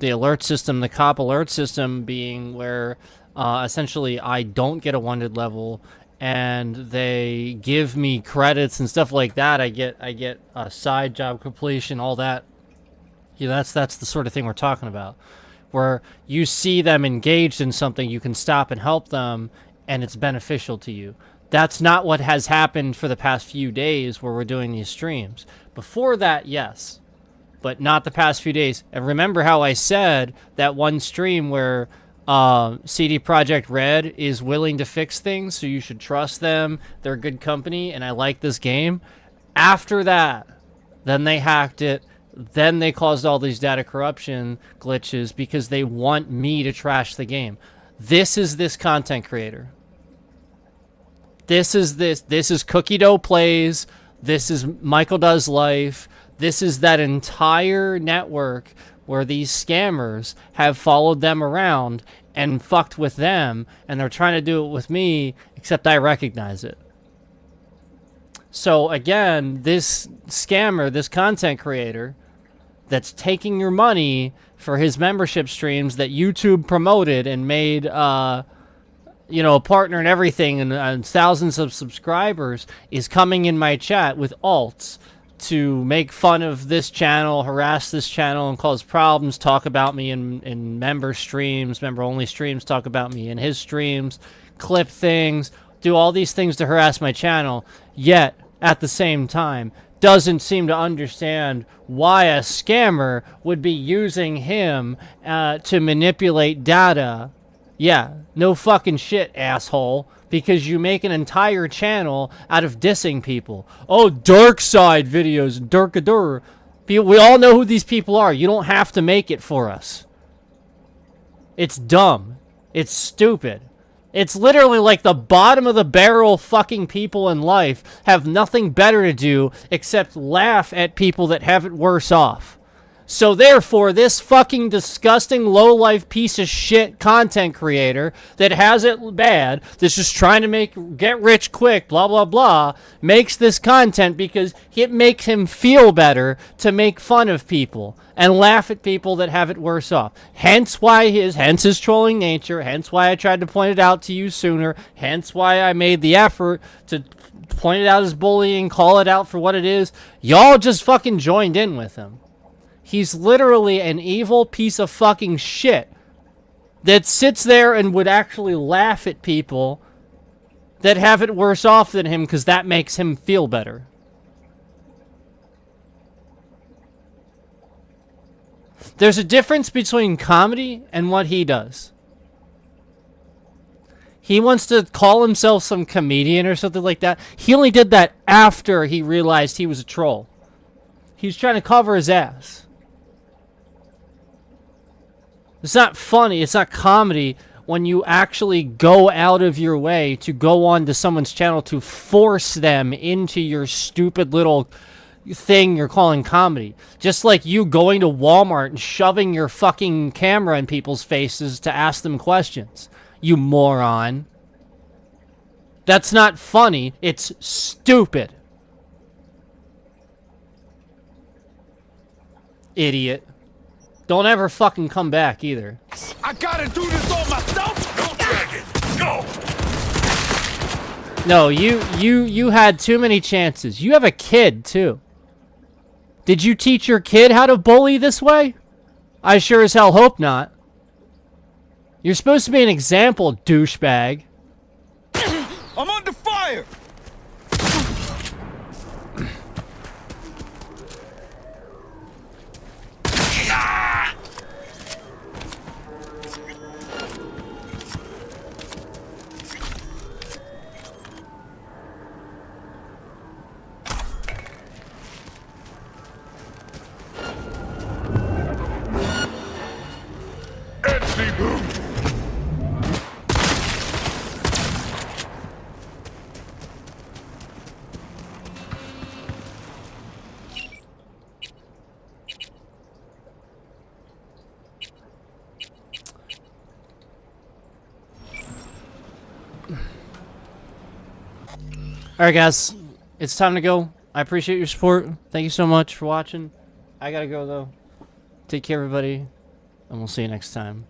alert system, the cop alert system being where essentially I don't get a wanted level and they give me credits and stuff like that. I get a side job completion, all that. Yeah, that's the sort of thing we're talking about. Where you see them engaged in something, you can stop and help them, and it's beneficial to you. That's not what has happened for the past few days where we're doing these streams. Before that, yes, but not the past few days. And remember how I said that one stream where CD Projekt Red is willing to fix things, so you should trust them. They're a good company, and I like this game. After that, then they hacked it. Then they caused all these data corruption glitches because they want me to trash the game. This is this content creator. This is Cookie Dough Plays. This is Michael Does Life. This is that entire network where these scammers have followed them around and fucked with them, and they're trying to do it with me, except I recognize it. So again, this scammer, this content creator that's taking your money for his membership streams that YouTube promoted and made a partner and everything, and thousands of subscribers, is coming in my chat with alts to make fun of this channel, harass this channel, and cause problems, talk about me in member streams, member-only streams, talk about me in his streams, clip things, do all these things to harass my channel, yet, at the same time, doesn't seem to understand why a scammer would be using him to manipulate data. Yeah, no fucking shit, asshole. Because you make an entire channel out of dissing people. Oh, dark side videos, darkadur. We all know who these people are. You don't have to make it for us. It's dumb. It's stupid. It's literally like the bottom of the barrel fucking people in life have nothing better to do except laugh at people that have it worse off. So therefore, this fucking disgusting low-life piece of shit content creator that has it bad, that's just trying to get rich quick, blah, blah, blah, makes this content because it makes him feel better to make fun of people and laugh at people that have it worse off. Hence his trolling nature, hence why I tried to point it out to you sooner, hence why I made the effort to point it out as bullying, call it out for what it is. Y'all just fucking joined in with him. He's literally an evil piece of fucking shit that sits there and would actually laugh at people that have it worse off than him because that makes him feel better. There's a difference between comedy and what he does. He wants to call himself some comedian or something like that. He only did that after he realized he was a troll. He's trying to cover his ass. It's not funny, it's not comedy when you actually go out of your way to go onto someone's channel to force them into your stupid little thing you're calling comedy. Just like you going to Walmart and shoving your fucking camera in people's faces to ask them questions. You moron. That's not funny, it's stupid. Idiot. Don't ever fucking come back either. I gotta do this all myself? No dragon! Go! No, you had too many chances. You have a kid, too. Did you teach your kid how to bully this way? I sure as hell hope not. You're supposed to be an example, douchebag. I'm under fire! Alright guys, it's time to go. I appreciate your support. Thank you so much for watching. I gotta go though. Take care everybody, and we'll see you next time.